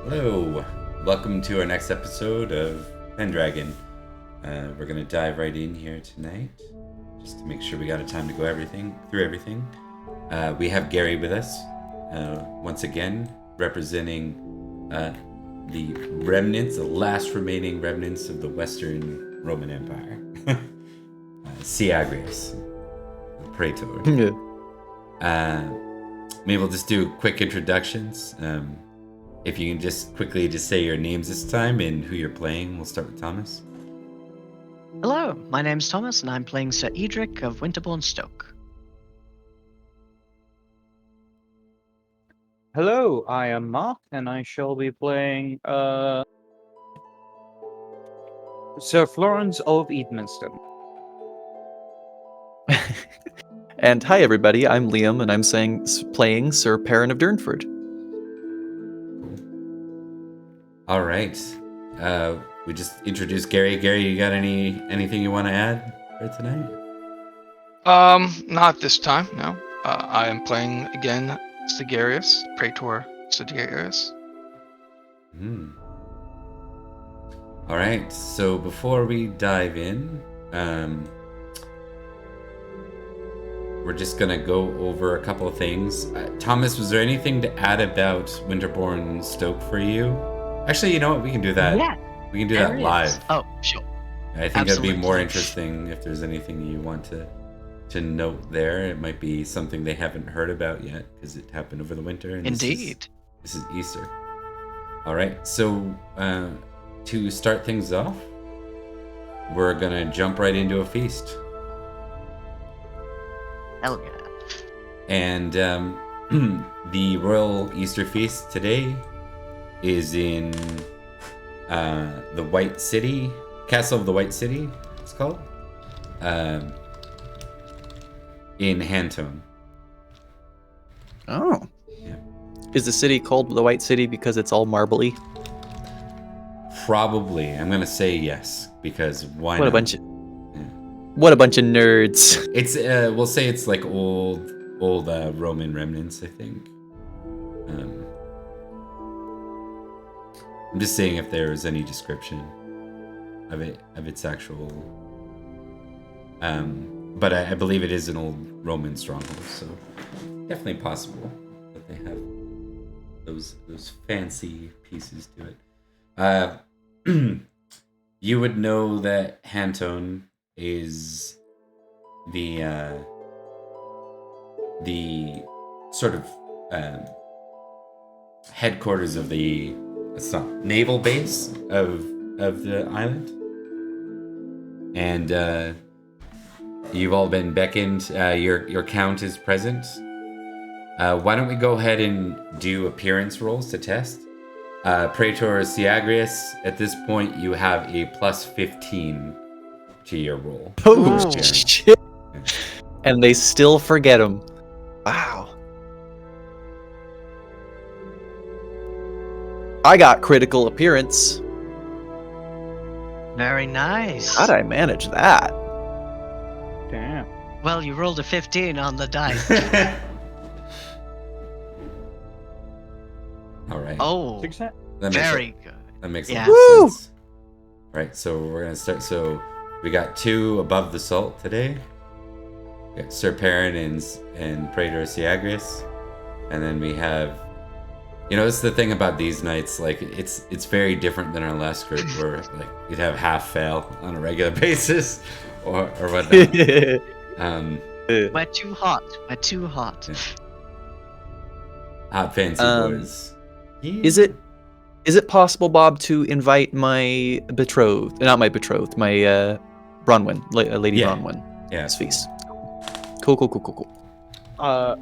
Hello, welcome to our next episode of Pendragon. We're gonna dive right in here tonight, just to make sure we got a time to go through everything. We have Gary with us, once again, representing the remnants, the last remaining remnants of the Western Roman Empire. Syagrius, the Praetor. Maybe we'll just do quick introductions. If you can just quickly say your names this time and who you're playing. We'll start with Thomas. Hello, my name's Thomas and I'm playing Sir Edrich of Winterbourne, Stoke. Hello, I am Mark and I shall be playing Sir Florence of Idmiston. And hi everybody, I'm Liam and I'm playing Sir Perin of Durnford. All right. We just introduced Gary. Gary, you got anything you want to add for tonight? Not this time, no. I am playing again Syagrius, Praetor Syagrius. All right. So before we dive in, we're just gonna go over a couple of things. Thomas, was there anything to add about Winterbourne Stoke for you? Actually, you know what? We can do that. Yeah, we can do that live. Oh, sure. I think that'd be more interesting if there's anything you want to note there. It might be something they haven't heard about yet because it happened over the winter. And Indeed. This is Easter. All right. So to start things off, we're gonna jump right into a feast. Hell yeah. And the Royal Easter Feast today is in the White City, Castle of the White City, it's called, in Hantone. Oh. Yeah. Is the city called the White City because it's all marbly? Probably. I'm gonna say yes, because why What not? a bunch of What a bunch of nerds. It's we'll say it's like old Roman remnants, I think. I'm just saying if there was any description of its actual. But I believe it is an old Roman stronghold, so definitely possible that they have those fancy pieces to it. You would know that Hantone is the sort of headquarters of the naval base of the island, and you've all been beckoned. Your count is present. Why don't we go ahead and do appearance rolls to test? Praetor Syagrius, at this point you have a plus 15 to your roll. Oh shit! And they still forget him. Wow. I got critical appearance. Very nice. How'd I manage that? Damn. Well, you rolled a 15 on the dice. All right. Oh, Success. That makes very good. That makes a Yeah. lot of sense. Right, so we're gonna start. So we got 2 above the salt today. We got Sir Perin and Praetor Syagrius, and then we have. You know, it's the thing about these nights. Like, it's very different than our last group, where like you'd have half fail on a regular basis, or whatnot. We're too hot. We're too hot. Yeah. Hot fancy boys. Yeah. Is it possible, Bob, to invite my betrothed? Not my betrothed, my Bronwyn, Lady Yeah. Bronwyn. Yeah. This feast. Cool.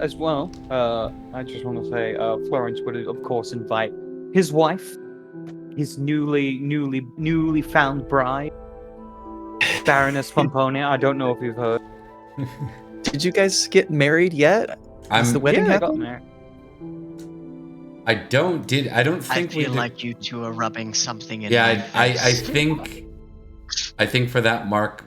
As well, I just want to say, Florence would of course invite his wife, his newly found bride, Baroness Pomponia. I don't know if you've heard. Did you guys get married yet? Has the wedding Yeah, I got happened? married. I don't I think we feel did. like you two are rubbing something in my Yeah, I face. think for that mark,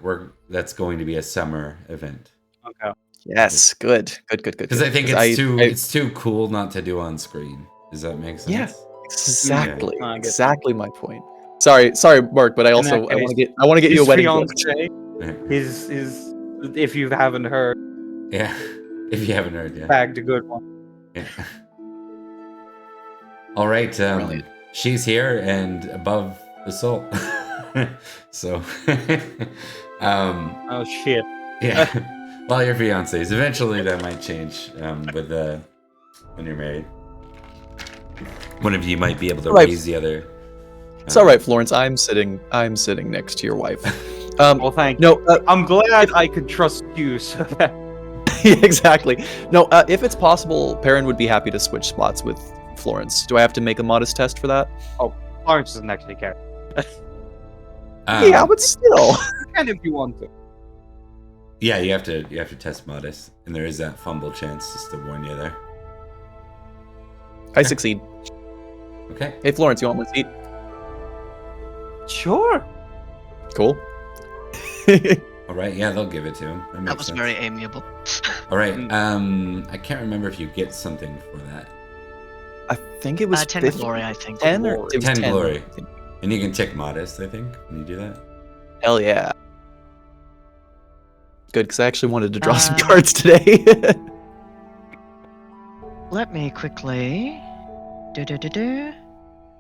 that's going to be a summer event. Okay. Yes, good. Because I think it's too cool not to do on screen. Does that make sense? Exactly. I get Exactly my point. Sorry, Mark, but I want to get you a his wedding gift. fiance, his if you haven't heard, Yeah. If you haven't heard, yeah. bagged a good one. Yeah. All right. Brilliant. She's here and above the soul. So, Oh shit. yeah. Well, your fiancés. Eventually, that might change with when you're married. One of you might be able to Right. raise the other. It's all right, Florence. I'm sitting next to your wife. Well, thank you. No, I'm glad I could trust you. So that exactly. No, if it's possible, Perin would be happy to switch spots with Florence. Do I have to make a modest test for that? Florence doesn't actually care. Yeah, but still. And if you want to. Yeah, you have to test modest, and there is that fumble chance, just to warn you there. I succeed. Okay. Hey, Florence, you want my seat? Sure. Cool. All right. Yeah, they'll give it to him. That, That makes was sense. very amiable. All right. I can't remember if you get something for that. I think it was 10 50 glory, I think. 10 or it was 10 glory. I think. And you can tick modest, I think, when you do that. Hell yeah. Good, because I actually wanted to draw some Uh, cards today. Let me quickly. Do.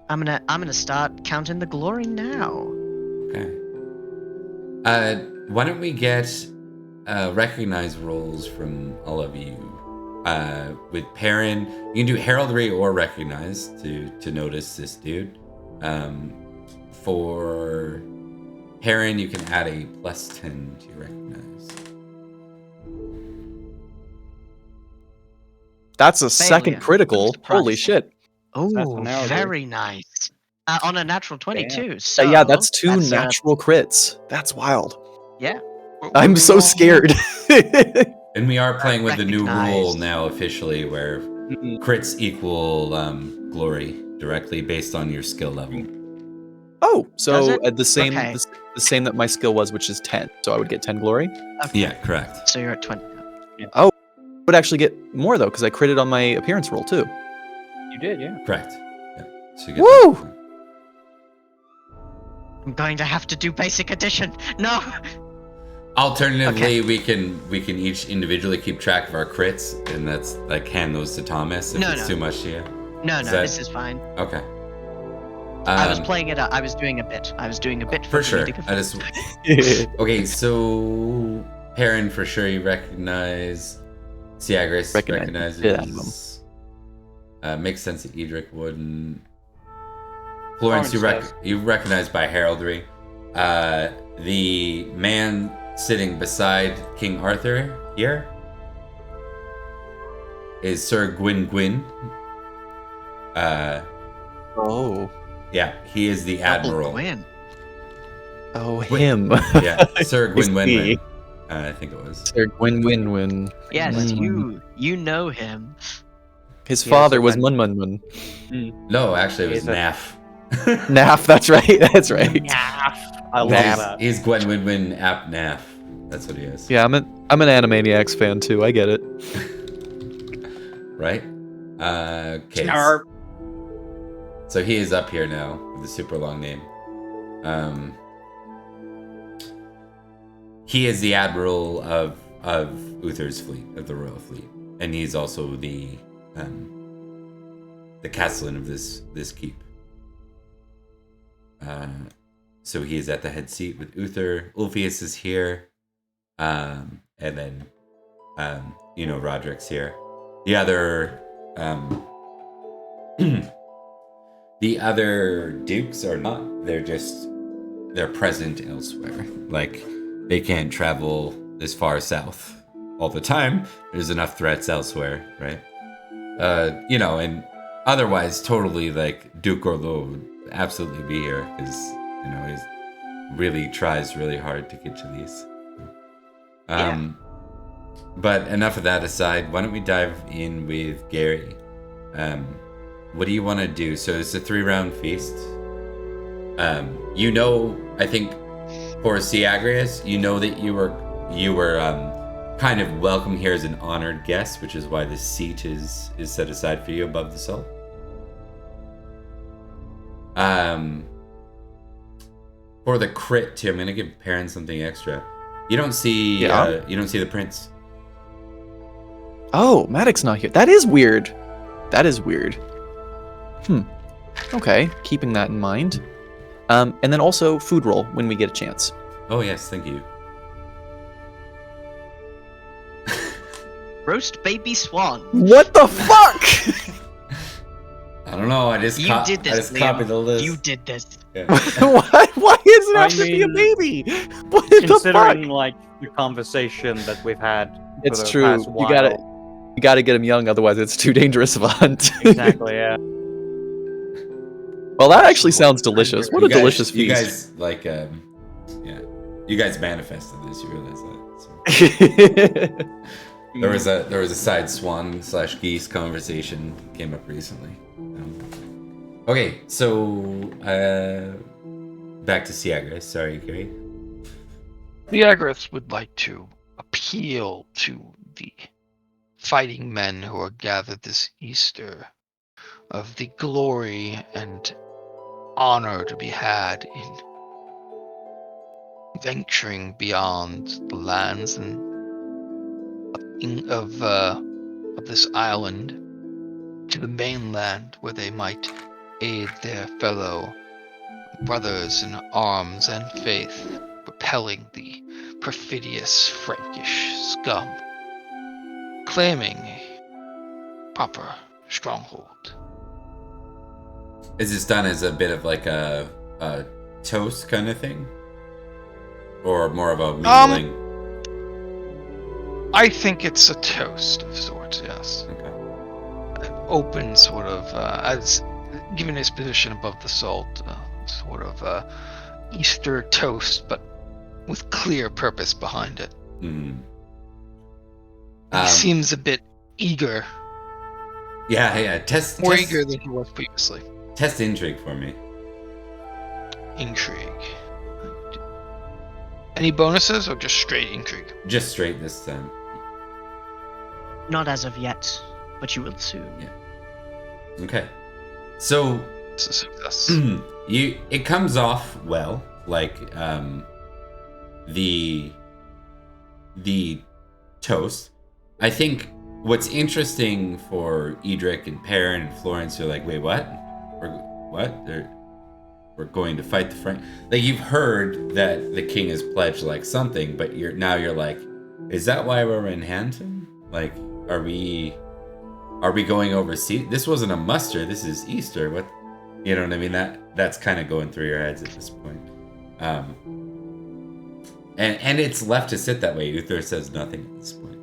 I'm gonna start counting the glory now. Okay. Why don't we get recognize roles from all of you? With Perin, you can do heraldry or recognize to notice this dude. For Perin, you can add a +10 to recognize. That's a second Failure. critical. Surprise. Holy shit. Oh, now, very nice. On a natural 22. Damn. So Yeah, that's two that's, natural crits. That's wild. Yeah. I'm so scared. And we are playing with the new rule Recognize. now officially, where Mhm. crits equal glory directly based on your skill level. Oh, Does so it? the same Okay. the same that my skill was, which is 10. So I would get 10 glory. Okay. Yeah, correct. So you're at 20. I would actually get more though, because I critted on my appearance roll too. You did, yeah. Correct. Yeah. So you get Woo! that. I'm going to have to do basic addition. No. Alternatively, we can each individually keep track of our crits, and that's like hand those to Thomas if No, it's no. too much to you. No, Is no, that- this is fine. Okay. I was playing it. I was doing a bit. For sure. comedic I effect. just okay. So Perin for sure you recognize. Syagrius Recognize the shit out of recognizes. Makes sense that Edrich wouldn't. Florence, Florence you recognize by heraldry. The man sitting beside King Arthur here is Sir Gwyn. Oh. Yeah, he is the Double admiral. win. Oh, Wait. him. Yeah, Sir It's Gwyn. me. I think it was. Sir Gwyn. Yes, Mm. you know him. His He father also was Mun. No, actually, it was He's a- Naff. Naff, that's right. That's right. I love Naff. that. He's Gwen Win App Naff. That's what he is. Yeah, I'm an Animaniacs fan too. I get it. Right? Okay. Snarp. So he is up here now with a super long name. He is the admiral of Uther's fleet, of the royal fleet, and he's also the castellan of this keep. So he is at the head seat with Uther. Ulfius is here, and then Roderick's here. The other the other dukes are not. They're present elsewhere. Like they can't travel this far south all the time. There's enough threats elsewhere, right? And otherwise, totally like Duke Gorlois would absolutely be here because he really tries really hard to get to these. But enough of that aside. Why don't we dive in with Gary? What do you want to do? So it's a 3-round feast. I think for Syagrius, that you were kind of welcome here as an honored guest, which is why this seat is set aside for you above the soul. For the crit too, I'm gonna give Perin something extra. You don't see the prince. Oh, Madoc's not here. That is weird. That is weird. Okay, keeping that in mind. And then also food roll when we get a chance. Oh yes, thank you. Roast baby swan. What the fuck? I don't know. I just did this. I just Liam. copied the list. You did this. Yeah. Why does it have I to be a mean, baby? What the fuck? Considering like the conversation that we've had, for It's the true. past You gotta get him young, otherwise it's too dangerous of a hunt. Exactly. Yeah. Well, that actually sounds delicious. What a delicious feast. You guys like, yeah. You guys manifested this. You realize that. So. There was a side swan / geese conversation came up recently. Okay, so back to Syagrius. Sorry, Gary. Syagrius would like to appeal to the fighting men who are gathered this Easter of the glory and honor to be had in venturing beyond the lands and of this island to the mainland, where they might aid their fellow brothers in arms and faith, repelling the perfidious Frankish scum, claiming a proper stronghold. Is this done as a bit of like a toast kind of thing, or more of a mingling? I think it's a toast of sorts, yes. Okay. An open sort of, as given his position above the salt, sort of Easter toast, but with clear purpose behind it. Mm. He seems a bit eager. Yeah. More eager than he was previously. Test intrigue for me. Intrigue. Any bonuses or just straight intrigue? Just straight this time. Not as of yet, but you will soon. Yeah. Okay. So It's a success. it comes off well, like the toast. I think what's interesting for Edrich and Perin and Florence are like, wait, what? We're going to fight the Frank. Like, you've heard that the king has pledged like something, but you're like, is that why we're in Hampton? Like, are we going overseas? This wasn't a muster. This is Easter. What? You know what I mean? That's kind of going through your heads at this point. And it's left to sit that way. Uther says nothing at this point.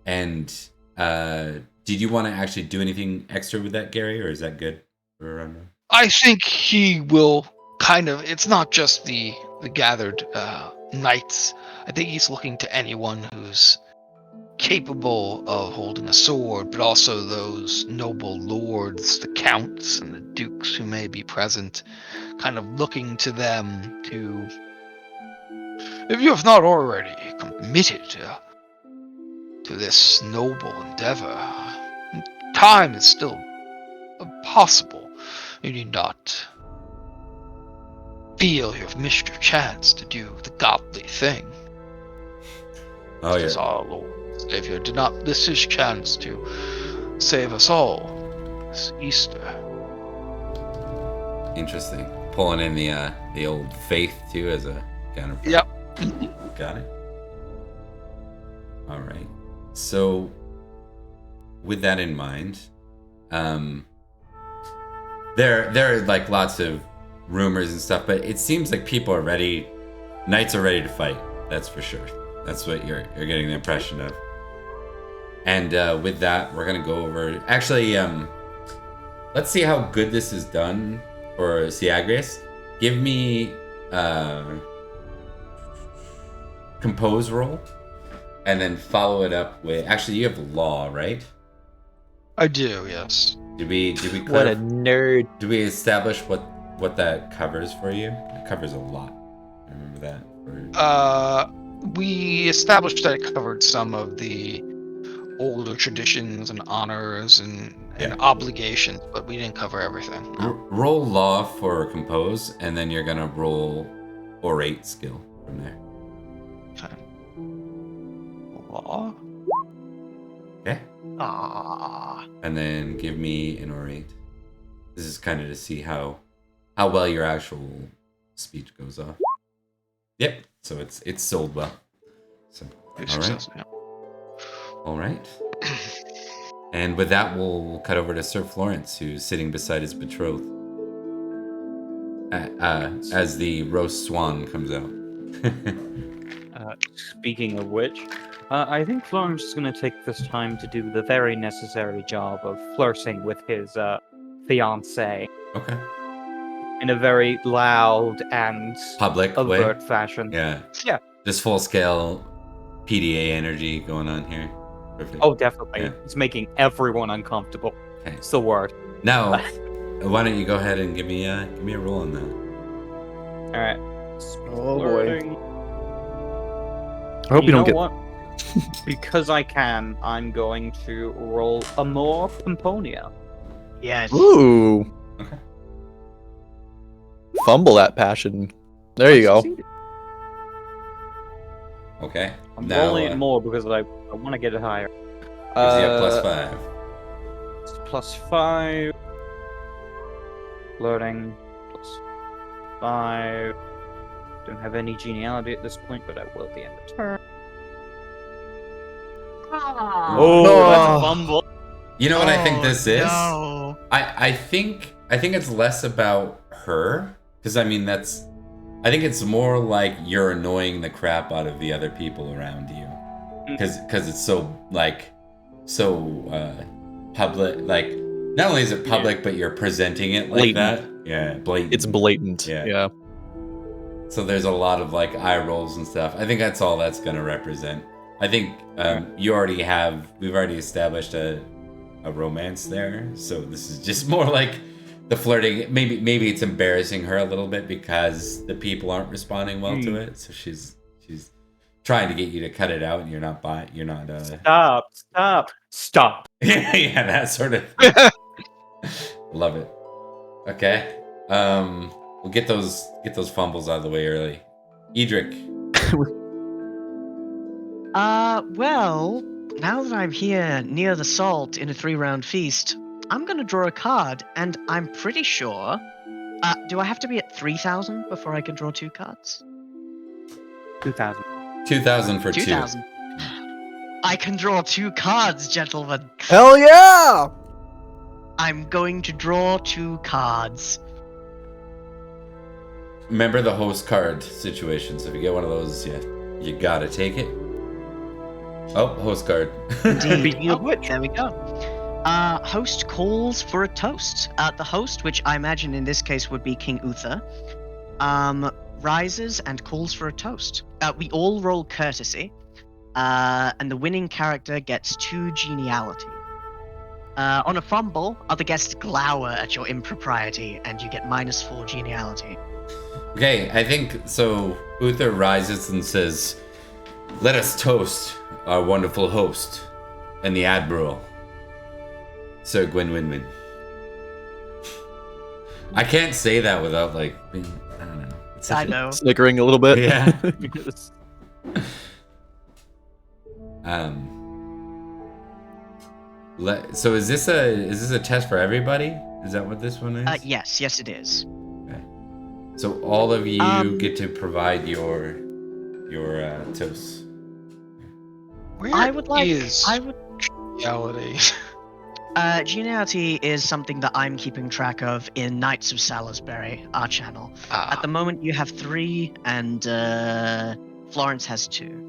And did you want to actually do anything extra with that, Gary, or is that good for a run? I think he will kind of. It's not just the gathered knights. I think he's looking to anyone who's capable of holding a sword, but also those noble lords, the counts and the dukes who may be present, kind of looking to them to, if you have not already committed to this noble endeavor, time is still possible. You need not feel you have missed your chance to do the godly thing. Oh, yeah. Because our Lord Savior did not miss his chance to save us all this Easter. Interesting. Pulling in the old faith too as a counterpart. Yep. Got it. All right. So, with that in mind, there are like lots of rumors and stuff, but it seems like people are ready. Knights are ready to fight. That's for sure. That's what you're getting the impression of. And with that, we're gonna go over. Actually, let's see how good this is done for Syagrius. Give me compose roll, and then follow it up with. Actually, you have law, right? I do, yes. Did we What a nerd. Do we establish what that covers for you? It covers a lot. Remember that? We established that it covered some of the older traditions and honors and Yeah. obligations, but we didn't cover everything. No. Roll law for compose, and then you're gonna roll orate skill from there. Okay. Law. Okay. Ah. And then give me an orate. This is kind of to see how well your actual speech goes off. Yep. So it's sold well. So all right. And with that, we'll cut over to Sir Florence, who's sitting beside his betrothed, as the roast swan comes out. Speaking of which, I think Florence is going to take this time to do the very necessary job of flirting with his fiancée Okay. in a very loud and Public overt way. fashion. Yeah. Yeah. Just full scale PDA energy going on here. Perfect. Oh, definitely. Yeah. It's making everyone uncomfortable. Okay. It's the word. Now, why don't you go ahead and give me a roll on that? All right. Oh boy. Flirting. I hope you don't know get. what? Because I can, I'm going to roll Amor Pomponia. Yes. Ooh. Okay. Fumble that passion. There you go. Succeeded. Okay. I'm now, rolling it more because I want to get it higher. gives you a +5. It's +5. Flirting. +5. Don't have any genealogy at this point, but I will at the end of turn. Oh, That's a fumble. You know what I think this is? No. I think it's less about her, because I mean I think it's more like you're annoying the crap out of the other people around you, because it's so public. Like, not only is it public, but you're presenting it like Blatant. that. Yeah, blatant. It's blatant. Yeah. Yeah. So there's a lot of like eye rolls and stuff. I think that's all that's gonna represent. I think we've already established a romance there. So this is just more like the flirting. Maybe it's embarrassing her a little bit because the people aren't responding well to it. So she's trying to get you to cut it out, and you're not. Stop. Yeah, that sort of. Love it. Okay. We'll get those fumbles out of the way early. Edrich. Well, now that I'm here near the salt in a 3-round feast, I'm gonna draw a card, and I'm pretty sure. Do I have to be at 3,000 before I can draw 2 cards? 2,000. 2,000 for 2,000. I can draw 2 cards, gentlemen. Hell yeah! I'm going to draw 2 cards. Remember the host card situation. So if you get one of those, you gotta take it. Oh, host card. Speaking of which, There we go. Host calls for a toast. The host, which I imagine in this case would be King Uther, rises and calls for a toast. We all roll courtesy, and the winning character gets 2 geniality. On a fumble, other guests glower at your impropriety, and you get -4 geniality. Okay, I think so. Uther rises and says, "Let us toast our wonderful host and the Admiral, Sir Gwynwynwyn." I can't say that without being, I don't know. It's I know. Snickering a little bit. Yeah. So is this a test for everybody? Is that what this one is? Yes, it is. Okay. So all of you get to provide your toasts. I would like. Reality. Geniality is something that I'm keeping track of in Knights of Salisbury, our channel. At the moment, you have 3, and Florence has 2.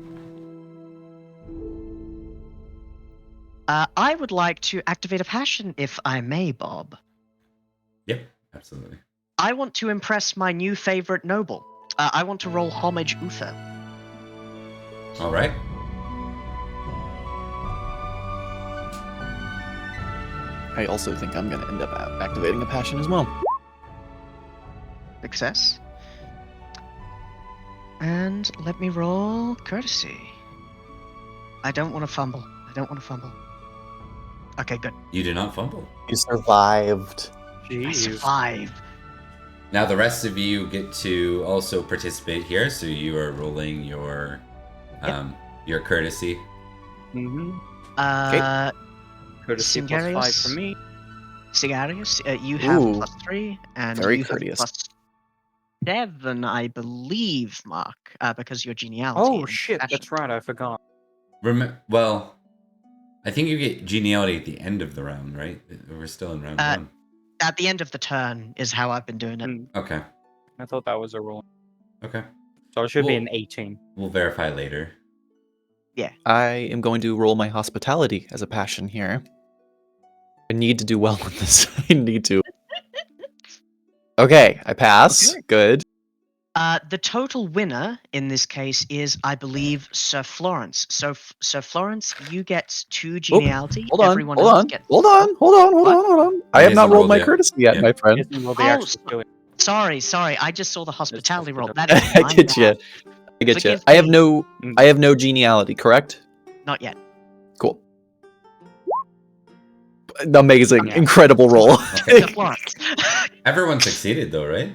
I would like to activate a passion, if I may, Bob. Yep, absolutely. I want to impress my new favorite noble. I want to roll homage Uther. All right. I also think I'm going to end up activating a passion as well. Success. And let me roll courtesy. I don't want to fumble. I don't want to fumble. Okay, good. You did not fumble. You survived. I Jeez. survived. Now the rest of you get to also participate here, so you are rolling your courtesy. Mm-hmm. Courtesy plus 5 Syagrius? for me. Syagrius, you have Ooh. +3, and Very you courteous. have +7, I believe, Mark, because your genealoty. Oh and shit, fashion. that's right, I forgot. Well, I think you get geniality at the end of the round, right? We're still in round 1. At the end of the turn is how I've been doing it. Okay. I thought that was a rule. Okay. So it should be Well- an 18. We'll verify later. I am going to roll my hospitality as a passion here. I need to do well with this. I need to. Okay, I pass. Okay. Good. The total winner in this case is, I believe, Sir Florence. So, Sir Florence, you get 2 geniality. Hold on. Everyone Hold else on. gets. Hold on. Hold on. Hold What? on. Hold on. I He have not hasn't rolled rolled my yet. courtesy yet, Yeah. my friend. Isn't what the Oh, actual doing. Sorry. I just saw the hospitality roll. That hospitality. is I my get you. bad. I get you. Forgive I have me. no. I have no geniality. Correct. Not yet. Cool. Amazing. Yeah. Incredible roll. Okay. Sir Florence. Everyone succeeded though, right?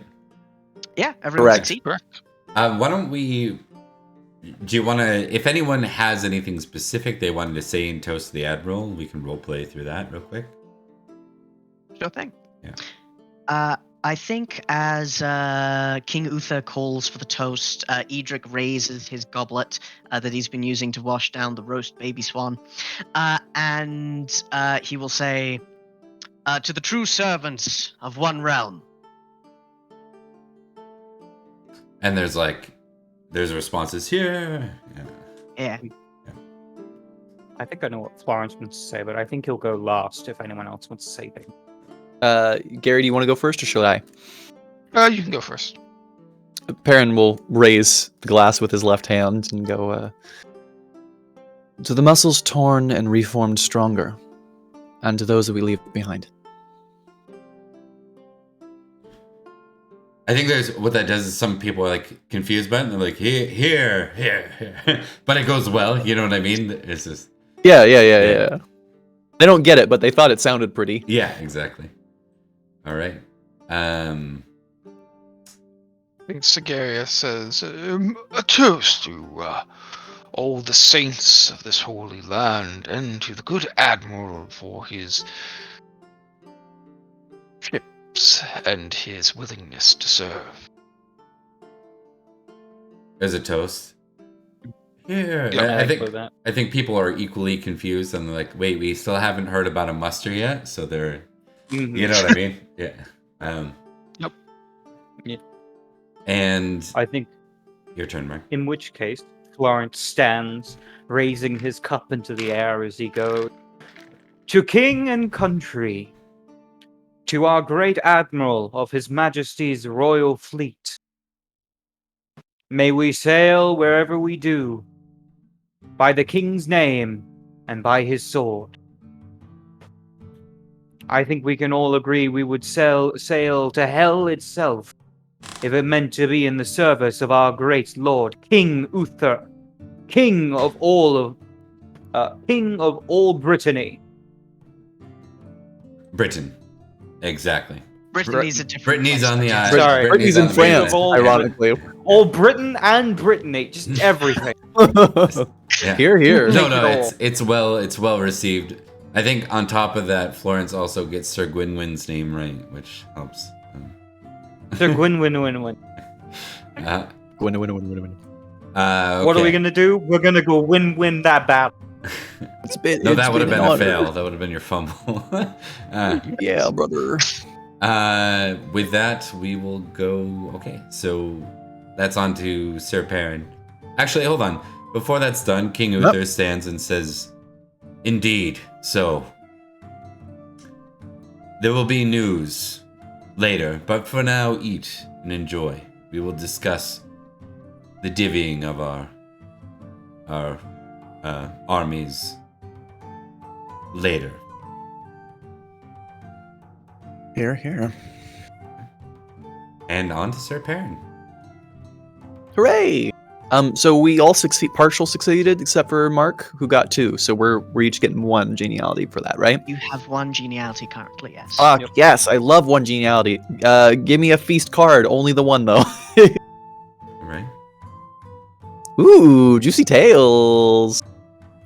Yeah, everyone Correct. succeed. Why don't we? Do you want to? If anyone has anything specific they wanted to say in toast to the admiral, we can role play through that real quick. Sure thing. Yeah. I think as King Uther calls for the toast, Edrich raises his goblet that he's been using to wash down the roast baby swan, and he will say, "To the true servants of one realm." And there's responses here. Yeah. Yeah. I think I know what Florence wants to say, but I think he'll go last if anyone else wants to say things. Gary, do you want to go first, or should I? You can go first. Perin will raise the glass with his left hand and go, to the muscles torn and reformed stronger, and to those that we leave behind. I think there's what that does is some people are like confused by it. And they're like here, but it goes well. You know what I mean? It's just Yeah. They don't get it, but they thought it sounded pretty. yeah, exactly. All right. I think Syagrius says, a toast to all the saints of this holy land, and to the good admiral for his ships and his willingness to serve. As a toast. Here. Yeah, that. I think people are equally confused and they're like, wait, we still haven't heard about a muster yet, so they're Mhm. you know what I mean? Yeah. Yep. Yeah. And I think your turn, Mark. in which case, Florence stands, raising his cup into the air as he goes. To king and country, to our great admiral of his majesty's royal fleet, may we sail wherever we do, by the king's name and by his sword. I think we can all agree we would sail to hell itself if it meant to be in the service of our great lord, King Uther, king of all Brittany. Britain. Exactly. Brittany's a different Brittany's place, on the I island. just- Sorry. Brittany's in on the France, mainland. ironically. All Britain and Brittany, just everything. Yeah. Here. No, Make it it's well received. I think on top of that, Florence also gets Sir Gwynwyn's name right, which helps. Sir Gwyn. Uh, Win. What are we okay. gonna do? We're gonna go win that battle. No, that would have been a fail. That would have been your fumble. Yeah, brother. With that, we will go. Okay, so that's on to Sir Perin. Actually, hold on. Before that's done, King Uther stands and says, "Indeed, so there will be news later, but for now, eat and enjoy. We will discuss the divvying of our armies later." Here. And on to Sir Perin. Hooray! So we all succeeded except for Mark, who got 2. So we're each getting 1 geniality for that, right? You have 1 geniality currently, yes. Yep. Yes, I love 1 geniality. Give me a feast card, only the 1 though. Right. Ooh, juicy tales.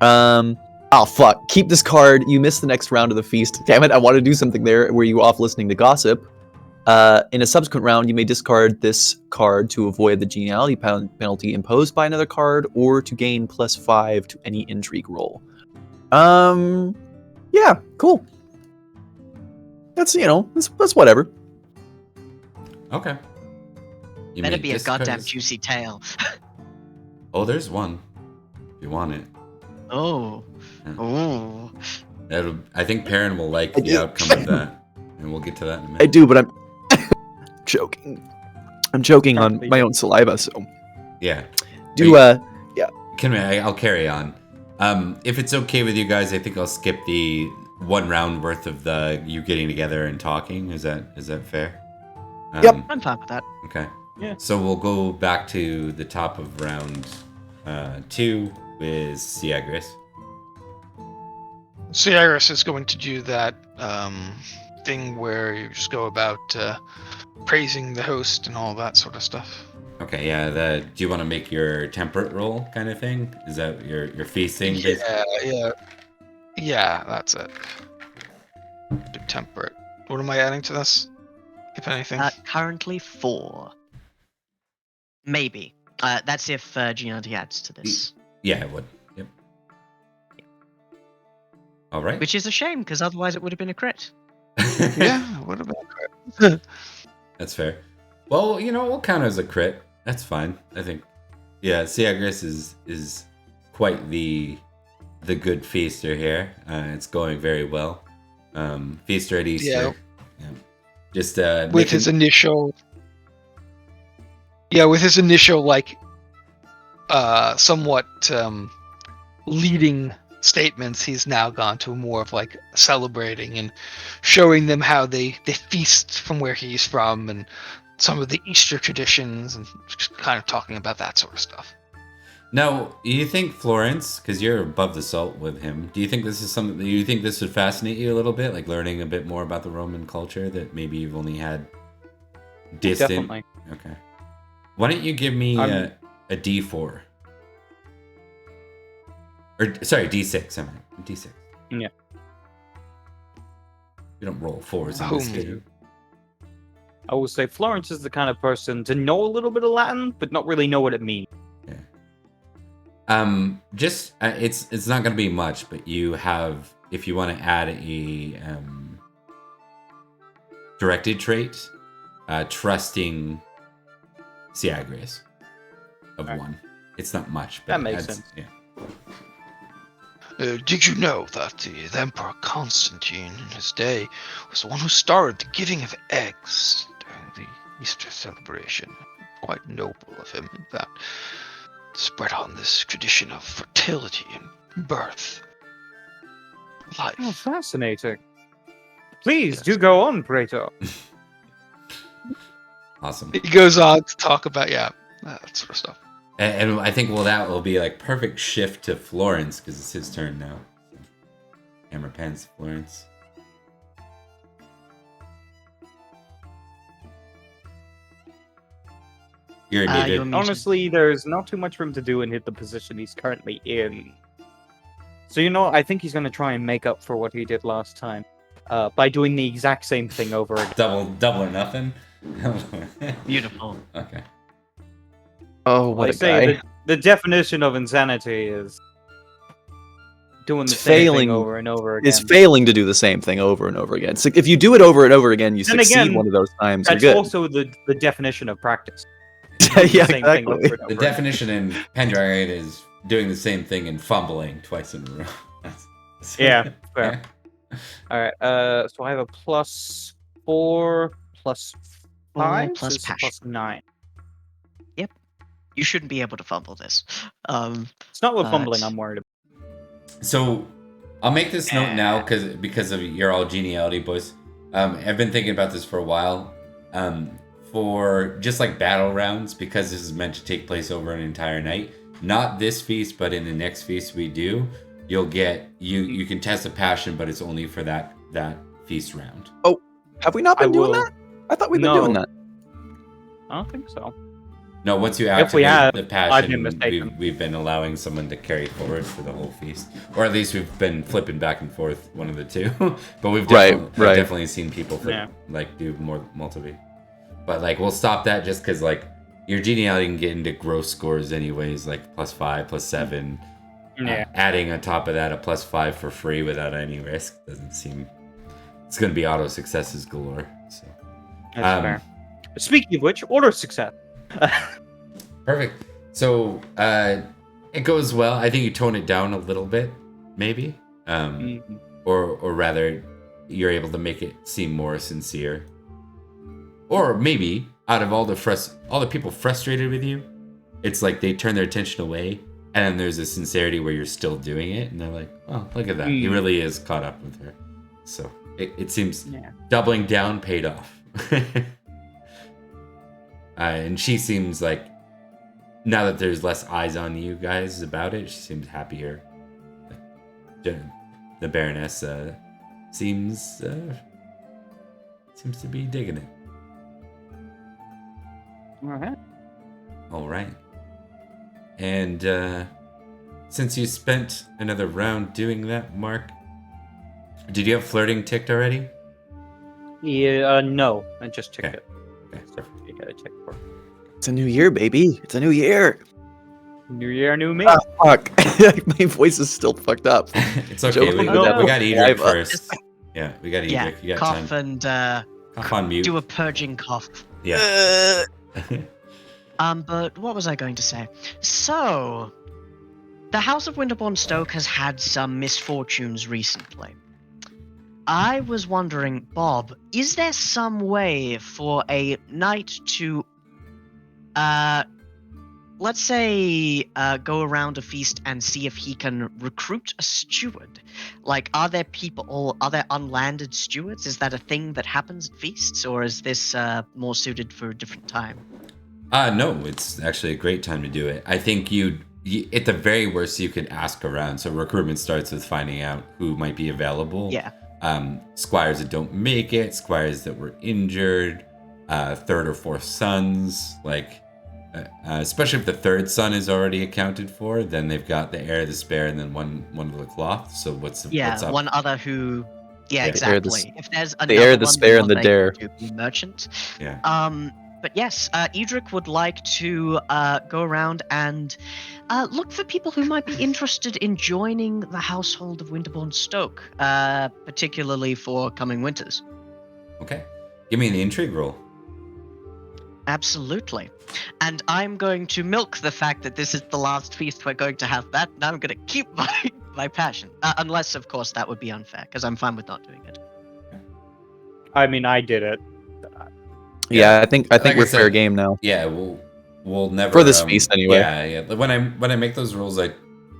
Oh fuck, keep this card. You missed the next round of the feast. Damn it, I want to do something there where you off listening to gossip. In a subsequent round, you may discard this card to avoid the geniality penalty imposed by another card, or to gain +5 to any intrigue roll. Yeah, cool. That's that's whatever. Okay. You Better may be a discard goddamn this- juicy tale. Oh, there's one. If you want it. Oh. Yeah. Oh. I think Perin will like I the do. outcome of that. And we'll get to that in a I minute. do, but I'm choking. I'm choking on my own saliva, so Yeah. I'll carry on. If it's okay with you guys, I think I'll skip the 1 round worth of you getting together and talking. Is that fair? Yep. I'm fine with that. Okay. Yeah. So we'll go back to the top of round 2 with Syagrius. Syagrius is going to do that thing where you just go about praising the host and all that sort of stuff. Okay, yeah. Do you want to make your temperate roll kind of thing? Is that your feasting? Yeah, that's it. Do temperate. What am I adding to this? If anything. Currently 4. Maybe. That's if geniality adds to this. Yeah, it would. Yep. All right. Which is a shame, because otherwise it would have been a crit. Yeah, what about That's fair. Well, we'll count it as a crit. That's fine. I think. Yeah, Syagrius is quite the good feaster here. It's going very well. Feaster at Easter. Yeah. Just with his initial like somewhat leading statements, he's now gone to more of like celebrating and showing them how they feast from where he's from and some of the Easter traditions and just kind of talking about that sort of stuff. Now, you think Florence, because you're above the salt with him, do you think this is something that you think this would fascinate you a little bit, like learning a bit more about the Roman culture that maybe you've only had distant? Definitely. Okay. Why don't you give me a D4? Or sorry, D6. I meant D6. Yeah. You don't roll 4s in this game. I will say Florence is the kind of person to know a little bit of Latin, but not really know what it means. Just it's not going to be much, but you have, if you want to add a directed trait, trusting Syagrius of 1. It's not much, but That makes sense. Yeah. Did you know that the Emperor Constantine in his day was the one who started the giving of eggs during the Easter celebration? Quite noble of him, in fact. Spread on this tradition of fertility and birth. Life. Oh, fascinating. Please do go on, Praetor. Awesome. He goes on to talk about that sort of stuff. And I think that will be like perfect shift to Florence because it's his turn now. So, hammer pens, Florence. You're muted. You're muted. Honestly, there's not too much for him to do and hit the position he's currently in. So I think he's going to try and make up for what he did last time by doing the exact same thing over again. Double or nothing. Beautiful. Okay. Oh, what I a say guy. the definition of insanity is doing the It's same failing- thing over and over again. Is failing to do the same thing over and over again. So if you do it over and over again, you Then succeed again, one of those times. That's You're good. also the definition of practice. Yeah, The same thing exactly. over and The over. definition in Pendragon is doing the same thing and fumbling twice in a row. Yeah, fair. Yeah. All right. So I have a +4, +5, plus so it's a passion. +9. You shouldn't be able to fumble this. It's not with fumbling it's- I'm worried about. So I'll make this note now because of your all geniality, boys. I've been thinking about this for a while. for just like battle rounds, because this is meant to take place over an entire night. Not this feast, but in the next feast we do, you'll get you can test a passion, but it's only for that feast round. Oh, have we not been doing that? I thought we've been doing that. I don't think so. No, once you If we activate have, the I've passion, been mistaken. we've been allowing someone to carry forward for the whole feast, or at least we've been flipping back and forth, one of the two. But we've I've definitely seen people flip, like do more multiple. But like we'll stop that just because like your geniality can get into gross scores anyways, like +5, +7. Yeah. Adding on top of that a +5 for free without any risk doesn't seem. It's going to be auto successes galore. So. That's fair. Speaking of which, order success. Perfect. So it goes well. I think you tone it down a little bit, maybe, or rather, you're able to make it seem more sincere. Or maybe out of all the people frustrated with you, it's like they turn their attention away, and then there's a sincerity where you're still doing it, and they're like, "Oh, look at that! He really is caught up with her." So it seems doubling down paid off. And she seems like, now that there's less eyes on you guys about it, she seems happier. The Baroness seems to be digging it. All right. And since you spent another round doing that, Mark, did you have flirting ticked already? Yeah, no, I just checked it. Okay, You gotta check for it. It's a new year, baby. It's a new year. New year, new me. Ah, fuck. My voice is still fucked up. It's okay. We got Edrich first. Yeah, we got Edrich. Yeah, you got cough time. and Cough on mute. do a purging cough. Yeah. But what was I going to say? So, the House of Winterbourne Stoke has had some misfortunes recently. I was wondering, Bob, is there some way for a knight to, let's say, go around a feast and see if he can recruit a steward? Like, are there unlanded stewards? Is that a thing that happens at feasts, or is this more suited for a different time? No, it's actually a great time to do it. I think you at the very worst, you could ask around. So recruitment starts with finding out who might be available. Yeah. Squires that don't make it, squires that were injured, third or fourth sons, like especially if the third son is already accounted for, then they've got the heir, the spare, and then one of the cloth. So what's up? One other who. Yeah, exactly. If there's the heir, the spare, and the dare. Merchant. Yeah. But yes, Edrich would like to go around and look for people who might be interested in joining the household of Winterbourne Stoke, particularly for coming winters. Okay. Give me an intrigue roll. Absolutely. And I'm going to milk the fact that this is the last feast we're going to have that, and I'm going to keep my passion. Unless, of course, that would be unfair, because I'm fine with not doing it. I mean, I did it. Yeah, I think Like we're I said, fair game now. Yeah, we'll never For this feast anyway. Yeah. When I make those rules, I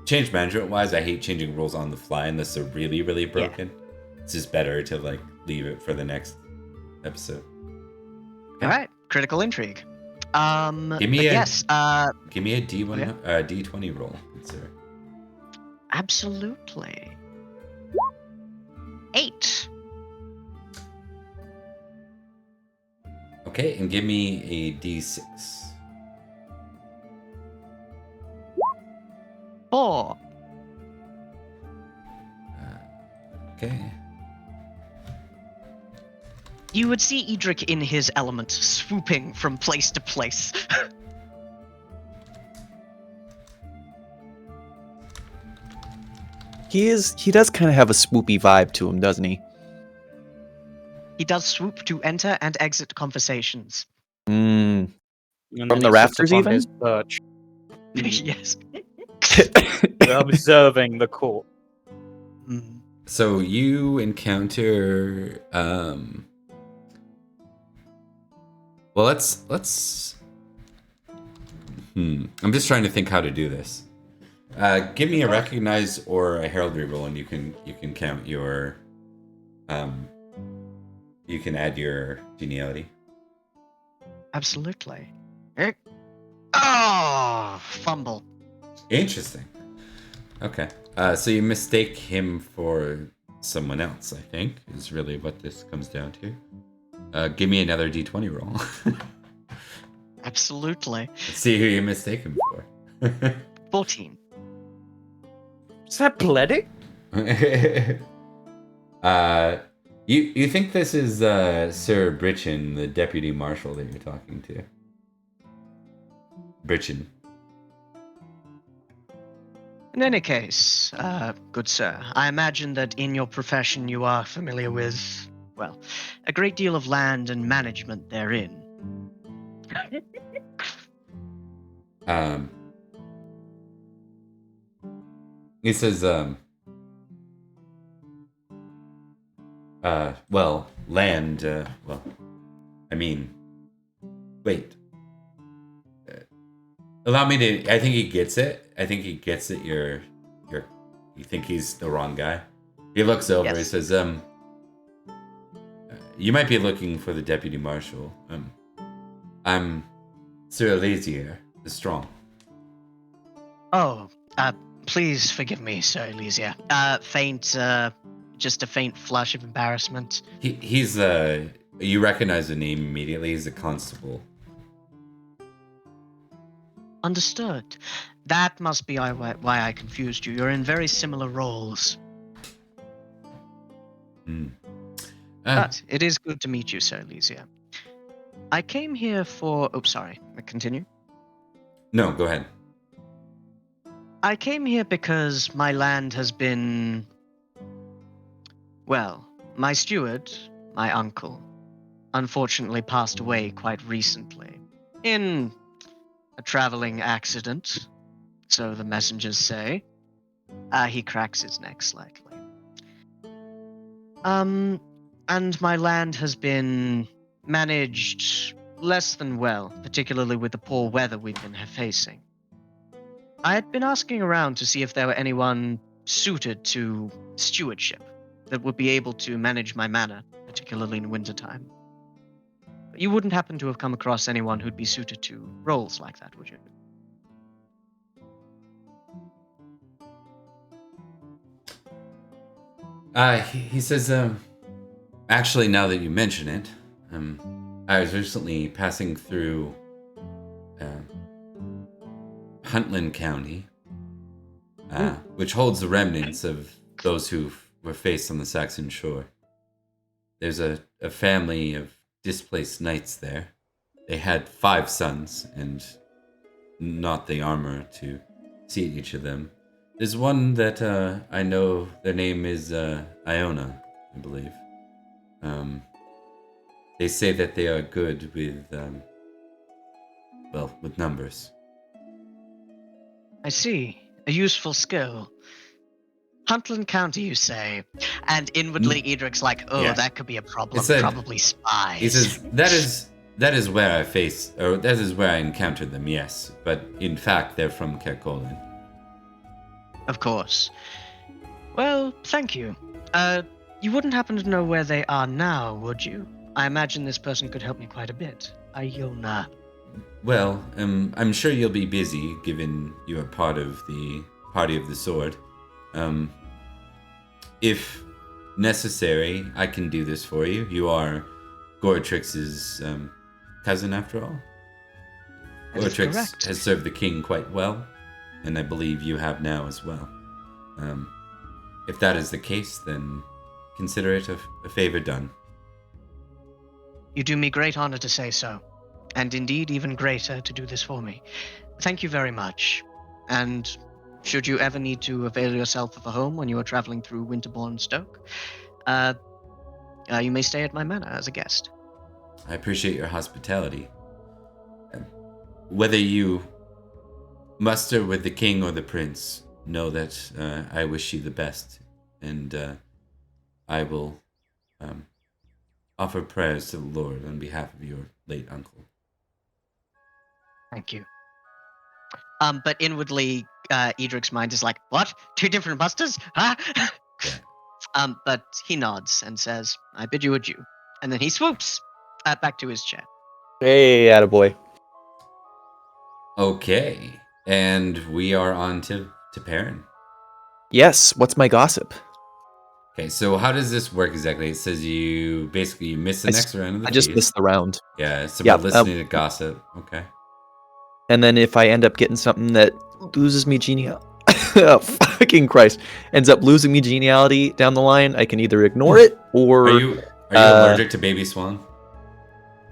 change management wise. I hate changing rules on the fly unless they're really, really broken. Yeah. It's just better to like leave it for the next episode. Okay. All right, critical intrigue. Give me a D1, D20 roll, sir. Absolutely. 8. Okay, and give me a D6. 4. Okay. You would see Edrich in his element, swooping from place to place. He does kind of have a swoopy vibe to him, doesn't he? He does swoop to enter and exit conversations. And From then the he rafters sits upon even? his perch, Yes. observing the court. Mm. So you encounter well, let's I'm just trying to think how to do this. Give me a recognize or a heraldry roll, and you can count your you can add your geniality. Absolutely. Oh, fumble. Interesting. Okay. So you mistake him for someone else, I think, is really what this comes down to. Give me another d20 roll. Absolutely. Let's see who you mistake him for. 14. Is that Bledick? You think this is Sir Britchin, the deputy marshal that you're talking to? Britchin. In any case, good sir, I imagine that in your profession you are familiar with, well, a great deal of land and management therein. He says, well, land, well, I mean, wait. Allow me to, I think he gets it. I think he gets it. You think he's the wrong guy. He looks over, Yes. he says, you might be looking for the deputy marshal. I'm Sir Elysier, the Strong. Oh, please forgive me, Sir Elysia. Just a faint flush of embarrassment. He's, you recognize the name immediately. He's a constable. Understood. That must be why I confused you. You're in very similar roles. But it is good to meet you, Sir Elysia. I came here for... Oh, sorry. Continue. No, go ahead. I came here because my land has been... Well, my steward, my uncle, unfortunately passed away quite recently. In a traveling accident, so the messengers say. He cracks his neck slightly. And my land has been managed less than well, particularly with the poor weather we've been facing. I had been asking around to see if there were anyone suited to stewardship that would be able to manage my manor, particularly in wintertime. You wouldn't happen to have come across anyone who'd be suited to roles like that, would you? He says, actually, now that you mention it, I was recently passing through Huntland County, which holds the remnants of those who were faced on the Saxon shore. There's a family of displaced knights there. They had 5 sons, and not the armor to seat each of them. There's one that I know their name is Iona, I believe. They say that they are good with, with numbers. I see. A useful skill. Huntland County, you say? And inwardly, Edric's like, oh, Yeah. that could be a problem. It said- Probably spies. He says, that is where that is where I encountered them, yes. But in fact, they're from Kerkolin. Of course. Well, thank you. You wouldn't happen to know where they are now, would you? I imagine this person could help me quite a bit. Iona. Well, I'm sure you'll be busy, given you are part of the Party of the Sword. If necessary, I can do this for you. You are Goratrix's cousin, after all. That is Goratrix correct. has served the king quite well, and I believe you have now as well. If that is the case, then consider it a favor done. You do me great honor to say so. And indeed, even greater to do this for me. Thank you very much. And should you ever need to avail yourself of a home when you are traveling through Winterbourne, Stoke, you may stay at my manor as a guest. I appreciate your hospitality. Whether you muster with the king or the prince, know that I wish you the best, and I will offer prayers to the Lord on behalf of your late uncle. Thank you. But inwardly, Edric's mind is like, what? 2 different musters? Huh? But he nods and says, I bid you adieu. And then he swoops back to his chair. Hey, attaboy. Okay, and we are on to Perin. Yes, what's my gossip? Okay, so how does this work exactly? It says you basically miss the next round of the I just feast. missed the round. Yeah, so Yeah, we're listening to gossip. Okay. And then if I end up getting something that loses me geniality, oh, fucking Christ, ends up losing me geniality down the line, I can either ignore it or Are you allergic to baby swan?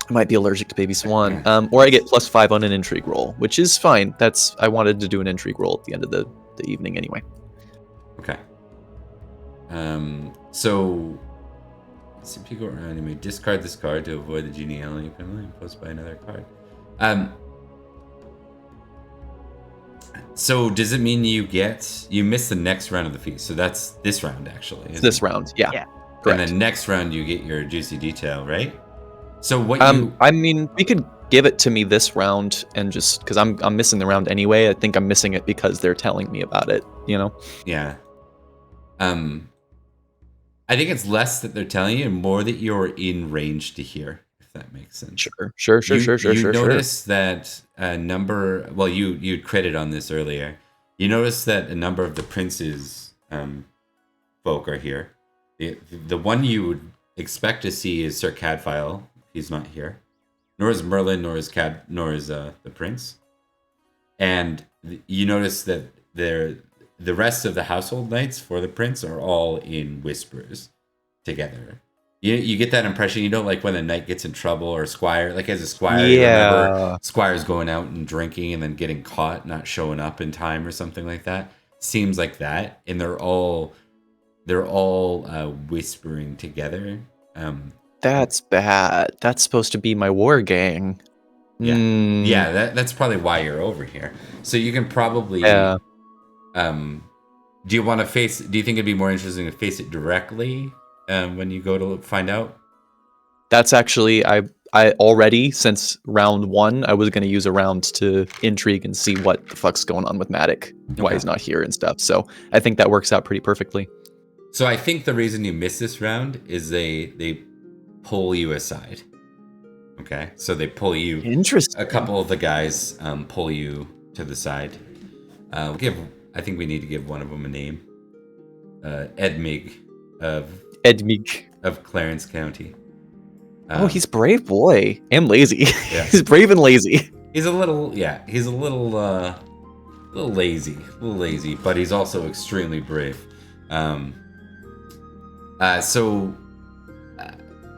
I might be allergic to baby swan. Or I get +5 on an intrigue roll, which is fine. I wanted to do an intrigue roll at the end of the evening anyway. Okay. So if you go around, you may discard this card to avoid the geniality penalty imposed by another card. So does it mean you miss the next round of the feast? So that's this round actually. It's this round, yeah. Correct. And then next round you get your juicy detail, right? So what I mean, we could give it to me this round and just because I'm missing the round anyway. I think I'm missing it because they're telling me about it, you know? Yeah. I think it's less that they're telling you and more that you're in range to hear, if that makes sense. Sure. You notice that a number, well, you'd credit on this earlier. You notice that a number of the prince's folk are here. The one you would expect to see is Sir Cadfael. He's not here. Nor is Merlin, nor is the prince. And you notice that the rest of the household knights for the prince are all in whispers together. You get that impression. You don't like when a knight gets in trouble or squire. Like as a squire, you remember squires going out and drinking and then getting caught, not showing up in time or something like that. Seems like that, and they're all whispering together. That's bad. That's supposed to be my war gang. Yeah. That's probably why you're over here. So you can probably. Yeah. Do you want to face? Do you think it'd be more interesting to face it directly when you go to find out? That's actually I already since round 1 I was going to use a round to intrigue and see what the fuck's going on with Madoc, why he's not here and stuff. So I think that works out pretty perfectly. So I think the reason you miss this round is they pull you aside. Okay, so they pull you. Interesting. A couple of the guys pull you to the side. I think we need to give one of them a name. Edmig of Clarence County. Oh, he's brave boy and lazy. Yeah. He's brave and lazy. He's a little lazy, but he's also extremely brave. So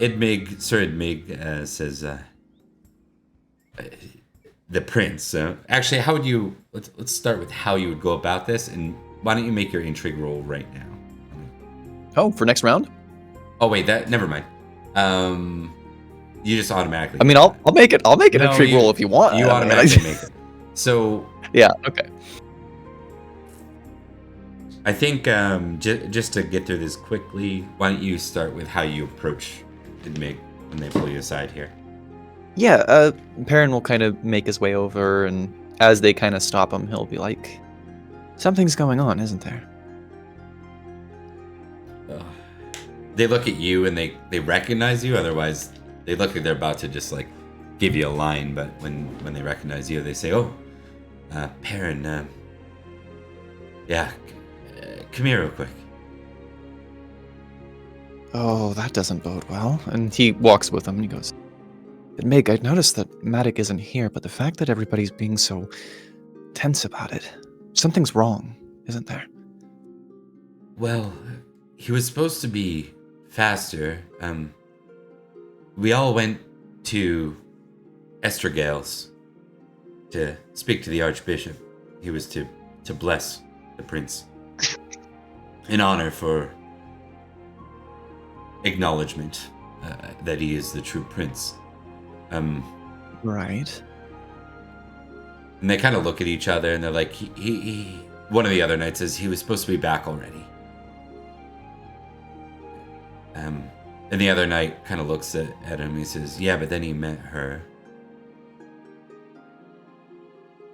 Sir Edmig says, the prince. Actually, how would you? Let's start with how you would go about this, and why don't you make your intrigue roll right now? Oh, for next round? Oh wait, never mind. You just automatically. I mean, I'll make it. I'll make an intrigue roll if you want. You automatically make it. So yeah, okay. I think just to get through this quickly, why don't you start with how you approach Edmig when they pull you aside here? Yeah, Perin will kind of make his way over, and as they kind of stop him, he'll be like, "Something's going on, isn't there?" They look at you and they recognize you. Otherwise, they look like they're about to just like give you a line. But when they recognize you, they say, "Oh, Perin, come here real quick." Oh, that doesn't bode well. And he walks with him and he goes, Meg, I'd noticed that Madoc isn't here, but the fact that everybody's being so tense about it, something's wrong, isn't there? Well, he was supposed to be faster. We all went to Estragales to speak to the Archbishop. He was to bless the prince in honor for acknowledgement that he is the true prince. Right. And they kind of look at each other and they're like, he one of the other knights says he was supposed to be back already. And the other knight kind of looks at him. He says, yeah, but then he met her.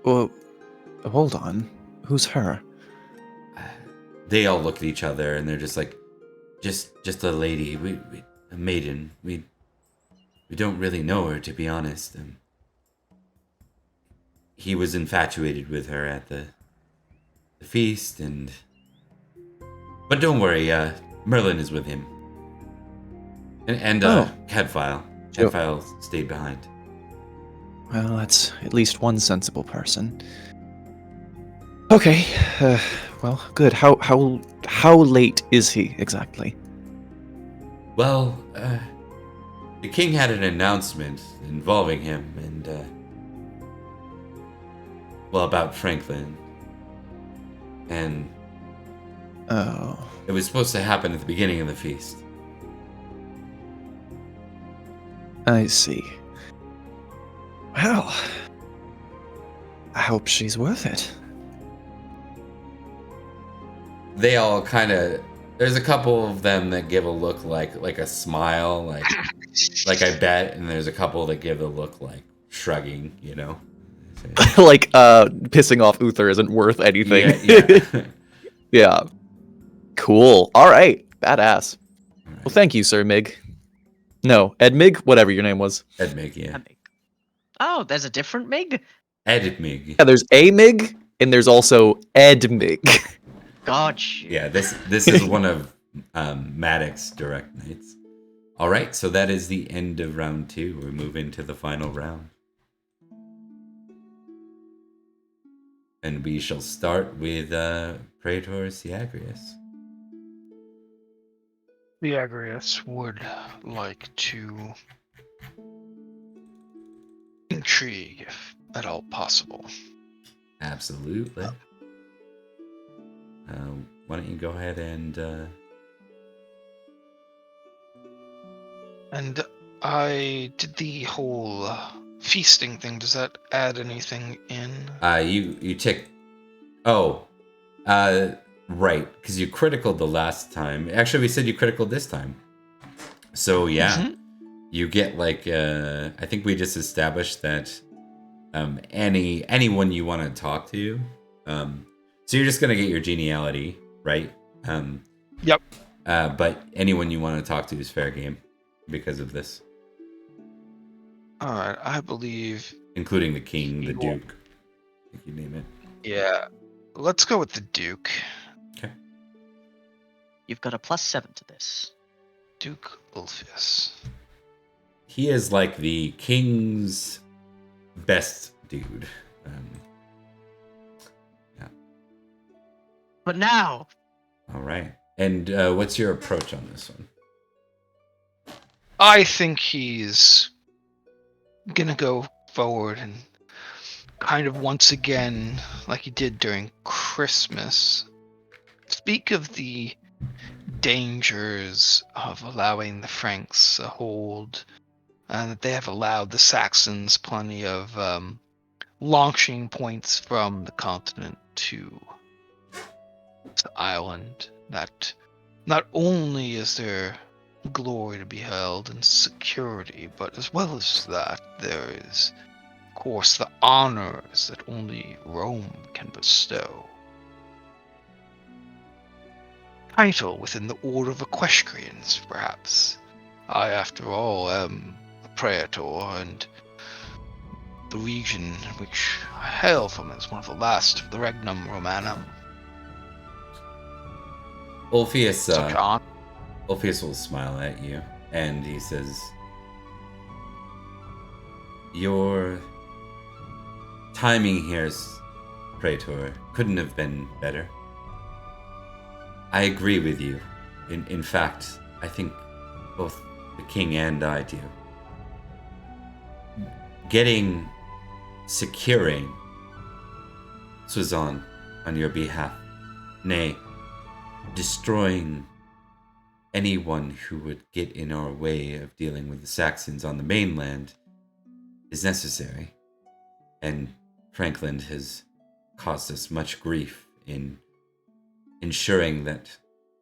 Well, hold on. Who's her? They all look at each other and they're just like, just a lady, a maiden. we don't really know her, to be honest. He was infatuated with her at the feast, but don't worry, Merlin is with him. And Cadfile. Sure. Cadfile stayed behind. Well, that's at least one sensible person. Okay. Well, good. How late is he exactly? Well, the king had an announcement involving him and, about Frankland. And Oh. it was supposed to happen at the beginning of the feast. I see. Well, I hope she's worth it. They all kind of... There's a couple of them that give a look like a smile, like I bet, and there's a couple that give a look like shrugging, you know? Like, pissing off Uther isn't worth anything. Yeah. Yeah. Cool. All right. Badass. Well, thank you, Sir Mig. No, Edmig, whatever your name was. Edmig, yeah. Oh, there's a different Mig? Edmig. Yeah, there's a Mig, and there's also Edmig. Gotcha. Yeah, this is one of Madoc's direct knights. All right, so that is the end of round 2. We move into the final round. And we shall start with Praetor Syagrius. Syagrius would like to intrigue, if at all possible. Absolutely. Why don't you go ahead and... And I did the whole feasting thing. Does that add anything in? You tick... Oh. Right, because you criticaled the last time. Actually, we said you criticaled this time. So, yeah. You get, like, I think we just established that anyone you want to talk to. So you're just going to get your geniality, right? Yep. But anyone you want to talk to is fair game because of this. Alright, I believe... Including the king, the duke. I think you name it. Yeah. Let's go with the Duke. Okay. You've got a +7 to this. Duke Ulfius. He is like the king's best dude. Yeah. But now, All right. And what's your approach on this one? I think he's gonna go forward and kind of once again, like he did during Christmas, speak of the dangers of allowing the Franks a hold, and that they have allowed the Saxons plenty of launching points from the continent to the island. That not only is there glory to be held and security, but as well as that, there is, of course, the honors that only Rome can bestow. Title within the order of equestrians, perhaps. I, after all, am a Praetor, and the region which I hail from is one of the last of the Regnum Romanum. Ulfius, Such honor. Ulfius will smile at you, and he says, "Your timing here, Praetor, couldn't have been better. I agree with you. In fact, I think both the king and I do. Securing Susan on your behalf, nay, destroying anyone who would get in our way of dealing with the Saxons on the mainland is necessary, and Frankland has caused us much grief in ensuring that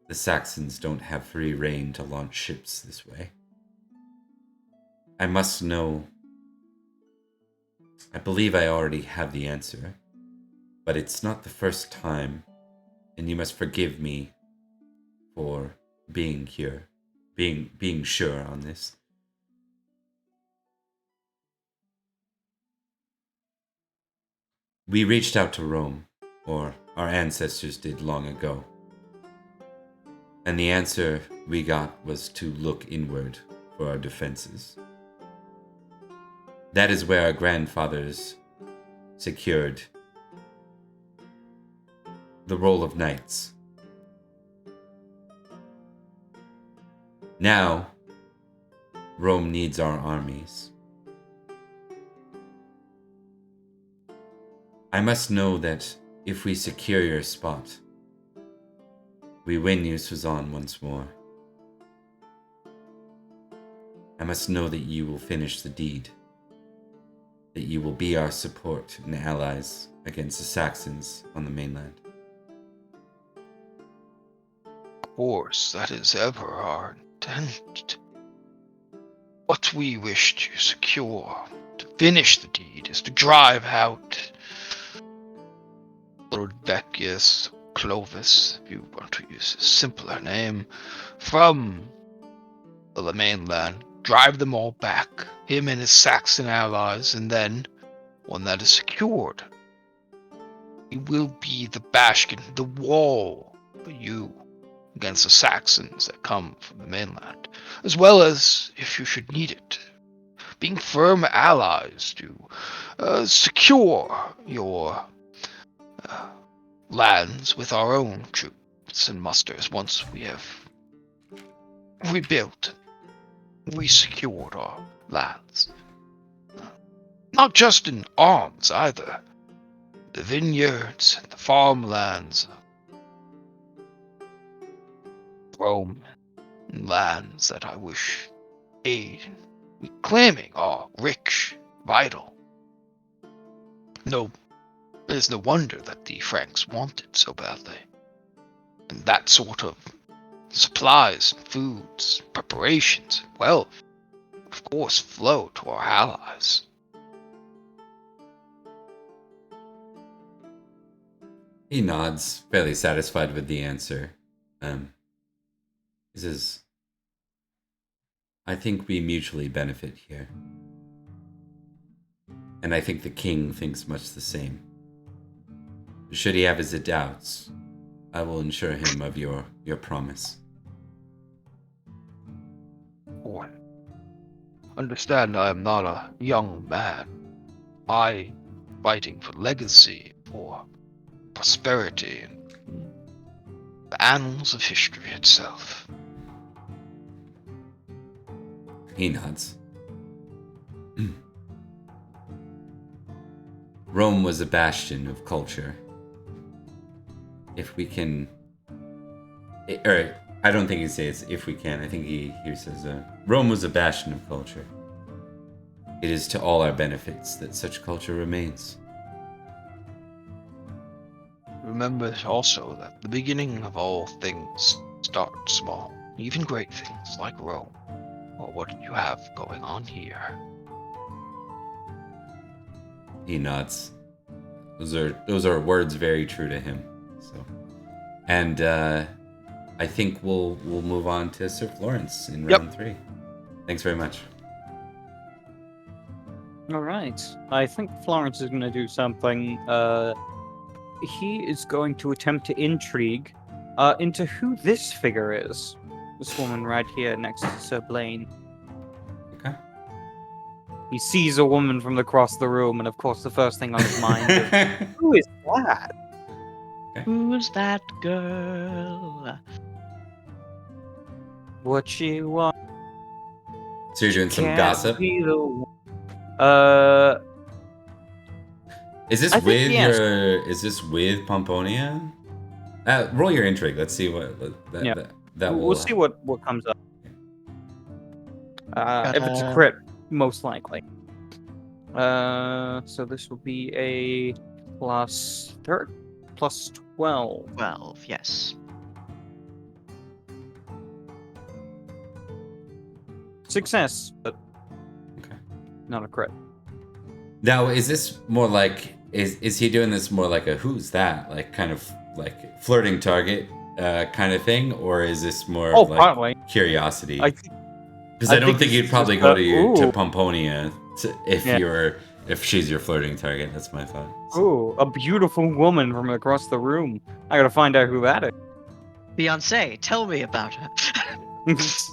the Saxons don't have free rein to launch ships this way. I must know. I believe I already have the answer, but it's not the first time, and you must forgive me for being sure on this. We reached out to Rome, or our ancestors did long ago. And the answer we got was to look inward for our defenses. That is where our grandfathers secured the role of knights. Now, Rome needs our armies. I must know that if we secure your spot, we win Usuzan once more. I must know that you will finish the deed, that you will be our support and allies against the Saxons on the mainland. Of course, that is ever our intent. What we wish to secure, to finish the deed, is to drive out Lord Beccius, Clovis, if you want to use a simpler name, from the mainland, drive them all back, him and his Saxon allies, and then, when that is secured, he will be the bastion, the wall for you against the Saxons that come from the mainland, as well as, if you should need it, being firm allies to secure your lands with our own troops and musters once we have rebuilt, resecured our lands. Not just in arms either. The vineyards and the farmlands, Rome, and lands that I wish aid in reclaiming are rich, vital. No, it is no wonder that the Franks want it so badly. And that sort of supplies, foods, preparations, wealth, of course, flow to our allies. He nods, fairly satisfied with the answer. He says, I think we mutually benefit here. And I think the king thinks much the same. Should he have his doubts, I will assure him of your promise. Boy, understand I am not a young man. I fighting for legacy, for prosperity, and the annals of history itself. He nods. Rome was a bastion of culture. If we can... Or, I don't think he says if we can. I think he says Rome was a bastion of culture. It is to all our benefits that such culture remains. Remember also that the beginning of all things start small. Even great things like Rome, or what you have going on here. He nods. Those are words very true to him. So, and I think we'll move on to Sir Florence in round 3. Thanks very much. All right. I think Florence is going to do something. He is going to attempt to intrigue into who this figure is. This woman right here next to Sir Blaine. Okay. He sees a woman from across the room, and of course the first thing on his mind is, who is that? Who's that girl? What she wants. So you're doing some can't gossip? be the one. Is this I think with yes. Is this with Pomponia? Roll your intrigue. Let's see what that will. We'll see what comes up. If it's a crit, most likely. So this will be a plus 12. 12, yes. Success, but Okay. not a crit. Now, is this more like is he doing this more like a who's that, like kind of like flirting target kind of thing, or is this more of like partly. curiosity? I Because I don't think it's you'd probably just go a, to ooh. Pomponia if Yeah. you're If she's your flirting target, that's my thought. So- Ooh, a beautiful woman from across the room. I gotta find out who that Beyonce, tell me about her. is.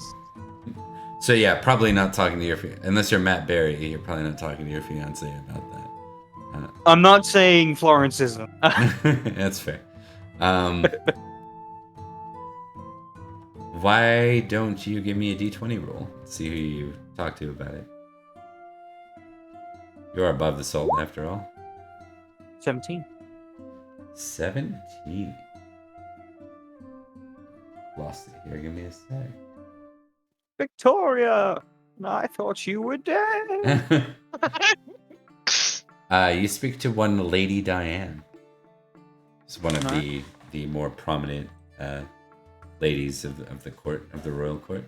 So yeah, probably not talking to your unless you're Matt Berry. You're probably not talking to your fiance about that. I'm not saying Florence isn't. That's fair. Why don't you give me a d20 roll? See who you talk to about it. You're above the salt after all. 17. 17. Lost it here. Give me a sec. Victoria! I thought you were dead. You speak to one Lady Diane. It's one of Alright. the more prominent ladies of the court, of the royal court.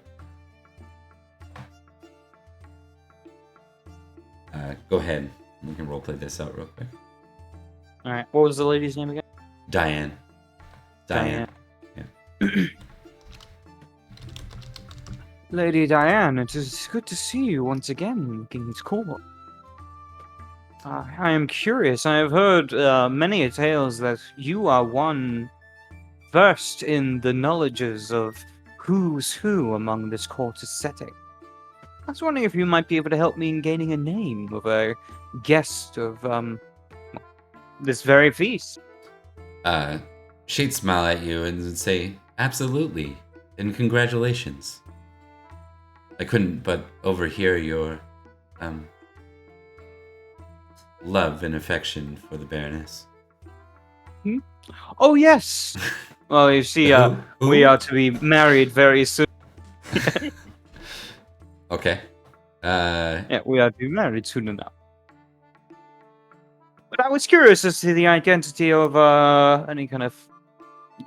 Go ahead. We can roleplay this out real quick. Alright, what was the lady's name again? Diane. Yeah. Lady Diane, it is good to see you once again in King's Court. I am curious. I have heard many tales that you are one versed in the knowledges of who's who among this court's setting. I was wondering if you might be able to help me in gaining a name of a guest of this very feast. She'd smile at you and say, "Absolutely, and congratulations." I couldn't but overhear your love and affection for the Baroness. Oh yes. Well, you see, Who? we are to be married very soon. Okay. Yeah, we are to be married soon enough. But I was curious as to the identity of any kind of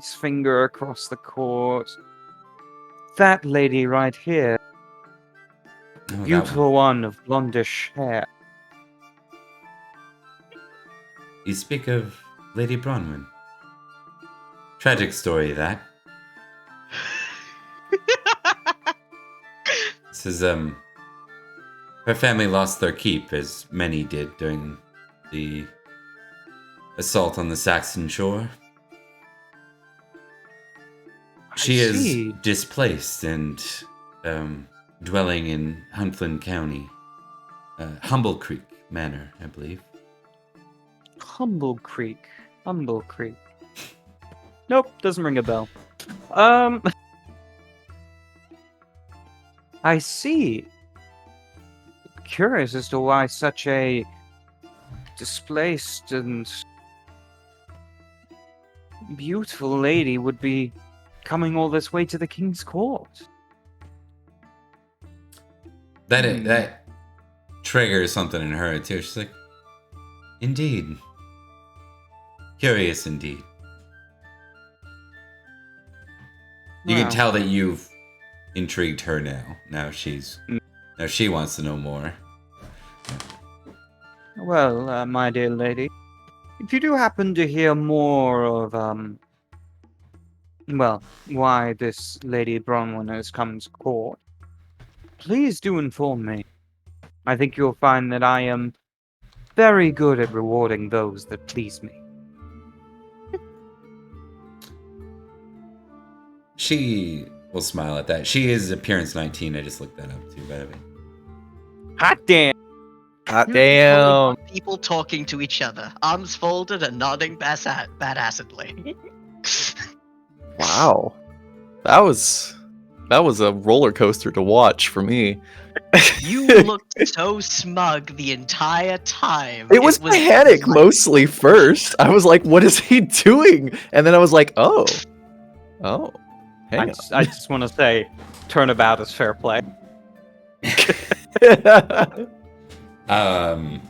finger across the court. That lady right here, Oh, that beautiful one of blondish hair. You speak of Lady Bronwyn. Tragic story, that. This is, her family lost their keep, as many did during the assault on the Saxon shore. She is see. displaced and, dwelling in Huntland County. Humble Creek Manor, I believe. Humble Creek. Humble Creek. Nope, doesn't ring a bell. I see. Curious as to why such a displaced and beautiful lady would be coming all this way to the King's Court. That triggers something in her too. She's like, indeed. Curious indeed. You can Wow. tell that you've intrigued her now. Now she wants to know more. Well, my dear lady, if you do happen to hear more of, well, why this Lady Bronwyn has come to court, please do inform me. I think you'll find that I am very good at rewarding those that please me. She will smile at that. She is appearance 19. I just looked that up too, by the way. Hot damn! Hot Totally damn. got people talking to each other, arms folded and nodding badassedly. Wow. That was a roller coaster to watch for me. You looked so smug the entire time. It was panic mostly first. I was like, what is he doing? And then I was like, oh. Hang I just want to say, turnabout is fair play. on.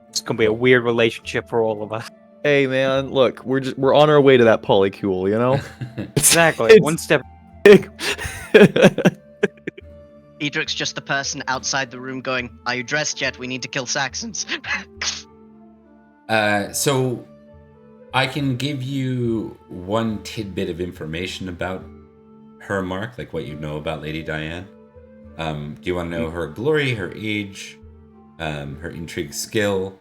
It's gonna be a weird relationship for all of us. Hey man, look, we're on our way to that polycule, you know? Exactly. It's- One step. Edric's just the person outside the room going, "Are you dressed yet? We need to kill Saxons." So I can give you one tidbit of information about her, Mark, like what you know about Lady Diane. Do you want to know her glory, her age, her intrigue skill,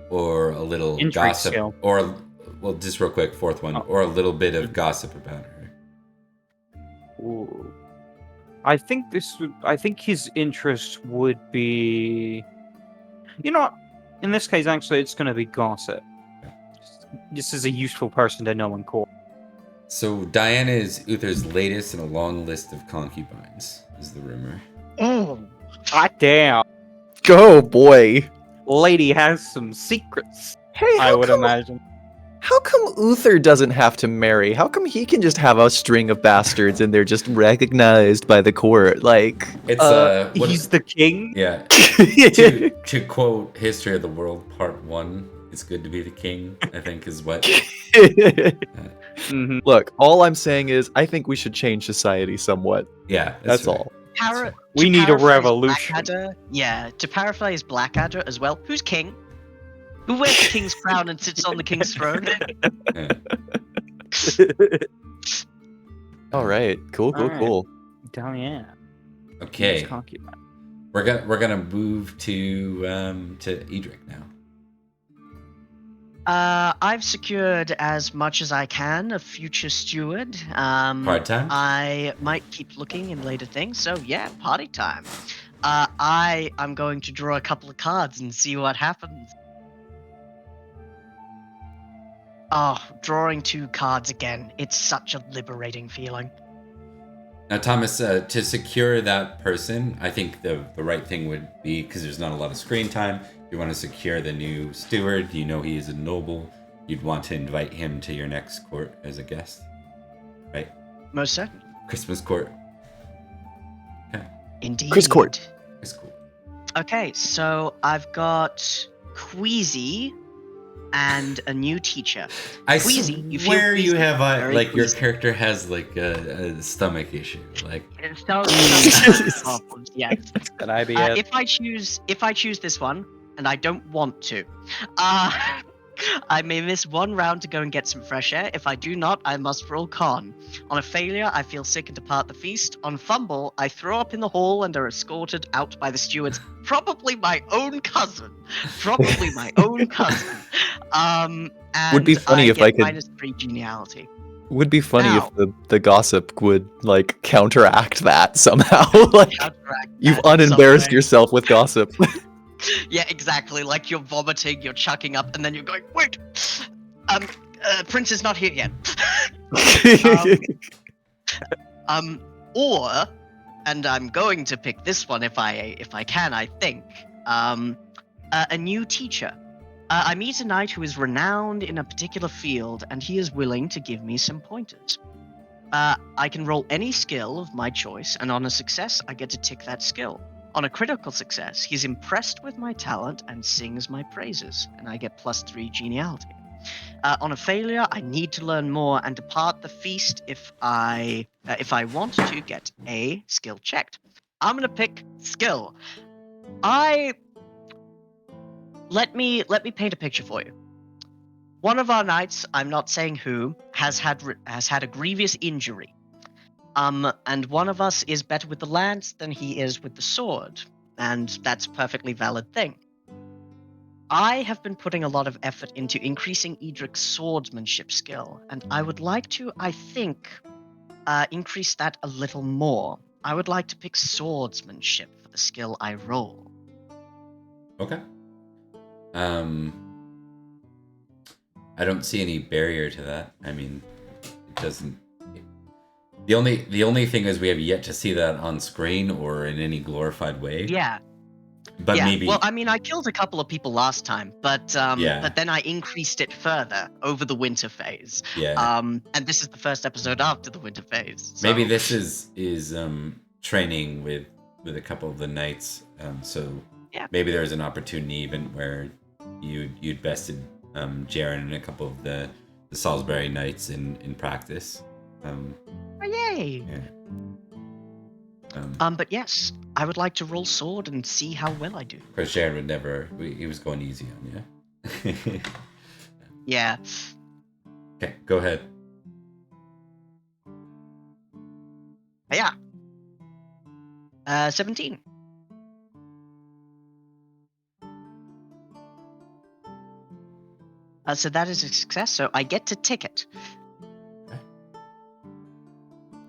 or a little Intrigue gossip, skill. or well, just real quick, fourth one, Oh. or a little bit of gossip about her. Ooh. I think his interest would be. You know what? In this case, actually, it's going to be gossip. This is a useful person to know in court. So Diana is Uther's latest in a long list of concubines, is the rumor. Oh, Hot damn. Go, boy. Lady has some secrets, Hey, I would imagine. How come Uther doesn't have to marry? How come he can just have a string of bastards and they're just recognized by the court? Like, It's what- He's the king? yeah. to quote History of the World Part 1, it's good to be the king, I think is what. Mhm. Look, all I'm saying is I think we should change society somewhat. Yeah, That's right. all. Para- We to need a paraphrase revolution. Blackadder, yeah, to paraphrase Blackadder as well. Who's king? Who wears the king's crown and sits on the king's throne? Yeah. All right, cool. Alright. Diana. Okay, King's concubine. we're gonna move to Edrich now. I've secured as much as I can of future steward. Part time. I might keep looking in later things, so yeah, party time. I'm going to draw a couple of cards and see what happens. Oh, drawing 2 cards again. It's such a liberating feeling. Now, Thomas, to secure that person, I think the right thing would be, because there's not a lot of screen time, you want to secure the new steward. You know he is a noble. You'd want to invite him to your next court as a guest, right? Most certainly. Christmas court. Indeed. Chris Court. It's cool. Okay, so I've got Queasy and a new teacher. I Queasy, you feel swear you queasy, have very like your queasy. character has like a stomach issue. Like It's so problems, yes. Could I be If I choose this one, and I don't want to, I may miss one round to go and get some fresh air. If I do not, I must roll con. On a failure, I feel sick and depart the feast. On fumble, I throw up in the hall and are escorted out by the stewards. Probably my own cousin. And Would be funny if get I could- -3 geniality. Would be funny Ow. if the gossip would like counteract that somehow. Like Counteract you've that in some unembarrassed way. yourself with gossip. Yeah, exactly. Like you're vomiting, you're chucking up, and then you're going, wait, Prince is not here yet. Or, and I'm going to pick this one if I can, I think. A new teacher. I meet a knight who is renowned in a particular field, and he is willing to give me some pointers. I can roll any skill of my choice, and on a success, I get to tick that skill. On a critical success, he's impressed with my talent and sings my praises, and I get +3 geniality. On a failure, I need to learn more and depart the feast if I want to get a skill checked. I'm gonna pick skill. Let me paint a picture for you. One of our knights, I'm not saying who, has had a grievous injury. And one of us is better with the lance than he is with the sword, and that's a perfectly valid thing. I have been putting a lot of effort into increasing Edric's swordsmanship skill, and I would like to, I think, increase that a little more. I would like to pick swordsmanship for the skill I roll. okay. I don't see any barrier to that. I mean, it doesn't. The only thing is we have yet to see that on screen or in any glorified way. Yeah. But yeah. maybe. Well, I mean, I killed a couple of people last time, but Yeah. but then I increased it further over the winter phase. Yeah. And this is the first episode after the winter phase. So. Maybe this is training with a couple of the knights. So Yeah. maybe there's an opportunity even where you'd bested Jaren and a couple of the Salisbury knights in practice. Oh, yay! Yeah. But yes, I would like to roll sword and see how well I do. Of course, Jaren would never. He was going easy on you. Yeah. Okay, go ahead. Yeah. 17. So that is a success. So I get to ticket.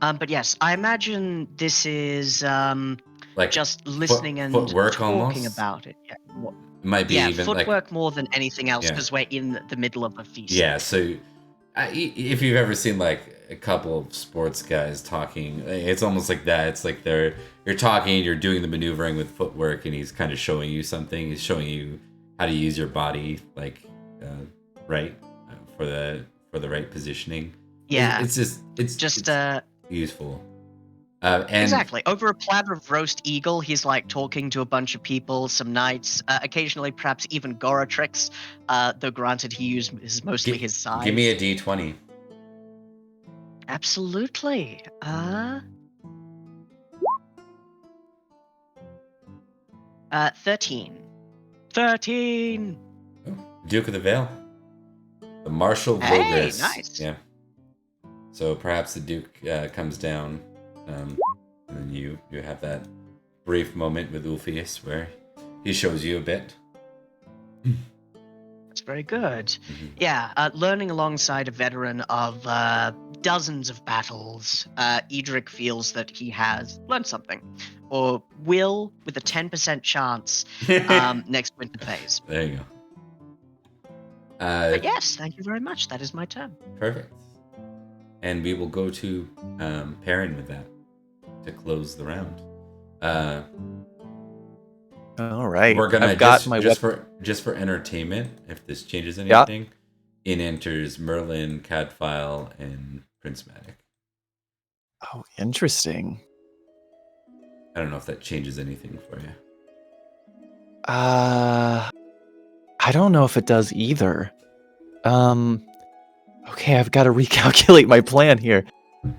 But yes, I imagine this is Like just listening and footwork talking almost? about it. Yeah, It might be yeah, even footwork more than anything else Yeah. because we're in the middle of a feast. Yeah, so if you've ever seen like a couple of sports guys talking, it's almost like that. It's like you're talking, you're doing the maneuvering with footwork, and he's kind of showing you something. He's showing you how to use your body, like right for the right positioning. Yeah, it's just useful. And exactly. Over a platter of roast eagle, he's like talking to a bunch of people, some knights, occasionally perhaps even Goratrix, though granted he uses mostly his size. Give me a D20. Absolutely. 13. 13! Oh, Duke of the Vale. The Marshal Hey, Vogris. nice. Yeah. So perhaps the Duke comes down, and then you have that brief moment with Ulfius where he shows you a bit. That's very good. Mm-hmm. Yeah, learning alongside a veteran of dozens of battles, Edrich feels that he has learned something, or will with a 10% chance next winter phase. There you go. But yes, thank you very much. That is my turn. Perfect. And we will go to Perin with that to close the round. All right. We're gonna I've got just for entertainment. If this changes anything, in enters Merlin, Cadfile, and Prince Madoc. Oh, interesting. I don't know if that changes anything for you. I don't know if it does either. Okay, I've got to recalculate my plan here.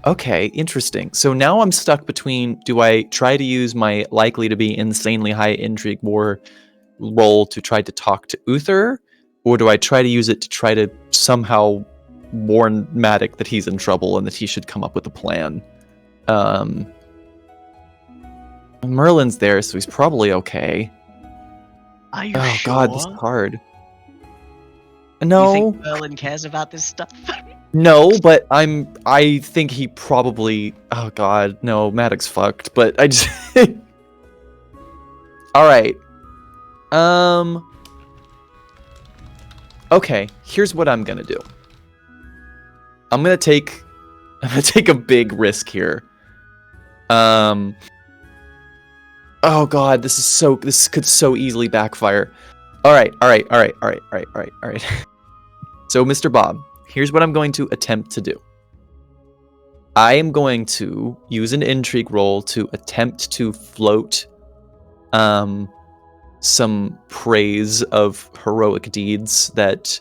Okay, interesting. So now I'm stuck between, do I try to use my likely to be insanely high intrigue war roll to try to talk to Uther, or do I try to use it to try to somehow warn Madoc that he's in trouble and that he should come up with a plan? Merlin's there, so he's probably okay. Are you Oh sure? god, this is hard. You No, think Merlin cares about this stuff? no, but I think he probably. Oh god, no, Madoc's fucked. But I just. All right. Okay, here's what I'm gonna do. I'm gonna take a big risk here. Oh god, this could so easily backfire. All right. So, Mr. Bob, here's what I'm going to attempt to do. I am going to use an intrigue roll to attempt to float some praise of heroic deeds that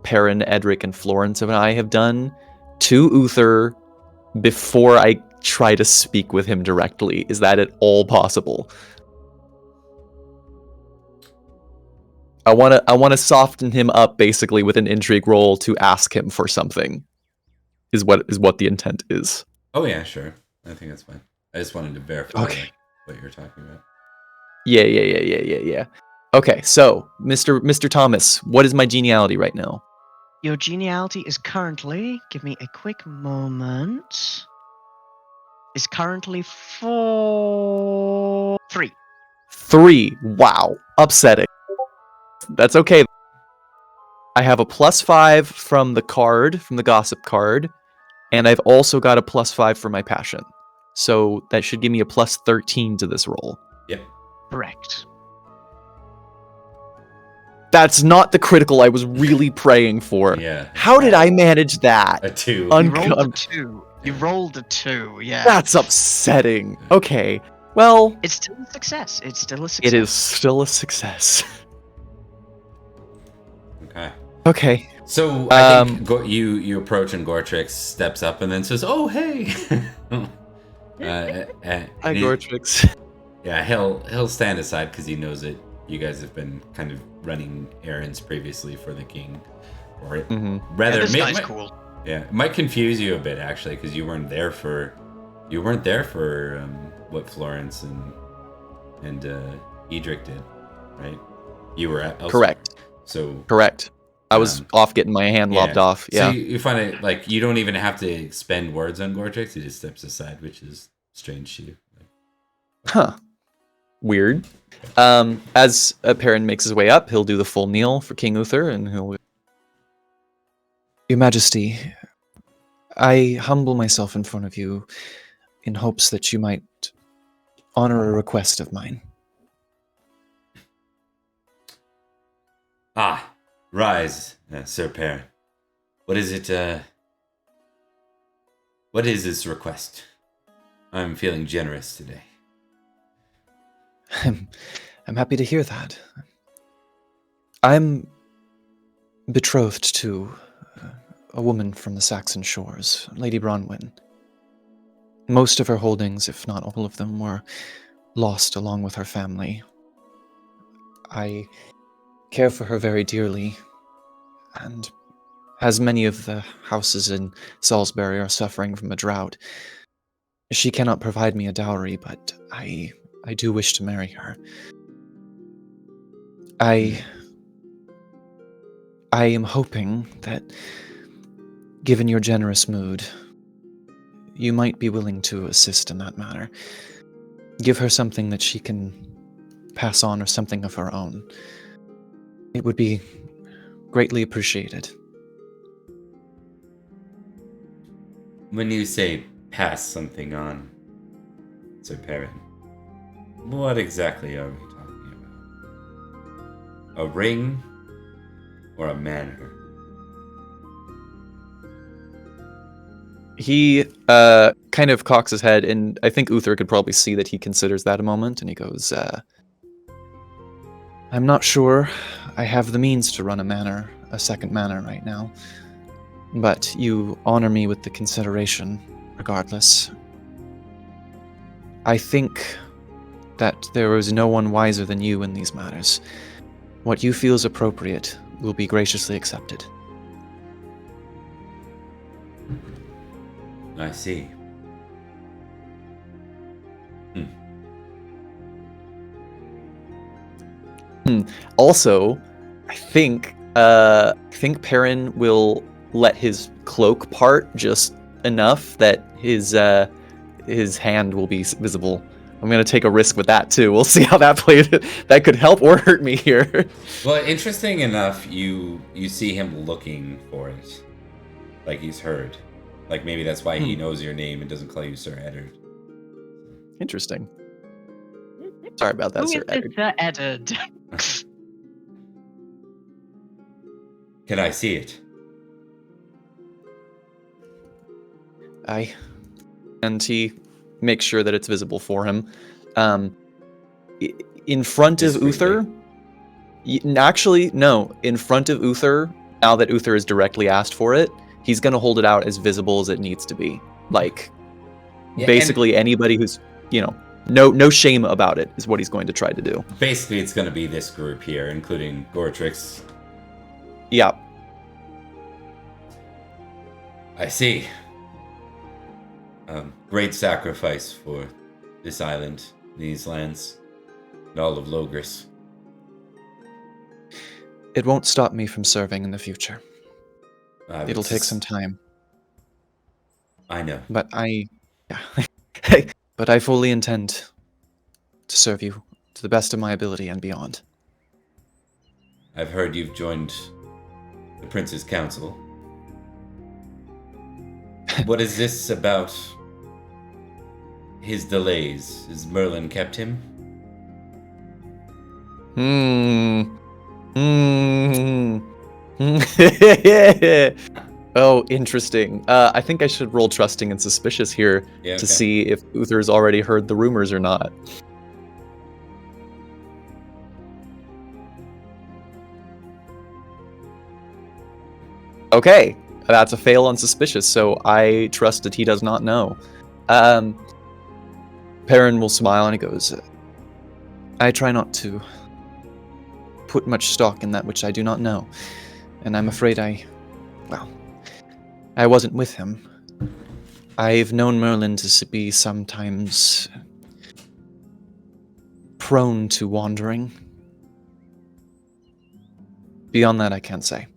Perin, Edrich, and Florence and I have done to Uther before I try to speak with him directly. Is that at all possible? I want to soften him up basically with an intrigue roll to ask him for something. Is what the intent is. Oh yeah, sure. I think that's fine. I just wanted to verify Okay. what you're talking about. Yeah. Okay, so Mr. Thomas, what is my geniality right now? Your geniality is currently, give me a quick moment, is currently 3. 3. Wow, upsetting. That's okay. I have a +5 from the gossip card, and I've also got a +5 for my passion. So that should give me a +13 to this roll. Yep. Correct. That's not the critical I was really praying for. Yeah. How did I manage that? A 2. You rolled a 2. You rolled a 2, yeah. That's upsetting. Okay, well, It's still a success. It's still a success. it is still a success. Okay. Okay. So I think you approach and Gortrix steps up and then says, "Oh hey." Hi, and he- Gortrix. Yeah, he'll stand aside because he knows that you guys have been kind of running errands previously for the king, or Mm-hmm. rather, This it guy's might, cool. yeah, it might confuse you a bit actually because you weren't there for what Florence and Edrich did, right? You were at elsewhere. Correct. So Correct. I was off getting my hand lopped off. Yeah. So you find it like you don't even have to expend words on Gortrix. He just steps aside, which is strange to you. Huh. Weird. As Perin makes his way up, he'll do the full kneel for King Uther, and he'll... Your Majesty, I humble myself in front of you in hopes that you might honor a request of mine. Ah, rise, Sir Perin. What is it, what is this request? I'm feeling generous today. I'm happy to hear that. I'm betrothed to a woman from the Saxon shores, Lady Bronwyn. Most of her holdings, if not all of them, were lost along with her family. I care for her very dearly, and as many of the houses in Salisbury are suffering from a drought, she cannot provide me a dowry, but I do wish to marry her. I am hoping that, given your generous mood, you might be willing to assist in that matter. Give her something that she can pass on or something of her own. It would be greatly appreciated. When you say pass something on, Sir Perin, what exactly are we talking about? A ring or a manor? He kind of cocks his head, and I think Uther could probably see that he considers that a moment, and he goes, I'm not sure I have the means to run a second manor right now, but you honor me with the consideration, regardless. I think that there is no one wiser than you in these matters. What you feel is appropriate will be graciously accepted. I see. Also, I think Perin will let his cloak part just enough that his hand will be visible. I'm gonna take a risk with that too. We'll see how that plays. That could help or hurt me here. Well, interesting enough, you see him looking for it, like he's heard. Like maybe that's why he knows your name and doesn't call you Sir Eddard. Interesting. Sorry about that, Who Sir is Eddard. this Sir Eddard? Can I see it? And he makes sure that it's visible for him. In front of Uther. Actually, no. In front of Uther, now that Uther has directly asked for it, he's going to hold it out as visible as it needs to be. Like, basically anybody who's, no shame about it is what he's going to try to do. Basically, it's going to be this group here, including Gortrix. Yeah. I see. Great sacrifice for this island, these lands, and all of Logris. It won't stop me from serving in the future. It'll take some time. I know. But but I fully intend to serve you to the best of my ability and beyond. I've heard you've joined the Prince's Council. What is this about his delays? Has Merlin kept him? Oh, interesting. I think I should roll trusting and suspicious here to see if Uther's already heard the rumors or not. Okay, that's a fail on suspicious, so I trust that he does not know. Perin will smile and he goes, I try not to put much stock in that which I do not know, and I'm afraid I wasn't with him. I've known Merlin to be sometimes prone to wandering. Beyond that, I can't say.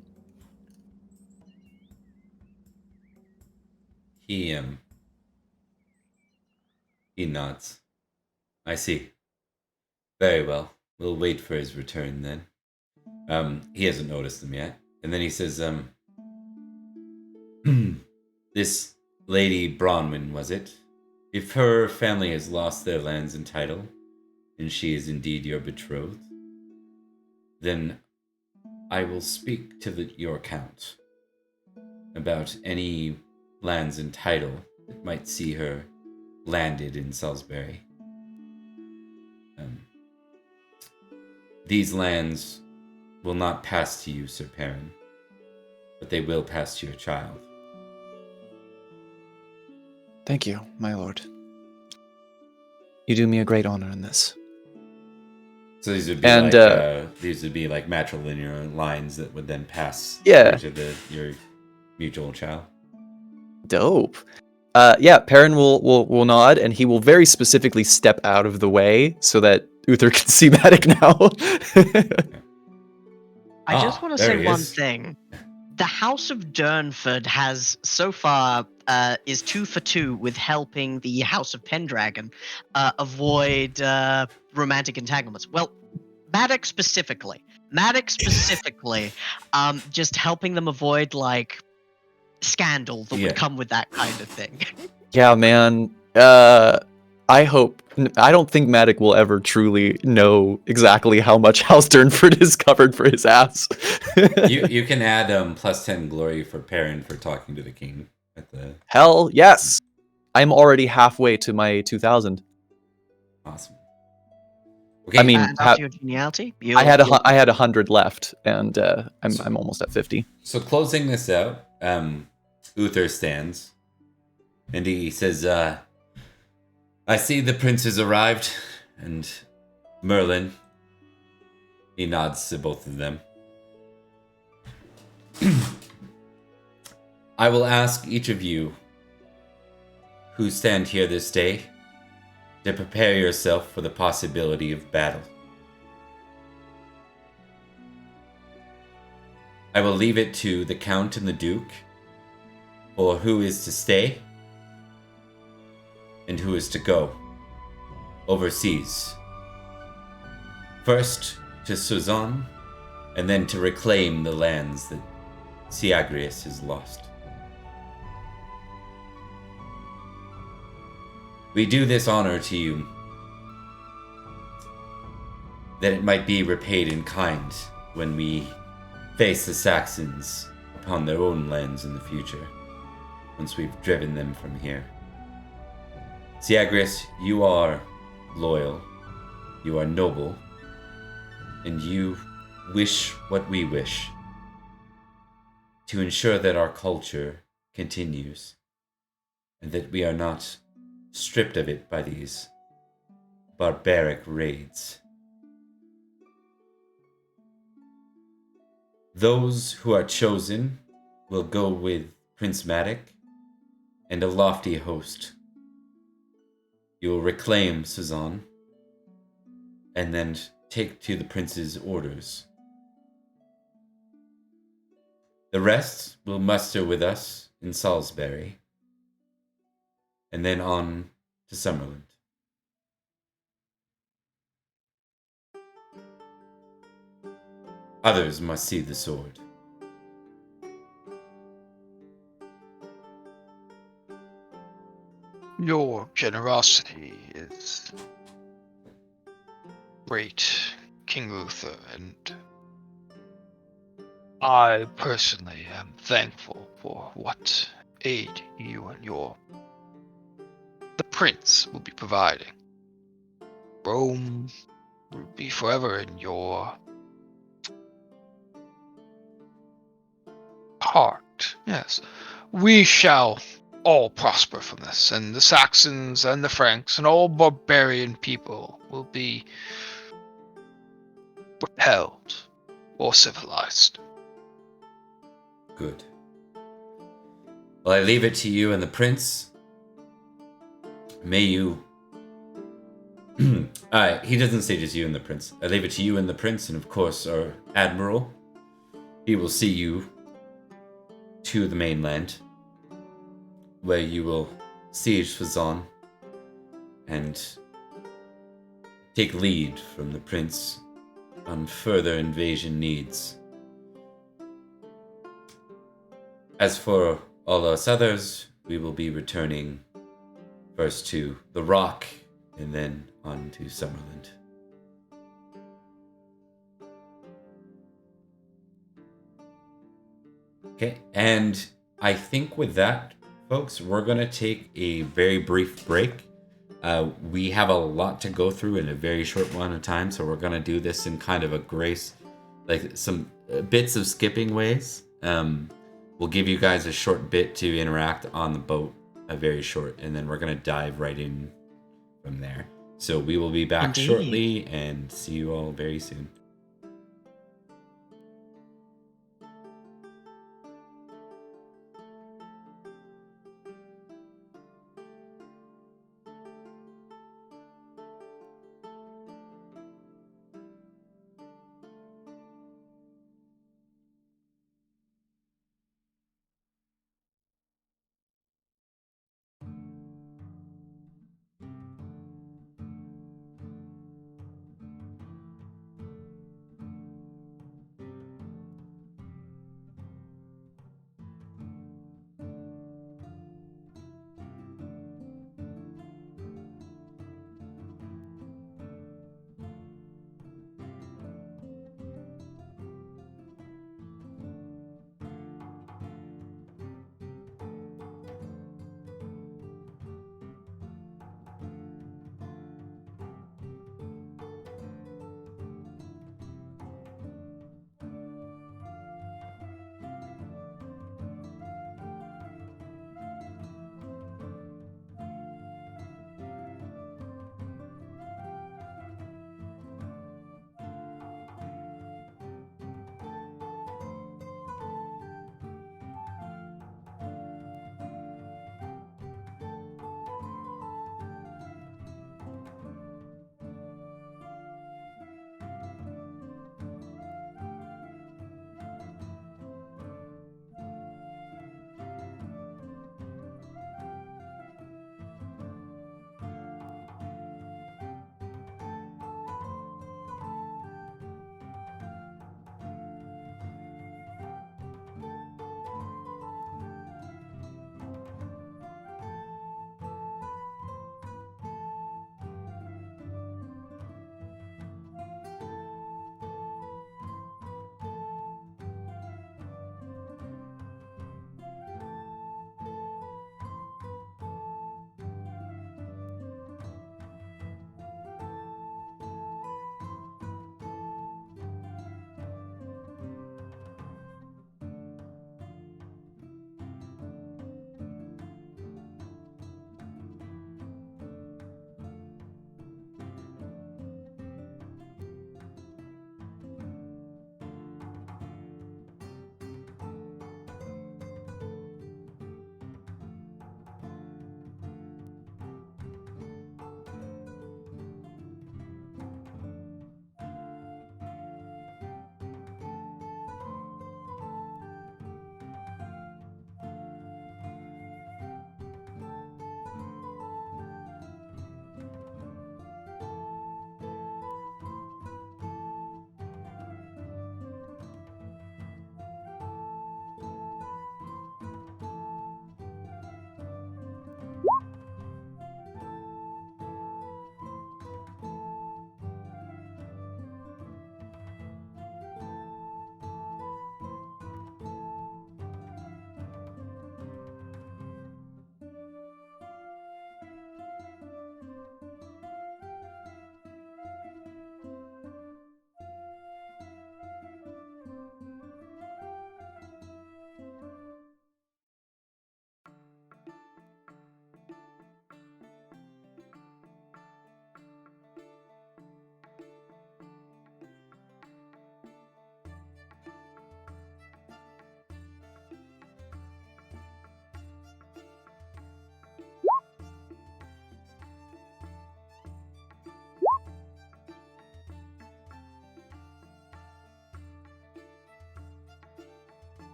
He nods. I see. Very well. We'll wait for his return then. He hasn't noticed them yet. And then he says, this Lady Bronwyn, was it? If her family has lost their lands and title, and she is indeed your betrothed, then I will speak to your count about any lands and title that might see her landed in Salisbury. These lands will not pass to you, Sir Perin, but they will pass to your child. Thank you, my lord. You do me a great honor in this. So these would be like matrilineal lines that would then pass to your mutual child. Dope. Perin will nod, and he will very specifically step out of the way so that Uther can see Madoc now. I just want to say one is. thing. The House of Durnford has so far is 2 for 2 with helping the House of Pendragon avoid romantic entanglements. Well, Madoc specifically, just helping them avoid like scandal that would come with that kind of thing. Yeah, man. I don't think Madoc will ever truly know exactly how much House Durnford is covered for his ass. you can add +10 glory for Perin for talking to the king at the. Hell yes! I'm already halfway to my 2,000. Awesome. Okay. I mean, after your geniality, I had 100 left, and I'm almost at 50. So closing this out, Uther stands, and he says, I see the prince has arrived, and Merlin. He nods to both of them. I will ask each of you who stand here this day to prepare yourself for the possibility of battle. I will leave it to the Count and the Duke for who is to stay and who is to go overseas. First to Suzanne, and then to reclaim the lands that Syagrius has lost. We do this honor to you, that it might be repaid in kind when we face the Saxons upon their own lands in the future, once we've driven them from here. Syagrius, you are loyal, you are noble, and you wish what we wish, to ensure that our culture continues, and that we are not stripped of it by these barbaric raids. Those who are chosen will go with Prince Madoc and a lofty host. You will reclaim Suzanne, and then take to the prince's orders. The rest will muster with us in Salisbury, and then on to Summerland. Others must see the sword. Your generosity is great, King Uther, and I personally am thankful for what aid you and the prince will be providing. Rome will be forever in your heart. Yes, we shall all prosper from this, and the Saxons and the Franks and all barbarian people will be repelled or civilized. Good. Well, I leave it to you and the prince. May you... he doesn't say just you and the prince. I leave it to you and the prince, and of course our admiral. He will see you to the mainland. where you will siege Fazan and take lead from the prince on further invasion needs. As for all us others, we will be returning first to the Rock and then on to Summerland. Okay, and I think with that, folks, we're going to take a very brief break. We have a lot to go through in a very short amount of time, so we're going to do this in kind of a grace, like some bits of skipping ways. We'll give you guys a short bit to interact on the boat, a very short, and then we're going to dive right in from there. So we will be back Indeed. shortly and see you all very soon.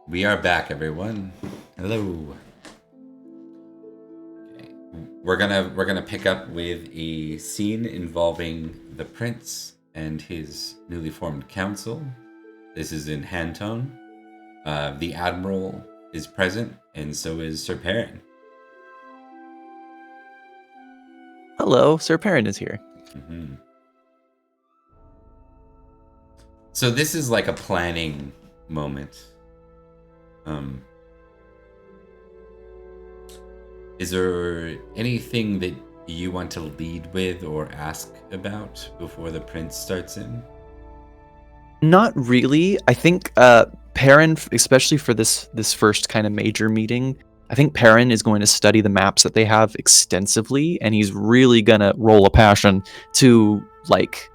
We are back, everyone. Hello. Okay. We're gonna pick up with a scene involving the prince and his newly formed council. This is in Hantone. The admiral is present, and so is Sir Perin. Hello, Sir Perin is here. Mm-hmm. So this is like a planning moment. Is there anything that you want to lead with or ask about before the prince starts in? Not really. I think Perin, especially for this first kind of major meeting, I think Perin is going to study the maps that they have extensively, and he's really gonna roll a passion to like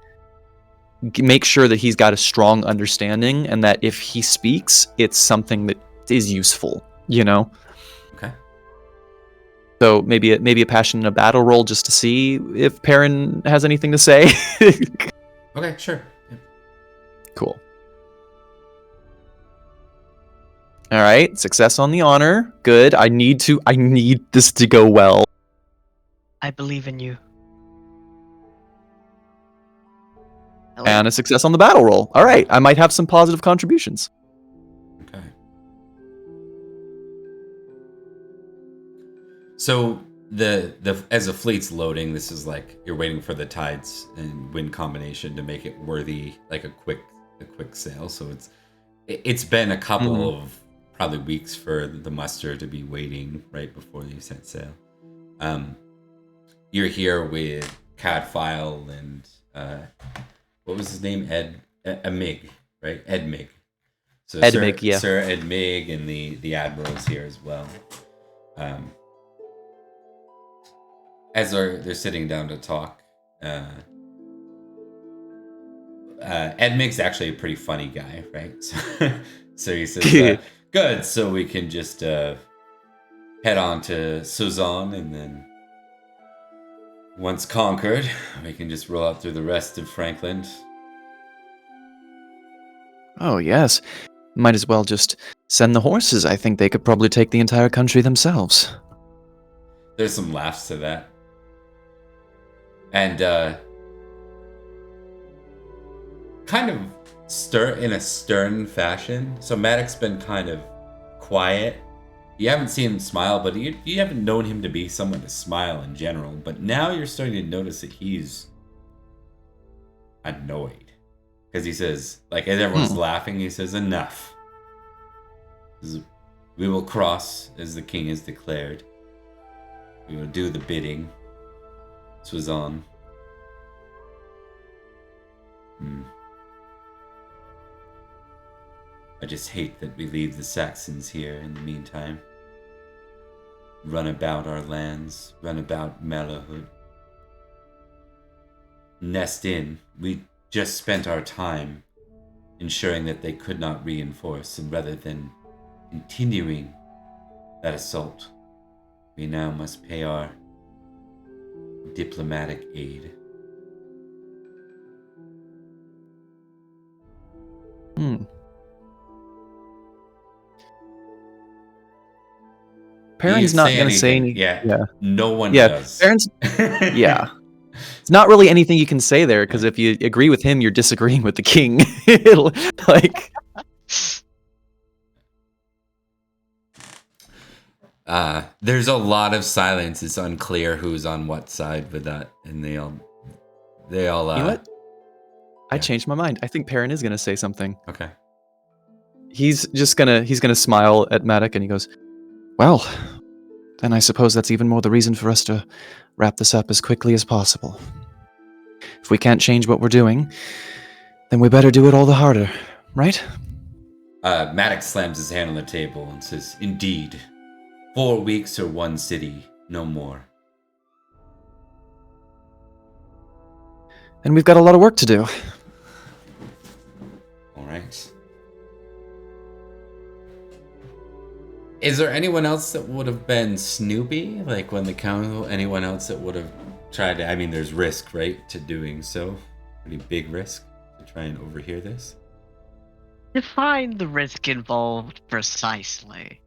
make sure that he's got a strong understanding, and that if he speaks, it's something that is useful. You know. Okay. So maybe a passion in a battle roll just to see if Perin has anything to say. Okay, sure. Yeah. Cool. All right, success on the honor. Good. I need this to go well. I believe in you. Hello? And a success on the battle roll. All right, I might have some positive contributions. Okay. So the as the fleet's loading, this is like you're waiting for the tides and wind combination to make it worthy, like a quick sail. So it's been a couple of probably weeks for the muster to be waiting right before you set sail. You're here with Cadfile and what was his name? Edmig, right? Edmig. So Edmig, yeah. Sir Edmig and the admiral's here as well. As they're sitting down to talk, Edmig's actually a pretty funny guy, right? So he says, good, so we can just head on to Suzanne, and then once conquered, we can just roll out through the rest of Frankland. Oh, yes. Might as well just send the horses. I think they could probably take the entire country themselves. There's some laughs to that. And kind of in a stern fashion. So Madoc's been kind of quiet. You haven't seen him smile, but you haven't known him to be someone to smile in general. But now you're starting to notice that he's annoyed. Because he says, like, as everyone's laughing, he says, enough. We will cross as the king has declared. We will do the bidding. Suzanne. I just hate that we leave the Saxons here in the meantime. Run about our lands, run about Malahut. Nest in. We just spent our time ensuring that they could not reinforce, and rather than continuing that assault, we now must pay our diplomatic aid. Perin's not going to say anything. Yeah. No one does. Perin's, yeah. It's not really anything you can say there, because if you agree with him, you're disagreeing with the king. Like... There's a lot of silence. It's unclear who's on what side with that, and they all you know what? I changed my mind. I think Perin is gonna say something. Okay. He's gonna smile at Madoc, and he goes, well, then I suppose that's even more the reason for us to wrap this up as quickly as possible. If we can't change what we're doing, then we better do it all the harder, right? Madoc slams his hand on the table and says, indeed. 4 weeks or one city, no more. And we've got a lot of work to do. All right. Is there anyone else that would have been snoopy, like when the council? Anyone else that would have tried to? I mean, there's risk, right, to doing so. Pretty big risk to try and overhear this. Define the risk involved precisely.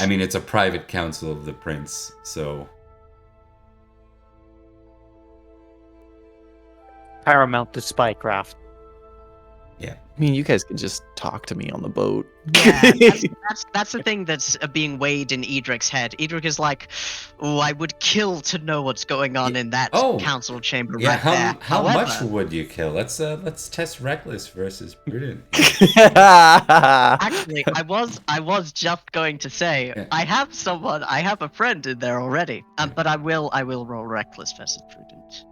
I mean, it's a private council of the prince, so Paramount to spycraft. yeah. I mean, you guys can just talk to me on the boat. Yeah, that's the thing that's being weighed in Edric's head. Edric is like, "Oh, I would kill to know what's going on in that Oh, council chamber Yeah, right there." how much However, would you kill? Let's test reckless versus prudent. actually, I was just going to say Yeah. I have a friend in there already. But I will roll reckless versus prudent.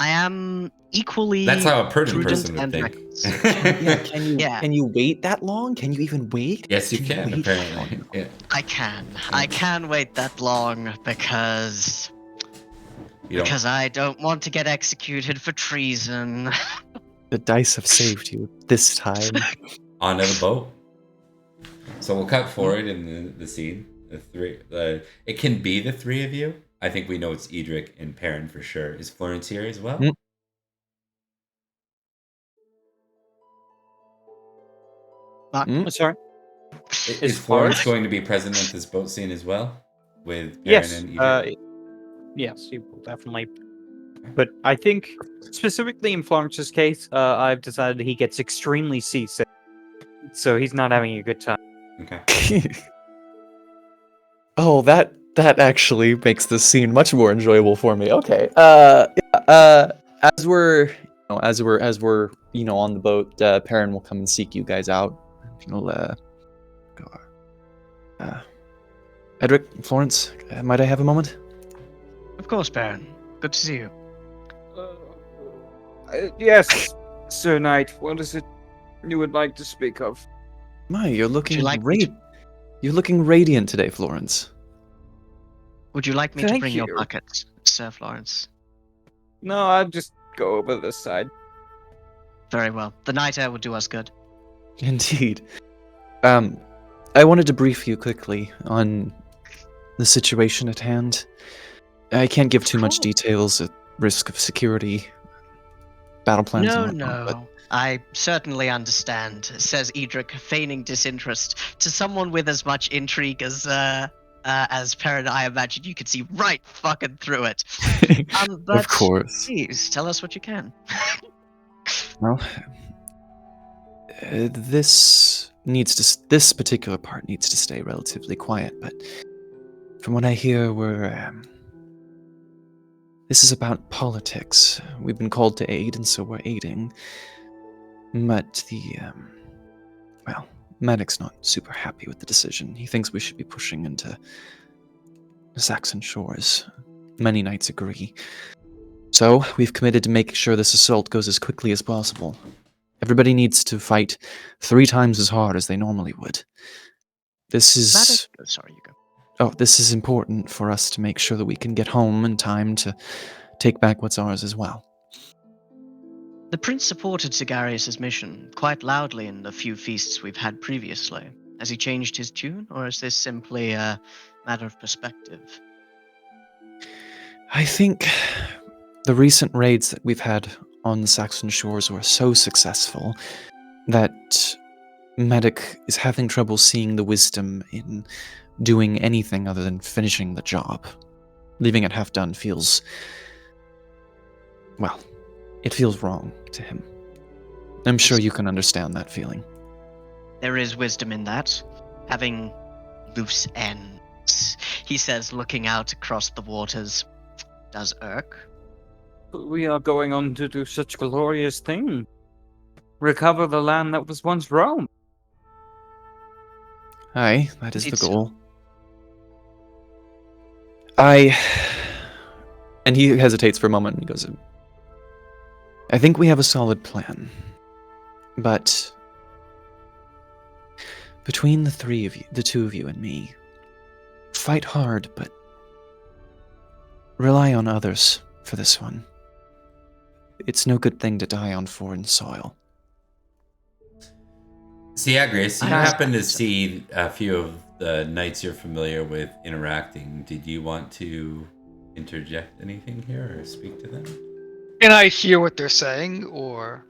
I am equally That's how a prudent prudent person would and think. reckless. Yeah, can you wait that long? Can you even wait? Yes, you can, wait that apparently. long? Yeah. I can wait that long because You don't. I don't want to get executed for treason. The dice have saved you this time. Onto the boat. So we'll cut forward in the scene. It can be the three of you. I think we know it's Edrich and Perin for sure. Is Florence here as well? Sorry. Is Florence going to be present at this boat scene as well? With Perin Yes. and Edrich? Yes, he will definitely. But I think specifically in Florence's case, I've decided he gets extremely seasick, so he's not having a good time. Okay. Oh, that actually makes this scene much more enjoyable for me. Okay. As we're on the boat, Perrin will come and seek you guys out. He'll go. Edrich, Florence, might I have a moment? Of course, Baron. Good to see you. Yes, Sir Knight. What is it you would like to speak of? My, you're looking you like me to- You're looking radiant today, Florence. Would you like me to Thank bring your you. buckets, Sir Florence? No, I'll just go over this side. Very well. The night air would do us good. Indeed. I wanted to brief you quickly on the situation at hand. I can't give too much details at risk of security, battle plans and whatnot, but I certainly understand, says Edrich, feigning disinterest. To someone with as much intrigue as Perin, I imagine you could see right fucking through it. But of course. Please, tell us what you can. Well, this particular part needs to stay relatively quiet, but from what I hear, this is about politics. We've been called to aid, and so we're aiding. But Madoc's not super happy with the decision. He thinks we should be pushing into the Saxon shores. Many knights agree. So, we've committed to make sure this assault goes as quickly as possible. Everybody needs to fight 3 times as hard as they normally would. This is... Sorry, you go. Oh, this is important for us to make sure that we can get home in time to take back what's ours as well. The prince supported Syagrius' mission quite loudly in the few feasts we've had previously. Has he changed his tune, or is this simply a matter of perspective? I think the recent raids that we've had on the Saxon shores were so successful that Madoc is having trouble seeing the wisdom in doing anything other than finishing the job. Leaving it half done feels... well, it feels wrong to him. I'm sure you can understand that feeling. There is wisdom in that. Having loose ends, he says, looking out across the waters. Does irk? We are going on to do such glorious thing. Recover the land that was once Rome. Aye, that is the It's- goal. And he hesitates for a moment and he goes, I think we have a solid plan. But between the two of you and me, fight hard, but rely on others for this one. It's no good thing to die on foreign soil. Syagrius, you I happen to understand. see a few of the knights you're familiar with interacting. Did you want to interject anything here or speak to them? Can I hear what they're saying, or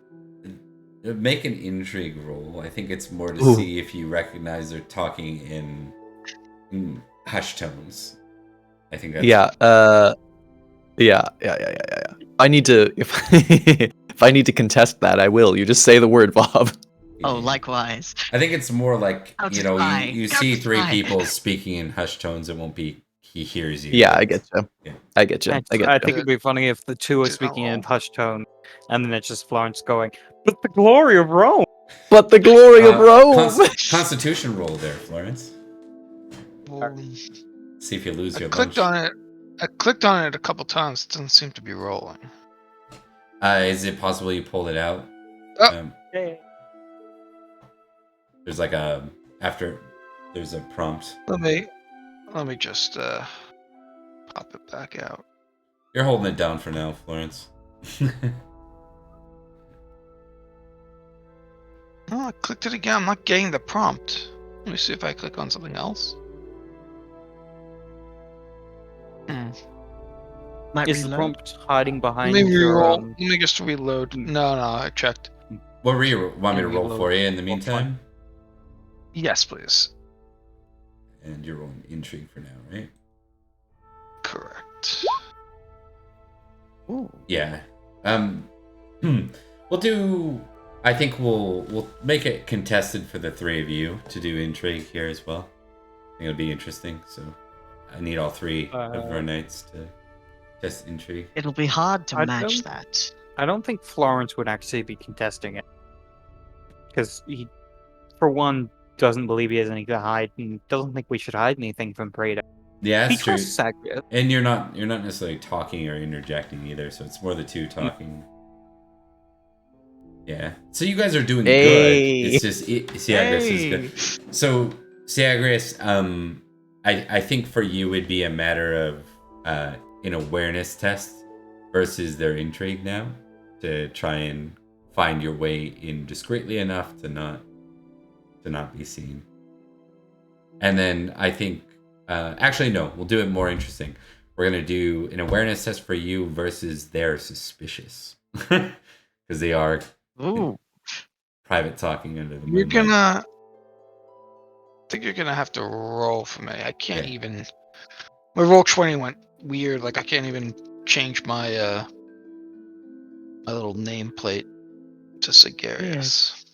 make an intrigue roll. I think it's more to Ooh. see if you recognize they're talking in hushed tones. I think that's Yeah. Yeah. I need to if I need to contest that, I will. You just say the word, Bob. Oh, likewise. I think it's more like How to you know spy. you How see to three spy. people speaking in hushed tones. It won't be he hears you. Yeah, I get you. Yeah. I get you. I get I you. think it'd be funny if the two are Did I speaking in roll? hushed tone, and then it's just Florence going, "But the glory of Rome." But the glory of Rome. Constitution roll there, Florence. Well, See if you lose I your clicked lunch. on it. I clicked on it a couple times. It doesn't seem to be rolling. Is it possible you pulled it out? Oh. There's like a there's a prompt. Let me just pop it back out. You're holding it down for now, Florence. No, I clicked it again. I'm not getting the prompt. Let me see if I click on something else. Might Is the reload. prompt hiding behind Let me your? reroll. Let me just reload. No, I checked. What were you want me to Yeah, roll reload. for you in the Roll meantime? Yes, please. And you're rolling intrigue for now, right? Correct. Ooh. Yeah. We'll do. I think we'll make it contested for the three of you to do intrigue here as well. I think it'll be interesting. So I need all three of our knights to test intrigue. It'll be hard to I match don't- that. I don't think Florence would actually be contesting it, because he, for one, doesn't believe he has anything to hide, and doesn't think we should hide anything from Praetor. Yeah, He that's true. trusts Syagrius. And you're not necessarily talking or interjecting either, so it's more the two talking. Yeah. So you guys are doing Hey. good. It's just Syagrius is good. So Syagrius, I think for you it'd be a matter of an awareness test versus their intrigue now to try and find your way in discreetly enough to not be seen. And then I think actually no, we'll do it more interesting. We're gonna do an awareness test for you versus their suspicious. Because they are Ooh. private talking under the You're moonlight. gonna. I think you're gonna have to roll for me. I can't Yeah. even. My roll 20 went weird. Like I can't even change my my little nameplate to Syagrius.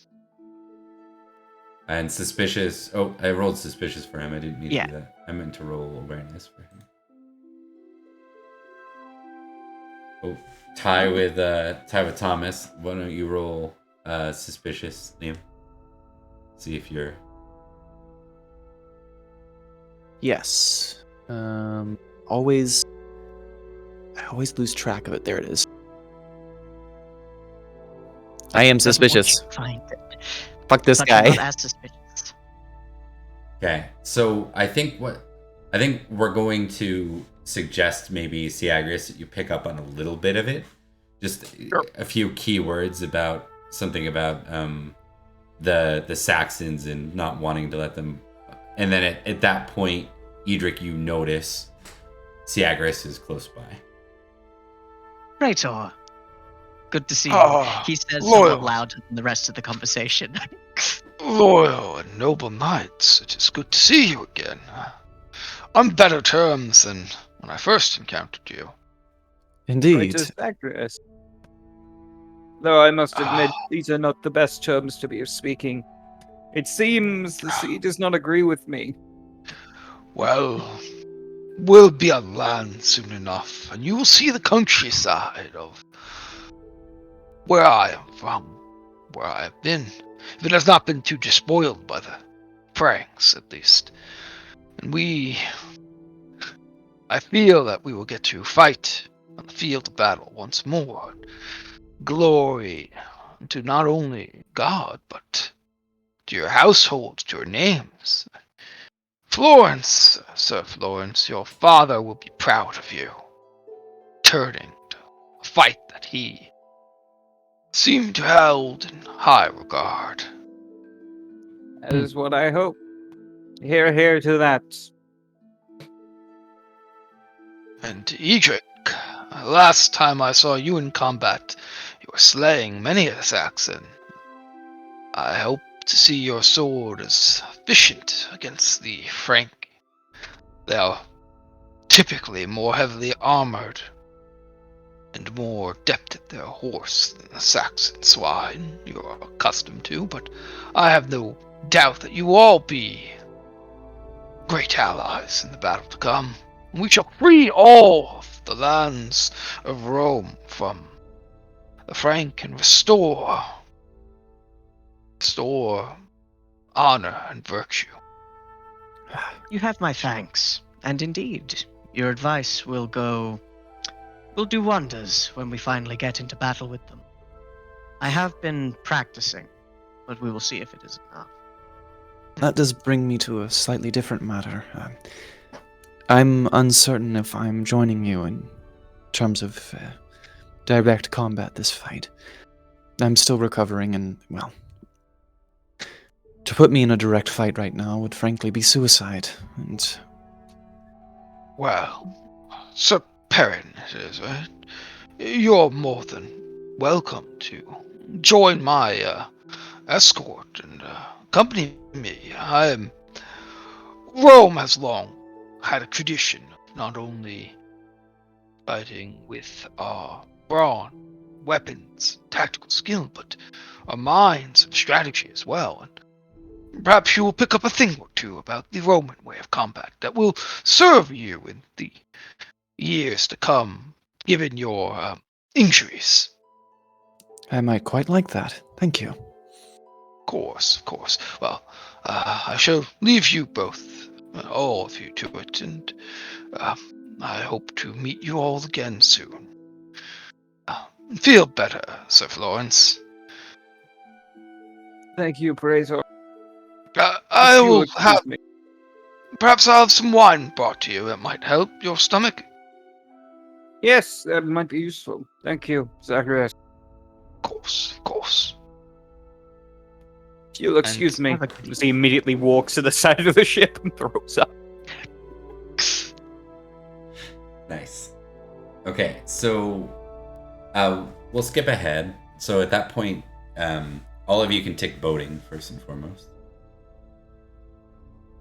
And suspicious. Oh, I rolled suspicious for him. I didn't mean Yeah. to do that. I meant to roll awareness for him. Oh, tie with Thomas. Why don't you roll suspicious, Liam? See if you're. Yes. Always. I always lose track of it. There it is. I am suspicious. Find it. Fuck this But you're guy. not as suspicious. Okay, so I think we're going to suggest maybe Syagrius that you pick up on a little bit of it, just a few keywords about something about the Saxons and not wanting to let them, and then at that point, Edrich, you notice Syagrius is close by. Praetor. Good to see you. Ah, He says loyal. somewhat louder than the rest of the conversation. Loyal and noble knights, it is good to see you again. On better terms than when I first encountered you. Indeed. Praetor Syagrius. Though I must admit, these are not the best terms to be speaking. It seems the sea does not agree with me. Well, we'll be on land soon enough, and you will see the countryside of where I am from, where I have been. If it has not been too despoiled by the Franks, at least. And I feel that we will get to fight on the field of battle once more. Glory to not only God, but to your household, to your names. Florence, Sir Florence, your father will be proud of you. Turning to a fight that he seemed to hold in high regard. That is what I hope. Hear to that. And Edrich, last time I saw you in combat, you were slaying many a Saxon. I hope to see your sword as efficient against the Frank. They are typically more heavily armored and more adept at their horse than the Saxon swine you are accustomed to, but I have no doubt that you will all be great allies in the battle to come. We shall free all of the lands of Rome from the Frank and restore honor and virtue. You have my thanks, and indeed, your advice will do wonders when we finally get into battle with them. I have been practicing, but we will see if it is enough. That does bring me to a slightly different matter. I'm uncertain if I'm joining you in terms of direct combat this fight. I'm still recovering, and, well, to put me in a direct fight right now would frankly be suicide, and... Well, Sir Perin, it is, right? You're more than welcome to join my escort and accompany me. Rome has long had a tradition of not only fighting with our brawn, weapons, tactical skill, but our minds and strategy as well. And perhaps you will pick up a thing or two about the Roman way of combat that will serve you in the years to come, given your injuries. I might quite like that. Thank you. Of course. Well, I shall leave you both, all of you, to it, and I hope to meet you all again soon. Feel better, Sir Florence. Thank you, Praetor. I will have. Me. Perhaps I'll have some wine brought to you that might help your stomach. Yes, that might be useful. Thank you, Syagrius. Of course. You'll excuse me. have a good He immediately walks to the side of the ship and throws up. Nice. Okay, so we'll skip ahead. So at that point, all of you can tick boating first and foremost.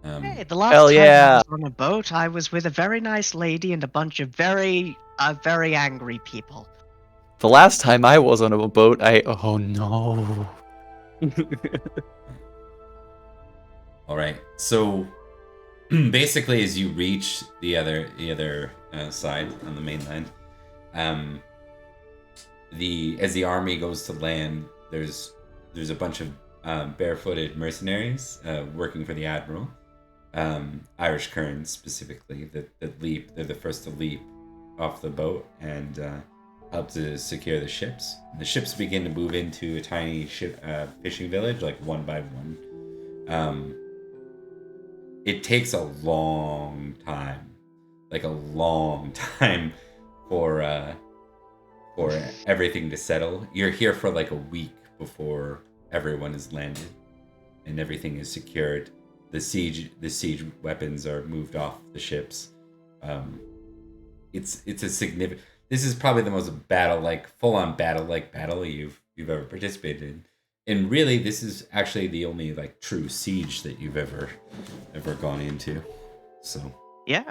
Hey, the last Hell time yeah. I was on a boat, I was with a very nice lady and a bunch of very angry people. The last time I was on a boat, oh no. All right. So basically, as you reach the other side on the mainland, as the army goes to land, there's a bunch of barefooted mercenaries working for the admiral, Irish Kerns specifically, that leap. They're the first to leap off the boat and help to secure the ships. The ships begin to move into a tiny fishing village, like one by one. It takes a long time for everything to settle. You're here for like a week before everyone is landed and everything is secured. The siege weapons are moved off the ships. It's a significant. This is probably the most full-on battle you've ever participated in. And really, this is actually the only like true siege that you've ever gone into. So Yeah.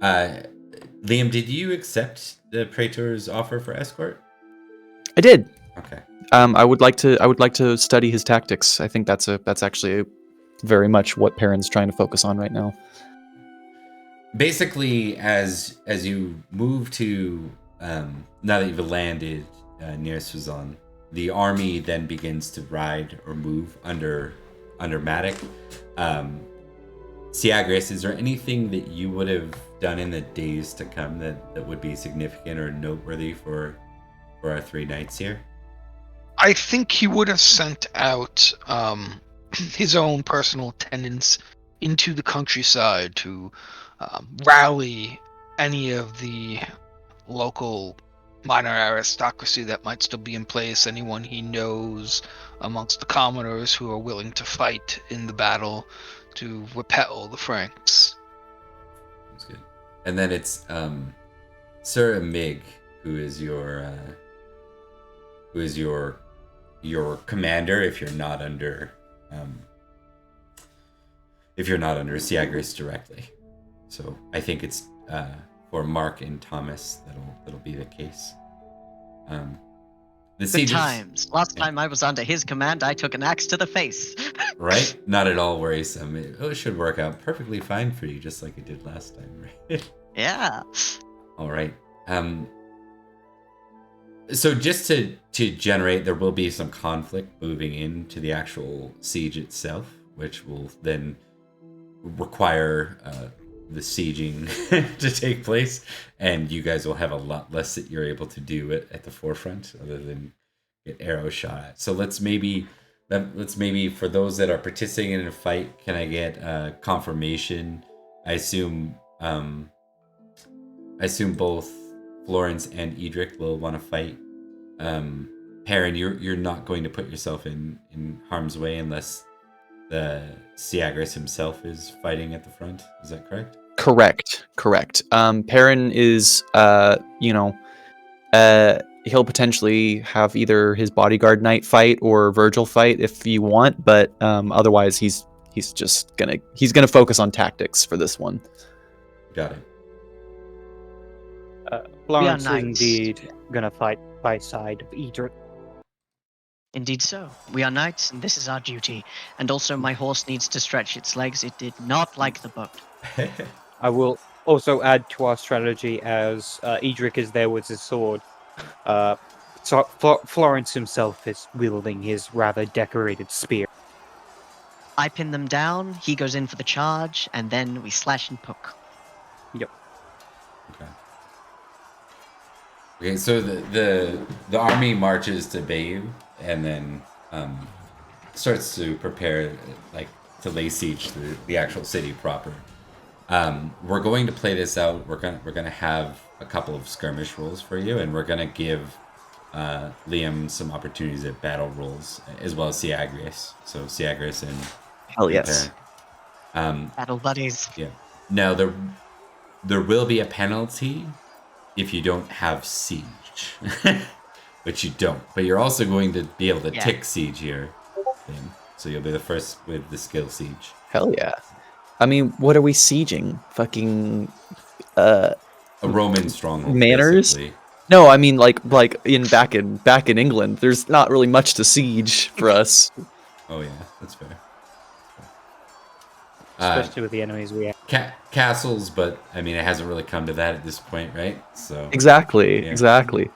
Liam, did you accept the Praetor's offer for escort? I did. Okay. I would like to study his tactics. I think that's actually very much what Perin's trying to focus on right now. Basically, as you move to now that you've landed near Suzanne, the army then begins to ride or move under Madoc. Syagrius, is there anything that you would have done in the days to come that would be significant or noteworthy for our three knights here? I think he would have sent out his own personal attendants into the countryside to rally any of the local minor aristocracy that might still be in place, anyone he knows amongst the commoners who are willing to fight in the battle to repel the Franks. That's good. And then it's Sir Mig, who is your commander if you're not under Syagrius directly. So I think it's for Mark and Thomas that'll be the case. The Good sieges, times. Last time I was under his command, I took an axe to the face. right? Not at all worrisome. It should work out perfectly fine for you, just like it did last time, right? Yeah. All right. So just to generate, there will be some conflict moving into the actual siege itself, which will then require the sieging to take place, and you guys will have a lot less that you're able to do at the forefront other than get arrows shot at. So let's maybe for those that are participating in a fight, can I get confirmation? I assume both Florence and Edrich will want to fight. Perin, you're not going to put yourself in harm's way unless the Syagrius himself is fighting at the front. Is that correct? Correct. Perin is, he'll potentially have either his bodyguard knight fight or Virgil fight if you want, but otherwise he's gonna focus on tactics for this one. Got it. Florence is knights. indeed gonna fight by side of Edrich. Indeed so. We are knights, and this is our duty. And also, my horse needs to stretch its legs. It did not like the boat. I will also add to our strategy as Edrich is there with his sword. So Florence himself is wielding his rather decorated spear. I pin them down, he goes in for the charge, and then we slash and poke. Yep. Okay, so the army marches to Bayou and then starts to prepare to lay siege to the actual city proper. We're going to play this out. We're gonna have a couple of skirmish rolls for you, and we're gonna give Liam some opportunities at battle rolls as well as Syagrius. So Syagrius and Hell yes. Perin. Battle buddies. Yeah. Now there will be a penalty if you don't have siege, which you don't. But you're also going to be able to tick siege here, Liam. So you'll be the first with the skill siege. Hell yeah. I mean, what are we sieging? Fucking A Roman stronghold. Manors? Basically. No, I mean like back in England, there's not really much to siege for us. Oh yeah, that's fair. Especially with the enemies we have. Castles, but I mean, it hasn't really come to that at this point, right? So Exactly.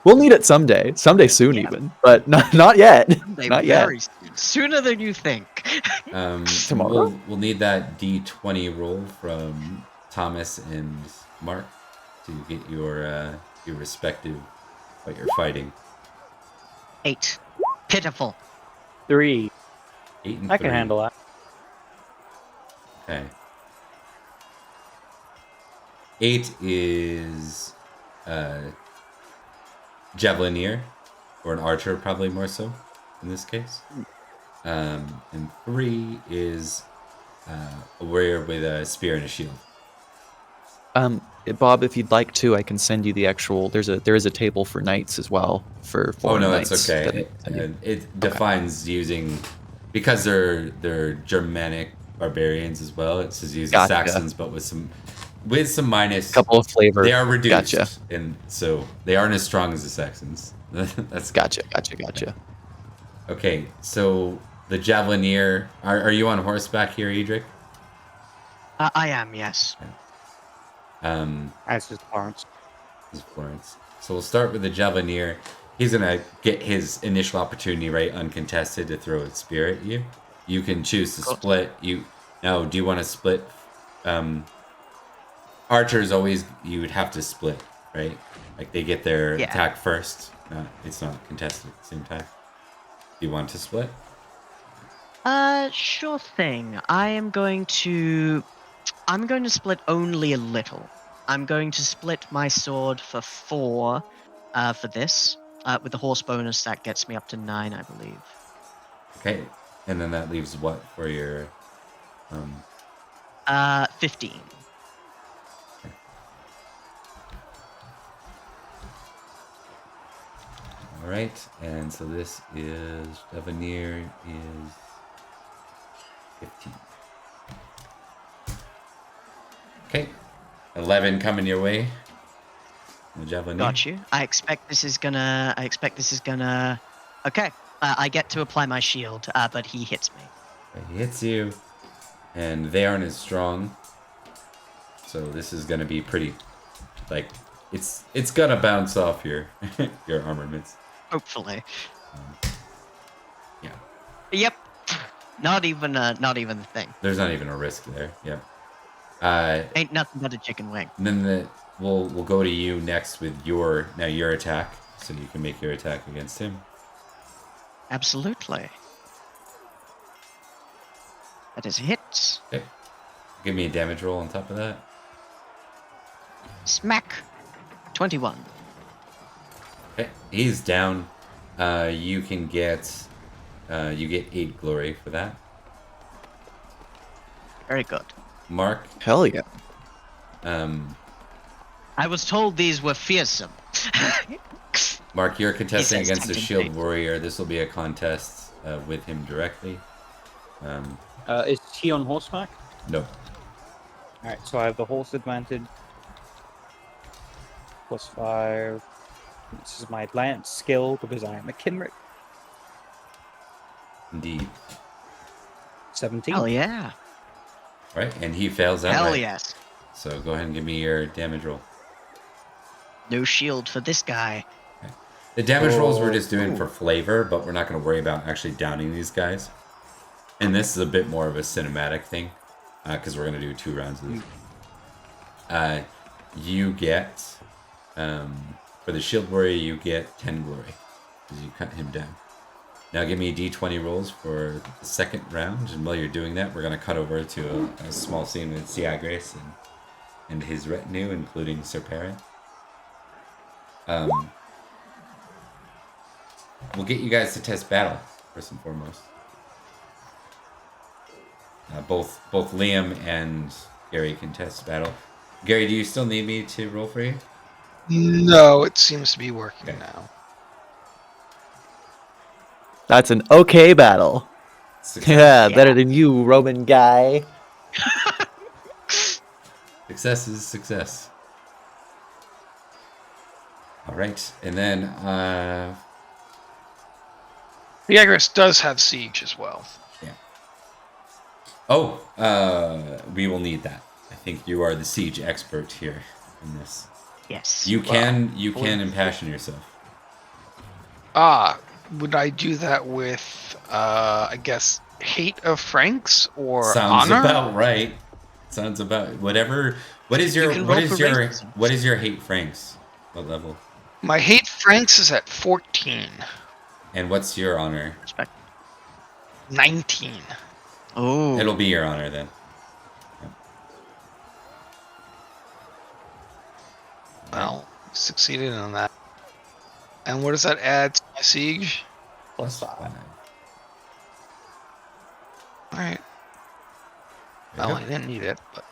We'll need it someday soon even, but not yet. Not yet. Very soon. Sooner than you think. Tomorrow? We'll need that D20 roll from Thomas and Mark to get your respective what you're fighting. 8. Pitiful. 3. 8 and I 3. can handle that. Okay. 8 is javelinier, or an archer, probably more so in this case. And 3 is a warrior with a spear and a shield. Bob, if you'd like to, I can send you the actual. There is a table for knights as well for. Oh no, knights that's okay. It defines using because they're Germanic barbarians as well. It says using Saxons, but with some minus couple of flavor. They are reduced, Gotcha. and so they aren't as strong as the Saxons. That's Gotcha. Okay, so the javelinier. Are you on horseback here, Edrich? I am, yes. As is Florence. This is Florence. So we'll start with the javelinier. He's gonna get his initial opportunity, right, uncontested, to throw a spear at you. You can choose to split. Do you want to split? Archers always, you would have to split, right? Like they get their attack first. It's not contested at the same time. Do you want to split? Sure thing. I'm going to split only a little. I'm going to split my sword for 4 for this. With the horse bonus, that gets me up to 9, I believe. Okay. And then that leaves what for your 15. right, and so this is Devanir is 15. Okay, 11 coming your way. Javelin. Got you. I expect this is gonna. Okay. I get to apply my shield, but he hits me. He hits you, and they aren't as strong. So this is gonna be pretty, like, it's gonna bounce off your your armaments. Hopefully. Yeah. Yep. Not even a thing. There's not even a risk there. Yep. Ain't nothing but a chicken wing. And then we'll go to you next with your attack, so you can make your attack against him. Absolutely. That is a hit. Okay. Give me a damage roll on top of that. Smack. 21. Okay. He's down. You can get you get 8 glory for that. Very good. Mark. Hell yeah. I was told these were fearsome. Mark, you're contesting He says against a tempting shield fate. warrior. This will be a contest with him directly. Is he on horseback? No. Alright, so I have the horse advantage. +5. This is my lance skill because I am a Kinrick. Indeed. 17. Hell yeah. Right, and he fails that. Hell yes. So go ahead and give me your damage roll. No shield for this guy. The damage rolls we're just doing for flavor, but we're not going to worry about actually downing these guys. And this is a bit more of a cinematic thing, because we're going to do 2 rounds of this. You get, for the shield warrior, you get 10 glory, because you cut him down. Now give me d20 rolls for the second round, and while you're doing that, we're going to cut over to a small scene with Syagrius and his retinue, including Sir Perin. We'll get you guys to test battle, first and foremost. Both Liam and Gary can test battle. Gary, do you still need me to roll for you? No, it seems to be working now. That's an okay battle. Success. Yeah, better than you, Roman guy. Success is success. All right, and then Syagrius does have siege as well. yeah. Oh, we will need that. I think you are the siege expert here in this. Yes. You can impassion yourself. Would I do that with, I guess, hate of Franks or Sounds honor? about right. Sounds about whatever. What is your can what roll is for your racism. what is your hate Franks? What level? My hate Franks is at 14. And what's your honor? Respect. 19. Oh. It'll be your honor then. Well, succeeded on that. And what does that add to my siege? +5. Alright. There you Well, go. I didn't need it, but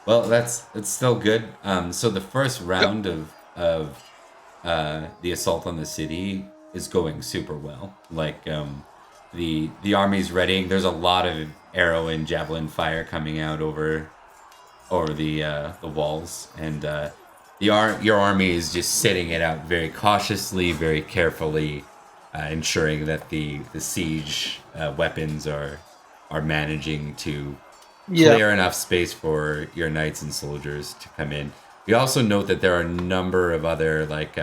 Well, it's still good. So the first round of the assault on the city is going super well. Like the army's readying. There's a lot of arrow and javelin fire coming out over the walls, and your army is just sitting it out very cautiously, very carefully, ensuring that the siege weapons are managing to clear enough space for your knights and soldiers to come in. We also note that there are a number of other like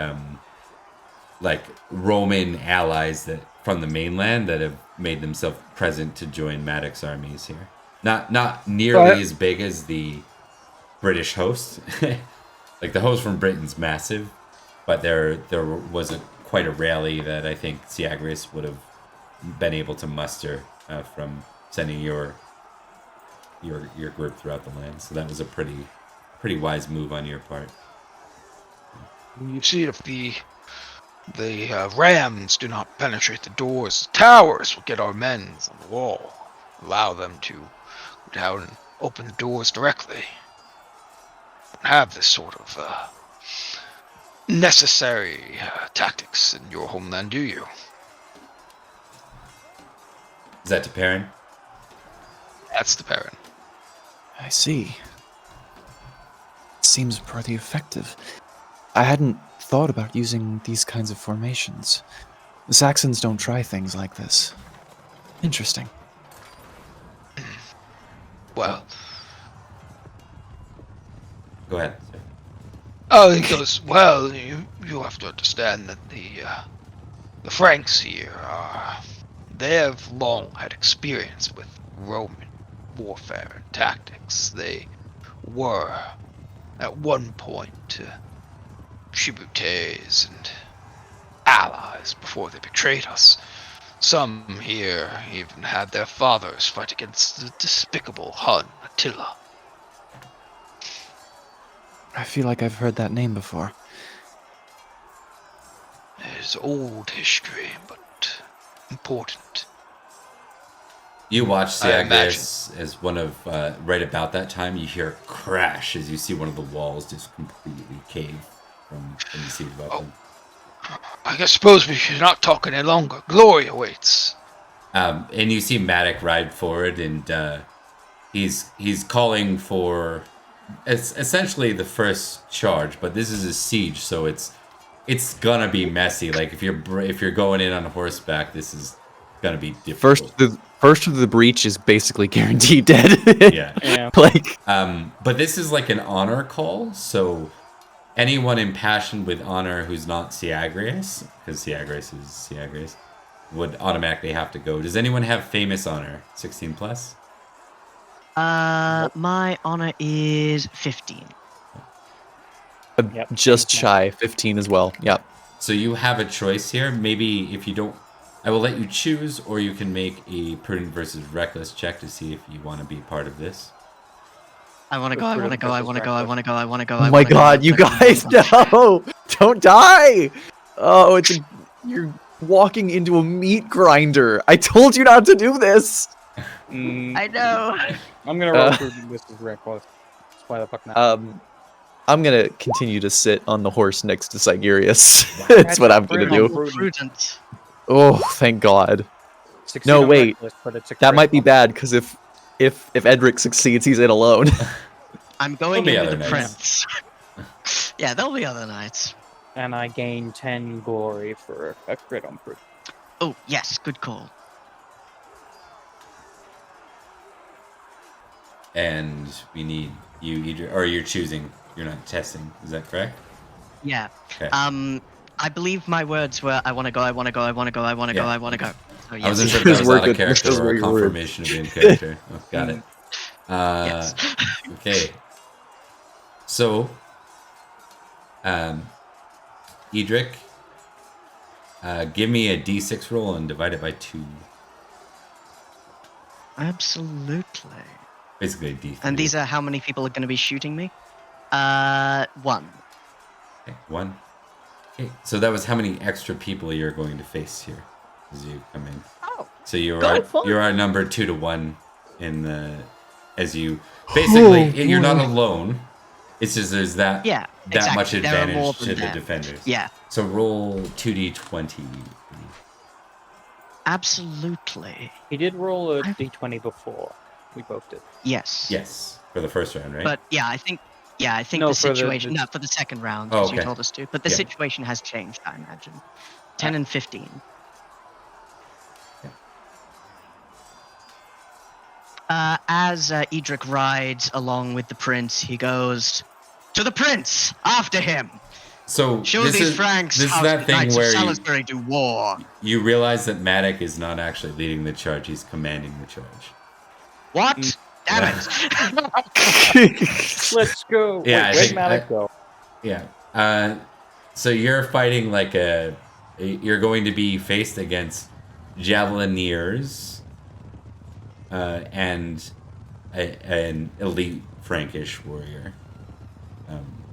Roman allies that from the mainland that have made themselves present to join Madoc's armies here. Not nearly as big as the British host. Like the host from Britain's massive, but there was quite a rally that I think Syagrius would have been able to muster from sending your group throughout the land. So that was a pretty wise move on your part. you see if the rams do not penetrate the doors, the towers will get our men on the wall. Allow them to go down and open the doors directly. Have this sort of necessary tactics in your homeland, do you? Is that to Perin? That's the Perin. I see. It seems pretty effective. I hadn't thought about using these kinds of formations. The Saxons don't try things like this. Interesting. Well, Go ahead. Sir. oh, he goes, well, you have to understand that the Franks here they have long had experience with Roman warfare and tactics. They were, at one point, tributaries and allies before they betrayed us. Some here even had their fathers fight against the despicable Hun Attila. I feel like I've heard that name before. It is old history, but important. You watch I Syagrius as one of, right about that time, you hear a crash as you see one of the walls just completely cave from the siege weapon. I suppose we should not talk any longer. Glory awaits. And you see Madoc ride forward, and he's calling for essentially the first charge, but this is a siege, so it's gonna be messy. Like if you're going in on horseback, this is gonna be difficult. First of the breach is basically guaranteed dead. Yeah. Like, but this is like an honor call, so anyone impassioned with honor who's not Syagrius, because Syagrius is Syagrius, would automatically have to go. Does anyone have famous honor? 16 plus? My honor is 15. Yep. just shy, 15 as well. Yep. So you have a choice here. Maybe if you don't, I will let you choose, or you can make a prudent versus reckless check to see if you want to be part of this. I want to go, I want to go, I want to go, I want to go, I want to go. Oh my god, you guys, no! Don't die! Oh, you're walking into a meat grinder. I told you not to do this! I know. I'm gonna roll through this is reckless. Why the fuck not? I'm gonna continue to sit on the horse next to Syagrius. That's what I'm gonna do. Prudent. Oh, thank God. Succeed No, on wait. reckless, but it's a That might be critical. bad, because if Edrich succeeds, he's in alone. I'm going There'll be in with other the knights. prince. Yeah, there'll be other knights. And I gain 10 glory for a crit on proof. Oh, yes, good call. And we need you either, or you're choosing. You're not testing. Is that correct? Yeah. Okay. I believe my words were, I want to go, I want to go, I want to go, I want to go, Yeah. I want to go. So, I wasn't yes. sure if that was Those were out of good. character Those or were a your words. confirmation of in character. Oh, got it. Yes. Okay. So, Edrich, give me a d6 roll and divide it by 2. Absolutely. Basically a d3. And these are how many people are going to be shooting me? 1. Okay, 1. Okay, so that was how many extra people you're going to face here as you come in. Oh. So you Go are for it. you are numbered 2 to 1 in the as you basically you're not alone. It's just there's that Yeah, that much exactly. There are more advantage than to the that. defenders. Yeah, So roll 2d20. absolutely. He did roll a d20 before. We both did. Yes. Yes, for the first round, right? But yeah, I think No, the for the- situation. No, for the second round, Oh, as you okay. told us to. But the Yeah. situation has changed, I imagine. 10 and 15. As Edrich rides along with the prince, he goes, "To the prince! After him! So Show this these is Franks this is how that the thing Knights of where Salisbury do war." you realize that Madoc is not actually leading the charge; he's commanding the charge. What? Damn Yeah. it! Let's go. Yeah, I Wait, where'd think Madoc go? Yeah. So you're fighting like you're going to be faced against javelineers, and an elite Frankish warrior.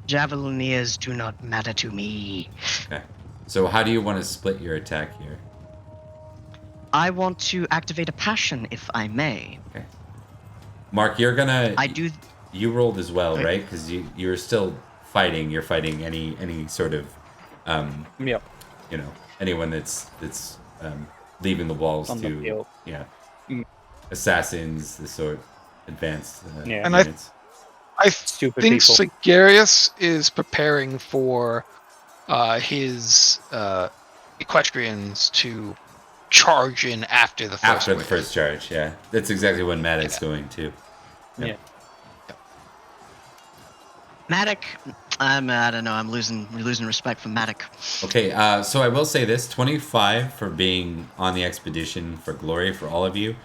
Javelineers do not matter to me. Okay. So how do you want to split your attack here? I want to activate a passion, if I may. Okay. Mark, you're gonna. I do. You rolled as well, Okay. right? Because you're still fighting. You're fighting any sort of Yep. You know, anyone that's leaving the walls On the to field. Mm. assassins, the sort advanced Yeah. And units. I Stupid think people. Syagrius is preparing for his equestrians to charge in after the first After the wave. first charge, yeah, that's exactly when Madoc's going to. Yeah. Madoc, I don't know. We're losing respect for Madoc. Okay, so I will say this: 25 for being on the expedition for glory for all of you.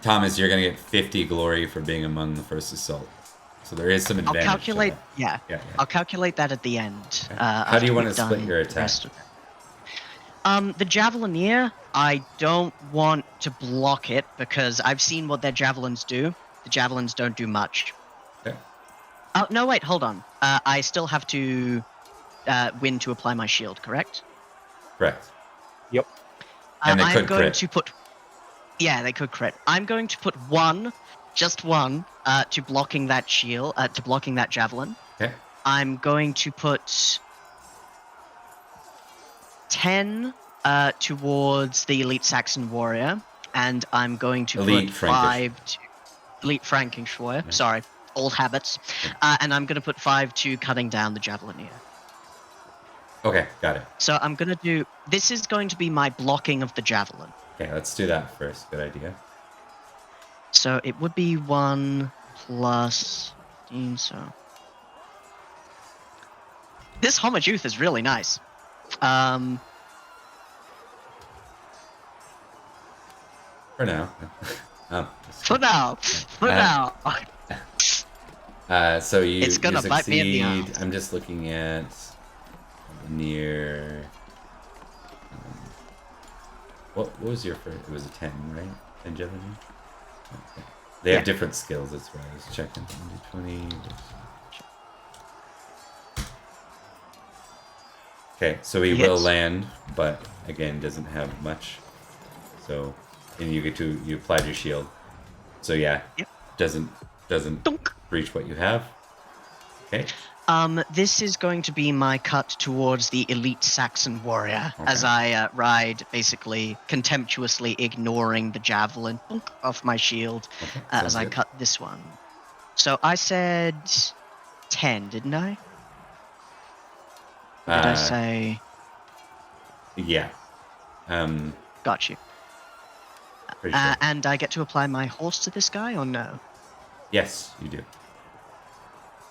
Thomas, you're gonna get 50 glory for being among the first assault. So there is some I'll advantage. calculate. To that. Yeah. Yeah. I'll calculate that at the end. Okay. How do you want to split your attack? The Javelineer, I don't want to block it because I've seen what their javelins do. The javelins don't do much. Okay. Oh, no, wait, hold on. I still have to win to apply my shield, correct? Correct. Yep. And they I'm could going crit. to put... Yeah, they could crit. I'm going to put just one, to blocking that shield, to blocking that javelin. Okay. I'm going to put 10 towards the elite Saxon warrior, and I'm going to Elite put Frankish. 5 to elite Frankish warrior. Yeah. Sorry, old habits. And I'm going to put 5 to cutting down the Javelineer. Okay, got it. So I'm going to do... This is going to be my blocking of the javelin. Okay, let's do that first. Good idea. So it would be 1 plus 15, so... This Homage Youth is really nice. For now. For now. So you It's gonna you bite me in the succeed. ass. I'm just looking at near. What was your first? It was a 10, right? 10 Gemini? Okay. They have different skills, that's why I was checking. 20. Okay, so he will Hits. land, but again doesn't have much. So, and you applied your shield. So yeah, Yep. doesn't Dunk. reach what you have. Okay. This is going to be my cut towards the elite Saxon warrior as Okay. I ride, basically contemptuously ignoring the javelin off my shield Okay. as sounds I good. cut this one. So I said 10, didn't I? Or did I say? Yeah. Got you. Pretty sure. And I get to apply my horse to this guy, or no? Yes, you do.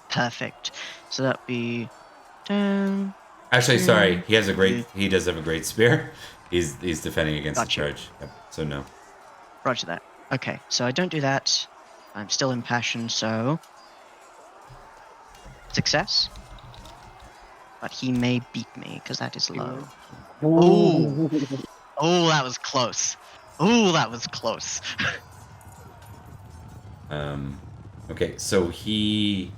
Perfect. So that'd be 10. Actually, sorry. He does have a great spear. He's defending against the Gotcha. charge. Yep. So no. Roger that. Okay, so I don't do that. I'm still impassioned, so success. But he may beat me because that is low. Ooh. Oh, that was close. Oh, that was close. Okay, so he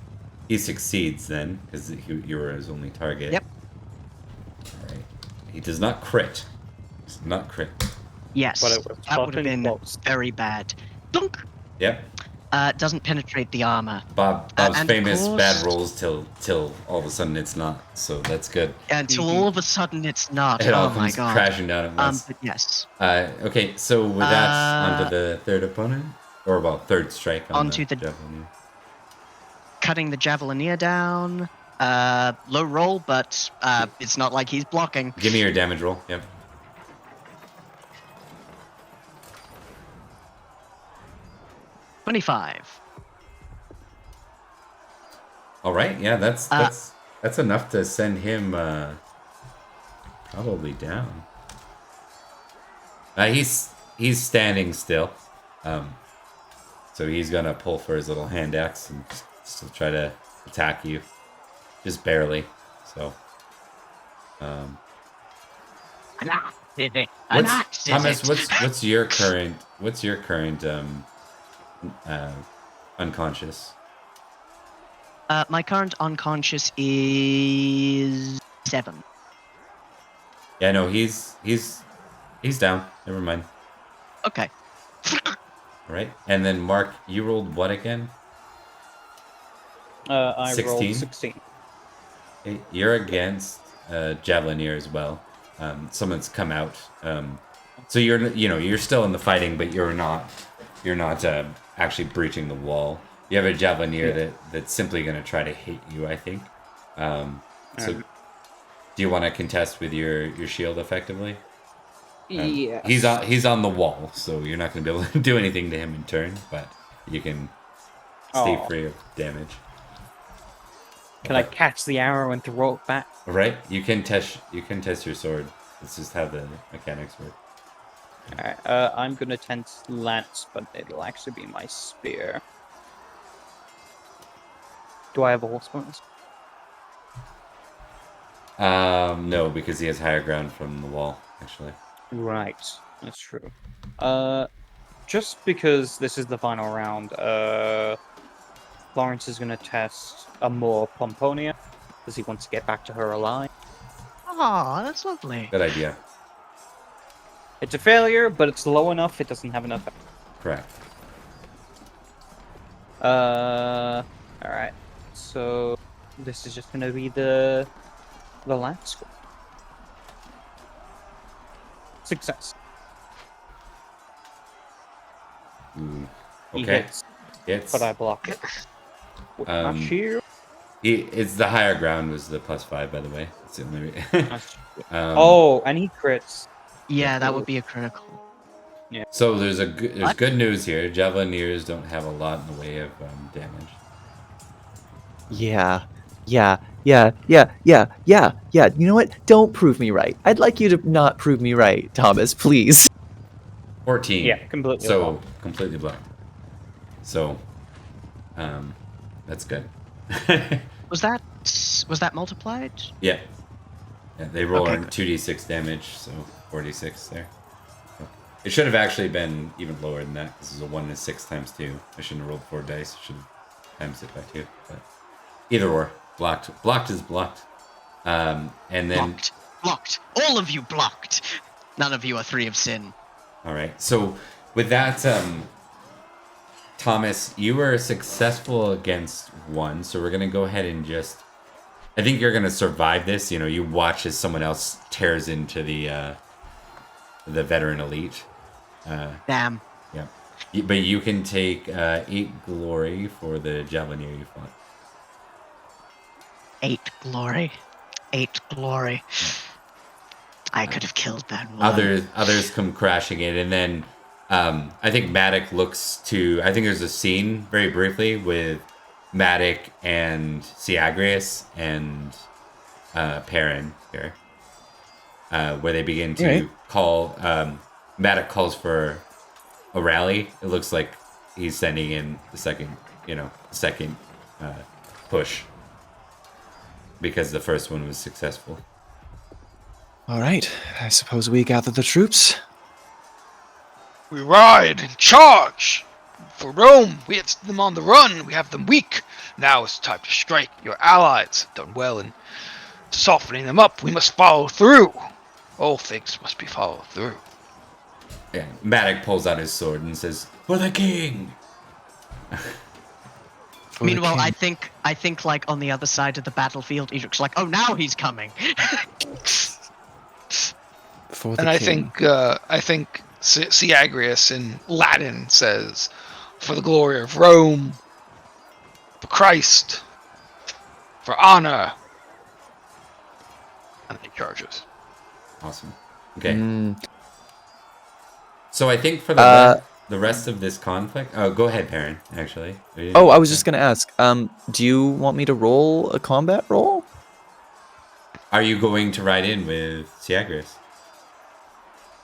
succeeds then because you were his only target. Yep. All right. He does not crit. Does not crit. Yes, But it was that would have fucking been close. very bad. Dunk. Yep. Doesn't penetrate the armor. Bob's and of famous course- bad rolls till all of a sudden it's not. So that's good. Until all of a sudden it's not. It all Oh my comes god. crashing down at once. But yes. Okay, so with that, onto the third opponent, or well, third strike on Onto the- javelin. Cutting the Javelineer down. Low roll, but it's not like he's blocking. Give me your damage roll. Yep. $25. All right. Yeah, that's enough to send him probably down. He's standing still, so he's gonna pull for his little hand axe and still try to attack you, just barely. So, Thomas, what's your current unconscious? My current unconscious is 7. Yeah, no, he's down. Never mind. Okay. All right, and then Mark, you rolled what again? I 16? rolled 16. Okay, you're against javelineer as well. Someone's come out. So you're still in the fighting, but you're not actually breaching the wall. You have a javelineer that's simply going to try to hit you, I think. So do you want to contest with your shield effectively? Yeah. He's on the wall, so you're not going to be able to do anything to him in turn, but you can stay free of damage. Can I catch the arrow and throw it back? Right? You can test your sword. This is how the mechanics work. Alright, I'm gonna test lance, but it'll actually be my spear. Do I have a horse bonus? No, because he has higher ground from the wall, actually. Right, that's true. Just because this is the final round, Florence is gonna test a more Pomponia, because he wants to get back to her alive. Aw, that's lovely. Good idea. It's a failure, but it's low enough, it doesn't have enough. Correct. Alright. So, this is just gonna be the last score. Success. He Okay. hits, but I block it. With my shield. It's the higher ground was the +5, by the way. It's the only. And he crits. Yeah, that would be a critical. So there's good news here. Javelineers don't have a lot in the way of damage. Yeah. You know what? Don't prove me right. I'd like you to not prove me right, Thomas, please. 14. Yeah, completely So blocked. completely blocked. So, that's good. Was that multiplied? Yeah, they roll Okay, on good. 2d6 damage, so 4d6 there. It should have actually been even lower than that. This is a 1 to 6 times 2. I shouldn't have rolled 4 dice. I should have times it by 2. But either or, blocked. Blocked is blocked. And then Blocked. All of you blocked. None of you are 3 of sin. all right. So with that, Thomas, you were successful against 1. So we're gonna go ahead and just. I think you're gonna survive this. You know, you watch as someone else tears into the veteran elite. Damn. Yeah, but you can take 8 glory for the javelineer you fought. 8 glory. 8 glory. I could have killed that one. Others come crashing in, and then I think Madoc looks to. I think there's a scene very briefly with Madoc and Syagrius and Perin here, where they begin to call. Madoc calls for a rally. It looks like he's sending in the second push because the first one was successful. All right, I suppose we gather the troops. We ride and charge! For Rome, we had them on the run, we have them weak. Now it's time to strike. Your allies have done well in softening them up. We must follow through. All things must be followed through. Yeah, Madoc pulls out his sword and says, "For the king!" For the Meanwhile, king. I think like on the other side of the battlefield, Edric's like, oh, now he's coming. For the And I king. think Syagrius in Latin says, "For the glory of Rome, for Christ, for honor." And he charges. Awesome. Okay. Mm, So I think for the rest of this conflict. Oh, go ahead, Perin. Actually. Oh, I was just gonna ask. Do you want me to roll a combat roll? Are you going to ride in with Syagrius?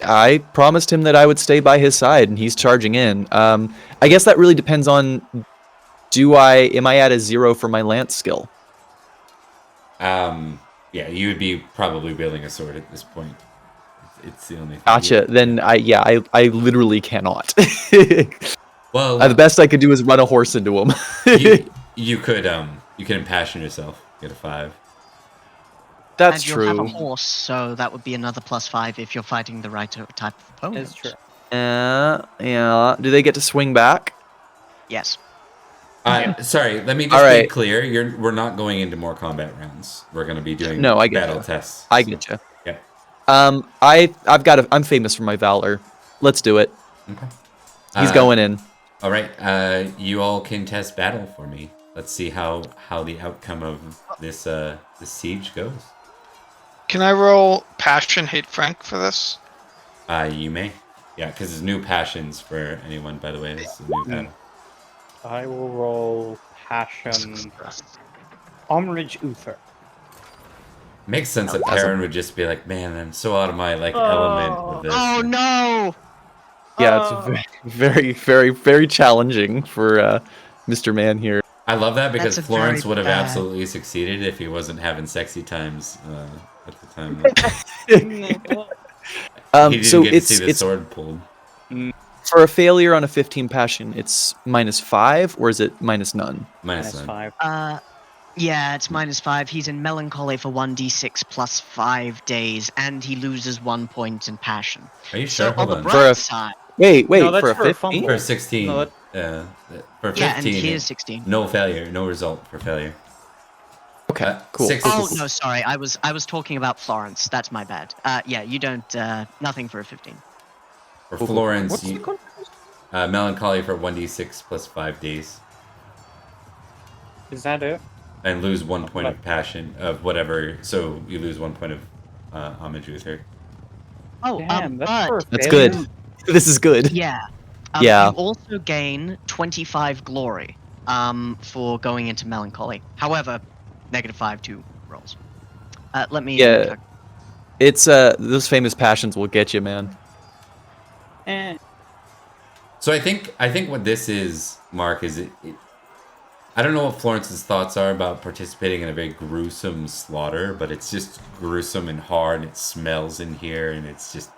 I promised him that I would stay by his side, and he's charging in. I guess that really depends on. Am I at a 0 for my lance skill? Yeah, you would be probably wielding a sword at this point. It's the only thing. Gotcha. Then I literally cannot. Well, The best I could do is run a horse into him. you could impassion yourself. Get a 5. That's and you'll have a true. horse, so that would be another +5 if you're fighting the right type of opponent. It's true. Yeah. Do they get to swing back? Yes. Sorry, let me just All be right. clear. We're not going into more combat rounds. We're going to be doing No, I get battle you. tests. I get you. Yeah. I'm famous for my valor. Let's do it. Okay. He's going in. All right. You all can test battle for me. Let's see how the outcome of this siege goes. Can I roll passion hate Frank for this? You may. Yeah, because it's new passions for anyone. By the way, this is a new battle. I will roll passion. Umbrage Uther. Makes sense that That's a- Perin would just be like, "Man, I'm so out of my element with this." Oh no! Yeah, it's very, very, very challenging for Mr. Man here. I love that because That's a Florence very would have bad- absolutely succeeded if he wasn't having sexy times at the time. He didn't So get to see the it's sword pulled. for a failure on a 15 passion. It's -5, or is it minus none? Minus Minus none. 5. Yeah, it's -5. He's in melancholy for 1d6 plus 5 days, and he loses 1 point in passion. Are you So sure? Hold on the on. For bright a- side, Wait, No, that's for a for a 15? For 16, No, for 15, yeah, and he is 16. no failure, no result for failure. Okay, cool. 6 Oh no, sorry, I was talking about Florence. That's my bad. Yeah, you don't nothing for a 15. For Florence, What's the you, context? melancholy for 1d6 plus 5 days, Is that it? and lose 1 point of passion of whatever. So you lose 1 point of homage with her. Oh, Damn, that's but for a That's failure. good. This is good. yeah, Yeah. You also gain 25 glory for going into melancholy. However, -5 to rolls. Let me. Yeah. It's those famous passions will get you, man. Eh. So I think what this is, Mark, is I don't know what Florence's thoughts are about participating in a very gruesome slaughter, but it's just gruesome and hard. It smells in here, and it's just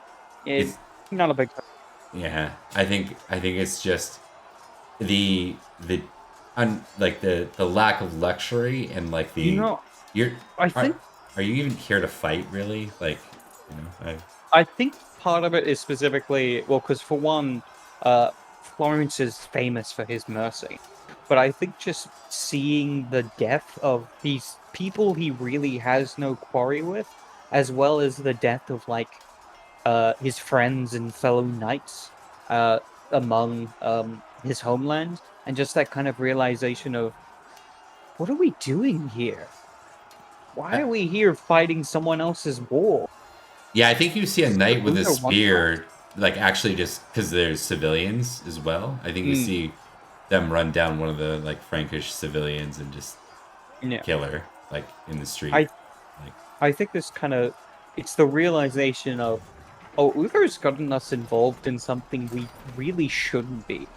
It's not a big. yeah. I think it's just the lack of luxury and like the I think are you even here to fight really? Like, you know, I think part of it is specifically because for one, Florence is famous for his mercy, but I think just seeing the death of these people he really has no quarry with, as well as the death of his friends and fellow knights among his homeland, and just that kind of realization of what are we doing here? Why are we here fighting someone else's war? yeah, I think you see a knight with a Uther won spear, like actually just because there's civilians as well. I think you see them run down one of the like Frankish civilians and just kill her like in the street. I think this kind of it's the realization of Uther's gotten us involved in something we really shouldn't be.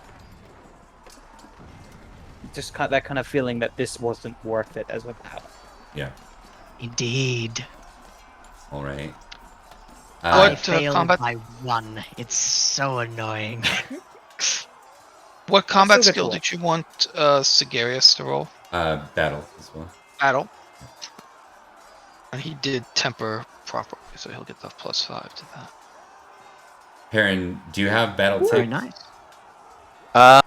Just that kind of feeling that this wasn't worth it as a battle. Yeah. Indeed. All right. I What failed combat? by 1. It's so annoying. What combat still get skill to did you want Syagrius to roll? Battle as well. Battle. And he did temper properly, so he'll get the +5 to that. Perrin, do you have battle Very tips? nice.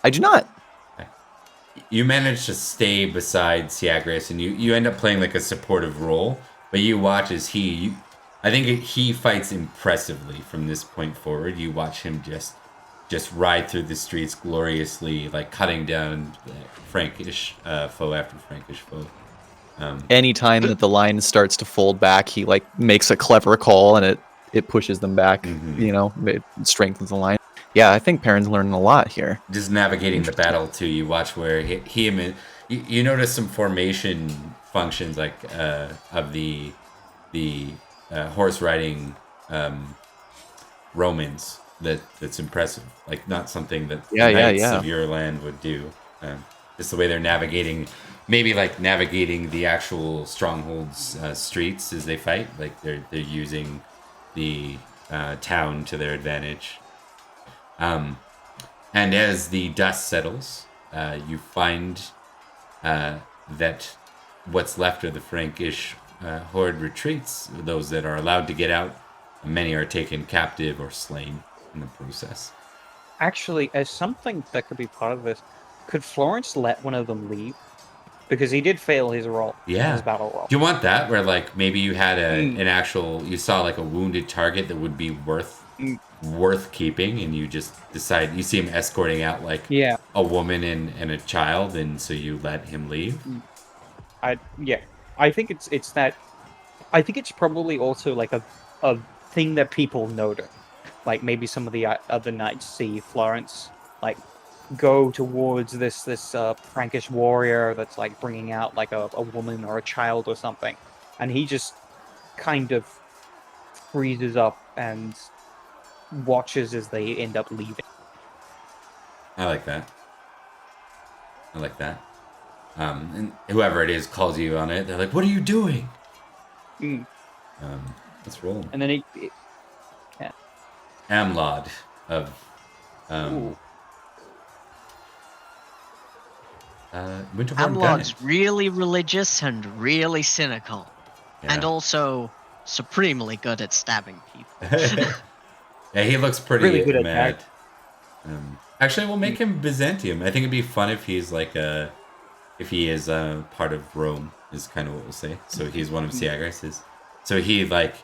I do not. You manage to stay beside Syagrius, and you end up playing like a supportive role. But you watch as I think he fights impressively from this point forward. You watch him just ride through the streets gloriously, like cutting down Frankish foe after Frankish foe. Anytime that the line starts to fold back, he like makes a clever call, and it pushes them back. You know, it strengthens the line. Yeah, I think Perrin's learning a lot here. Just navigating the battle too. You watch where you notice some formation functions like of the horse riding Romans. That's impressive. Like not something that knights of your land would do. Just the way they're navigating, maybe like navigating the actual strongholds streets as they fight. Like they're using the town to their advantage. And as the dust settles, you find that what's left of the Frankish horde retreats. Those that are allowed to get out, many are taken captive or slain in the process. Actually, as something that could be part of this, could Florence let one of them leave? Because he did fail his roll, Yeah. his battle roll. Do you want that where like maybe you had Mm. an actual you saw like a wounded target that would be worth keeping and you just decide you see him escorting out like Yeah, a woman and a child and so you let him leave? I think it's that. I think it's probably also like a thing that people notice. Like maybe some of the other knights see Florence like go towards this Frankish warrior that's like bringing out like a woman or a child or something, and he just kind of freezes up and watches as they end up leaving. I like that. I like that. And whoever it is calls you on it. They're like, "What are you doing?" Mm. Let's roll. And then Amlod of Ooh. Winterbourne Amlod's really religious and really cynical, and Yeah. also supremely good at stabbing people. Yeah, he looks pretty Really good at mad. Actually, we'll make him Byzantium. I think it'd be fun if he's like if he is part of Rome. Is kind of what we'll say. So he's one of Syagrius's. So he like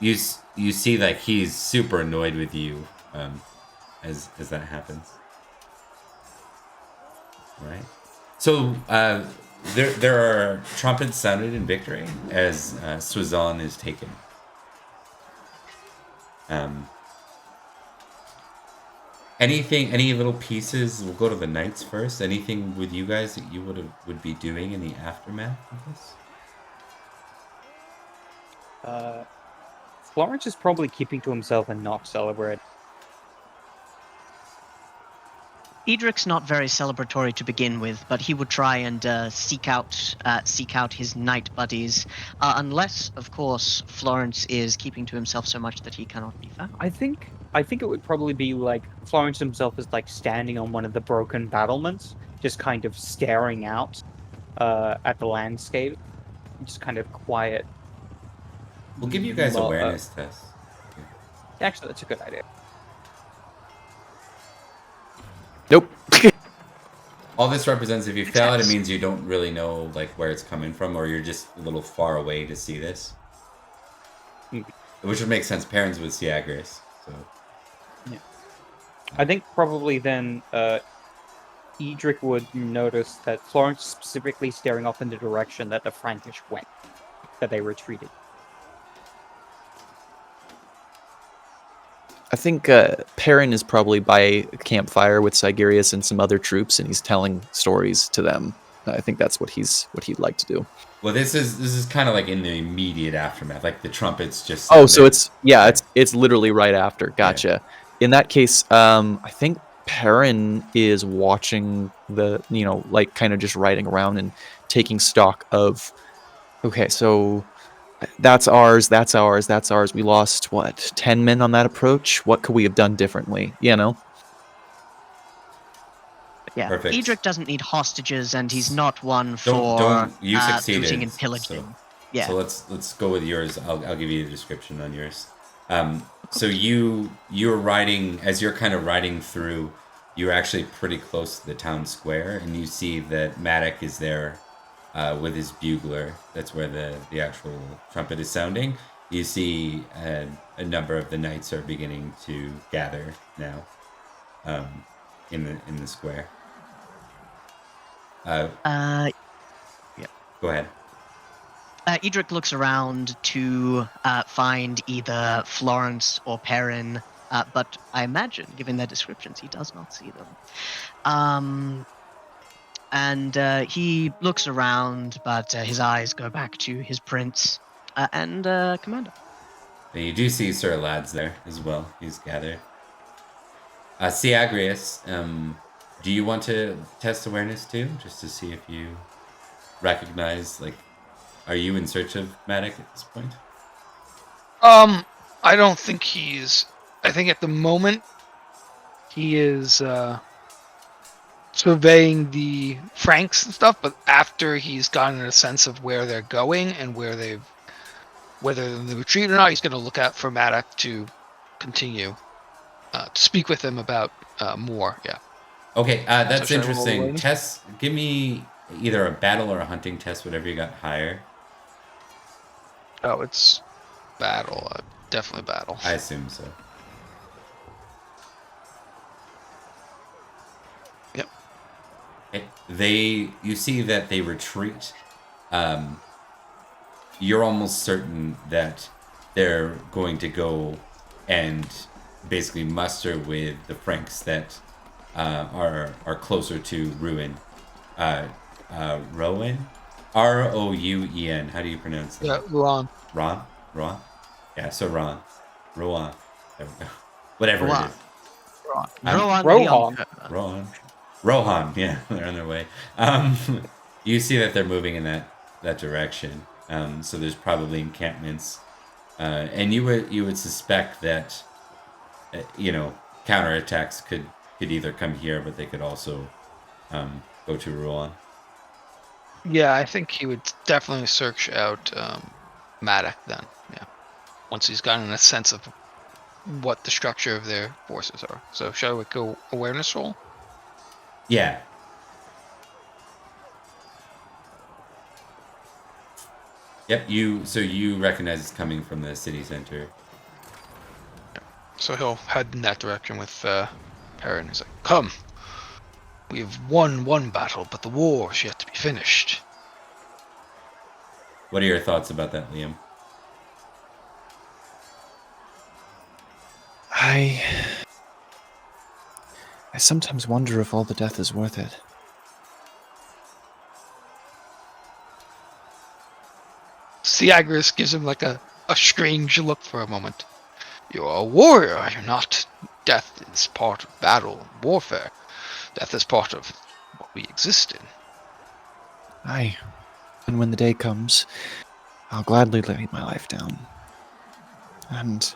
you see like he's super annoyed with you as that happens. Right. So there are trumpets sounded in victory as Soissons is taken. Any little pieces? We'll go to the knights first. Anything with you guys that you would be doing in the aftermath of this? Florence is probably keeping to himself and not celebrating. Edric's not very celebratory to begin with, but he would try and seek out his knight buddies, unless, of course, Florence is keeping to himself so much that he cannot be found. I think it would probably be like Florence himself is like standing on one of the broken battlements, just kind of staring out at the landscape, just kind of quiet. We'll give you guys awareness tests. Actually, that's a good idea. Nope. All this represents if you fail it means you don't really know like where it's coming from, or you're just a little far away to see this. Which would make sense. Perin's with Syagrius, so. Yeah. I think probably then Edrich would notice that Florence is specifically staring off in the direction that the Frankish went, that they retreated. I think Perin is probably by a campfire with Syagrius and some other troops, and he's telling stories to them. I think that's what he'd like to do. Well, this is kind of like in the immediate aftermath, like the trumpets just. Oh, so it's literally right after. Gotcha. Yeah. In that case, I think Perin is watching like kind of just riding around and taking stock of. Okay, so. That's ours. We lost, 10 men on that approach? What could we have done differently, Yeah, Perfect. Edrich doesn't need hostages, and he's not one for you succeeded, looting and pillaging. Yeah. So let's go with yours. I'll give you the description on yours. So you're riding, as you're kind of riding through, you're actually pretty close to the town square, and you see that Madoc is there. With his bugler, that's where the actual trumpet is sounding. You see a number of the knights are beginning to gather now in the square. Yeah. Go ahead. Edrich looks around to find either Florence or Perin, but I imagine, given their descriptions, he does not see them. And he looks around, but his eyes go back to his prince and commander. And you do see Sir Lads there as well. He's gathered. Syagrius, do you want to test awareness too, just to see if you recognize, like, are you in search of Madoc at this point? I don't think he's. I think at the moment he is. Surveying the Franks and stuff, but after he's gotten a sense of where they're going and whether they retreat or not, he's going to look out for Madoc to continue. speak with him about more. Yeah. Okay, that's should I roll interesting. awareness? Tess, give me either a battle or a hunting test, whatever you got higher. Oh, it's battle. Definitely battle. I assume so. Yep. Okay. You see that they retreat. You're almost certain that they're going to go and basically muster with the Franks that are closer to Ruin. Rowan? Rouen. How do you pronounce that? Yeah, Ron. Ron? Ron? Yeah, so Ron. Rowan. There we go. Whatever Rowan. it is. Rohan. Rohan. Rohan. Rohan, yeah, they're on their way. You see that they're moving in that direction. So there's probably encampments. And you would suspect that counterattacks could either come here, but they could also go to Rouen. Yeah, I think he would definitely search out Madoc then. Yeah, once he's gotten a sense of what the structure of their forces are. So shall we go awareness roll? Yeah. Yep, you recognize it's coming from the city center. So he'll head in that direction with Perin. He's like, "Come, we have won one battle, but the war is yet to be finished." What are your thoughts about that, Liam? I sometimes wonder if all the death is worth it. Syagrius gives him like a strange look for a moment. "You're a warrior, are you not? Death is part of battle and warfare. Death is part of what we exist in." Aye. And when the day comes, I'll gladly lay my life down. And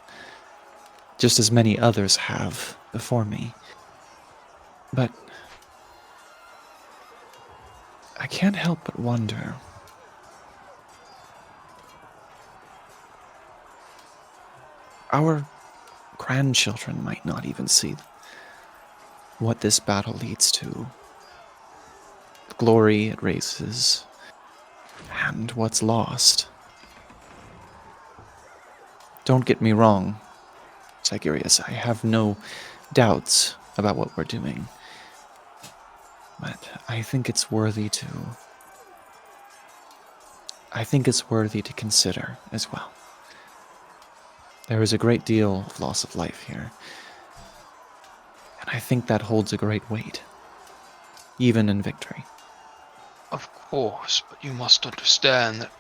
just as many others have before me. But I can't help but wonder. Our grandchildren might not even see what this battle leads to. The glory it raises, and what's lost. Don't get me wrong, Syagrius, I have no doubts about what we're doing. But I think it's worthy to consider as well. There is a great deal of loss of life here, and I think that holds a great weight, even in victory. Of course, but you must understand that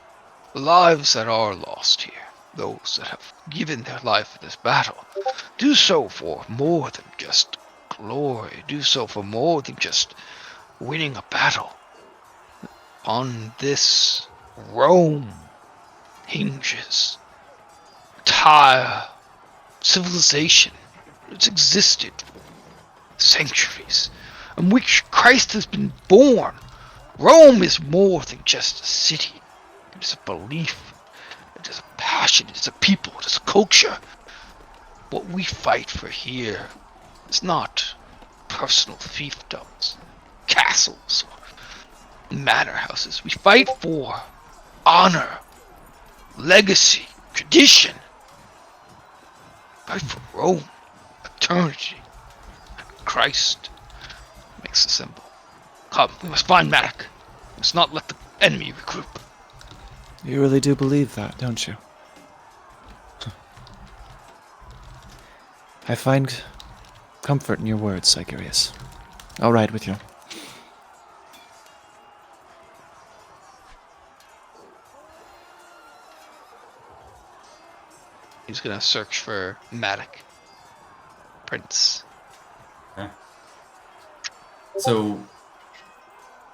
the lives that are lost here, those that have given their life for this battle, do so for more than just glory, do so for more than just winning a battle. On this, Rome hinges. Entire civilization. It's existed for centuries, in which Christ has been born. Rome is more than just a city. It is a belief. It is a passion. It is a people. It is a culture. What we fight for here is not personal fiefdoms, castles, or manor houses. We fight for honor, legacy, tradition. Fight for Rome, eternity, and Christ makes the symbol. Come, we must find Madoc. We must not let the enemy regroup. You really do believe that, don't you? I find comfort in your words, Syagrius. I'll ride with you. He's gonna search for Madoc. Prince. Okay. So,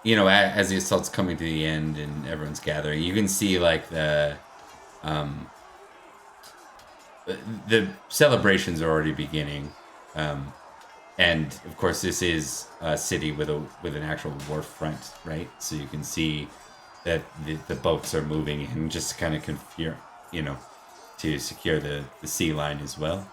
as the assault's coming to the end and everyone's gathering, you can see like the celebrations are already beginning, and of course this is a city with an actual wharf front, right? So you can see that the boats are moving in just to kind of to secure the sea line as well.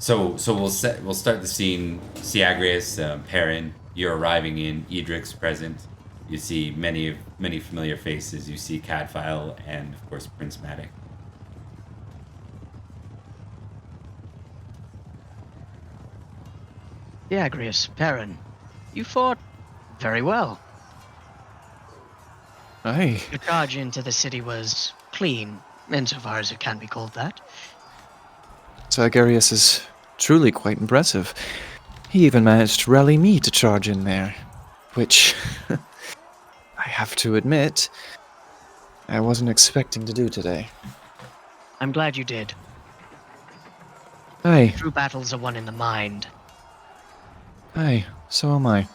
So we'll start the scene. Syagrius, Perin, you're arriving in Edrich's presence. You see many familiar faces. You see Cadfael and of course Prince Madoc. Syagrius, Perin, you fought very well. Aye. Your charge into the city was clean, insofar as it can be called that. Syagrius is truly quite impressive. He even managed to rally me to charge in there, which, I have to admit, I wasn't expecting to do today. I'm glad you did. Aye, True battles are won in the mind. aye, so am I.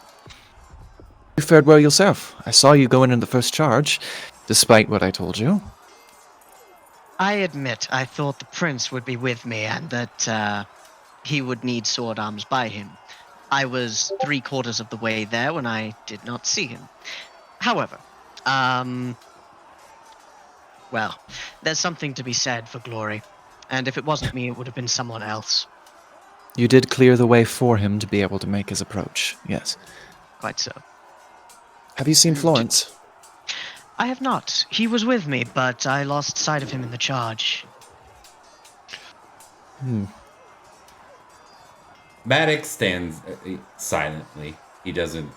You fared well yourself. I saw you go in the first charge, despite what I told you. I admit I thought the prince would be with me and that he would need sword arms by him. I was 3/4 of the way there when I did not see him. However, well, there's something to be said for glory. And if it wasn't me, it would have been someone else. You did clear the way for him to be able to make his approach, yes. Quite so. Have you seen Florence? I have not. He was with me, but I lost sight of him in the charge. Madoc stands silently. He doesn't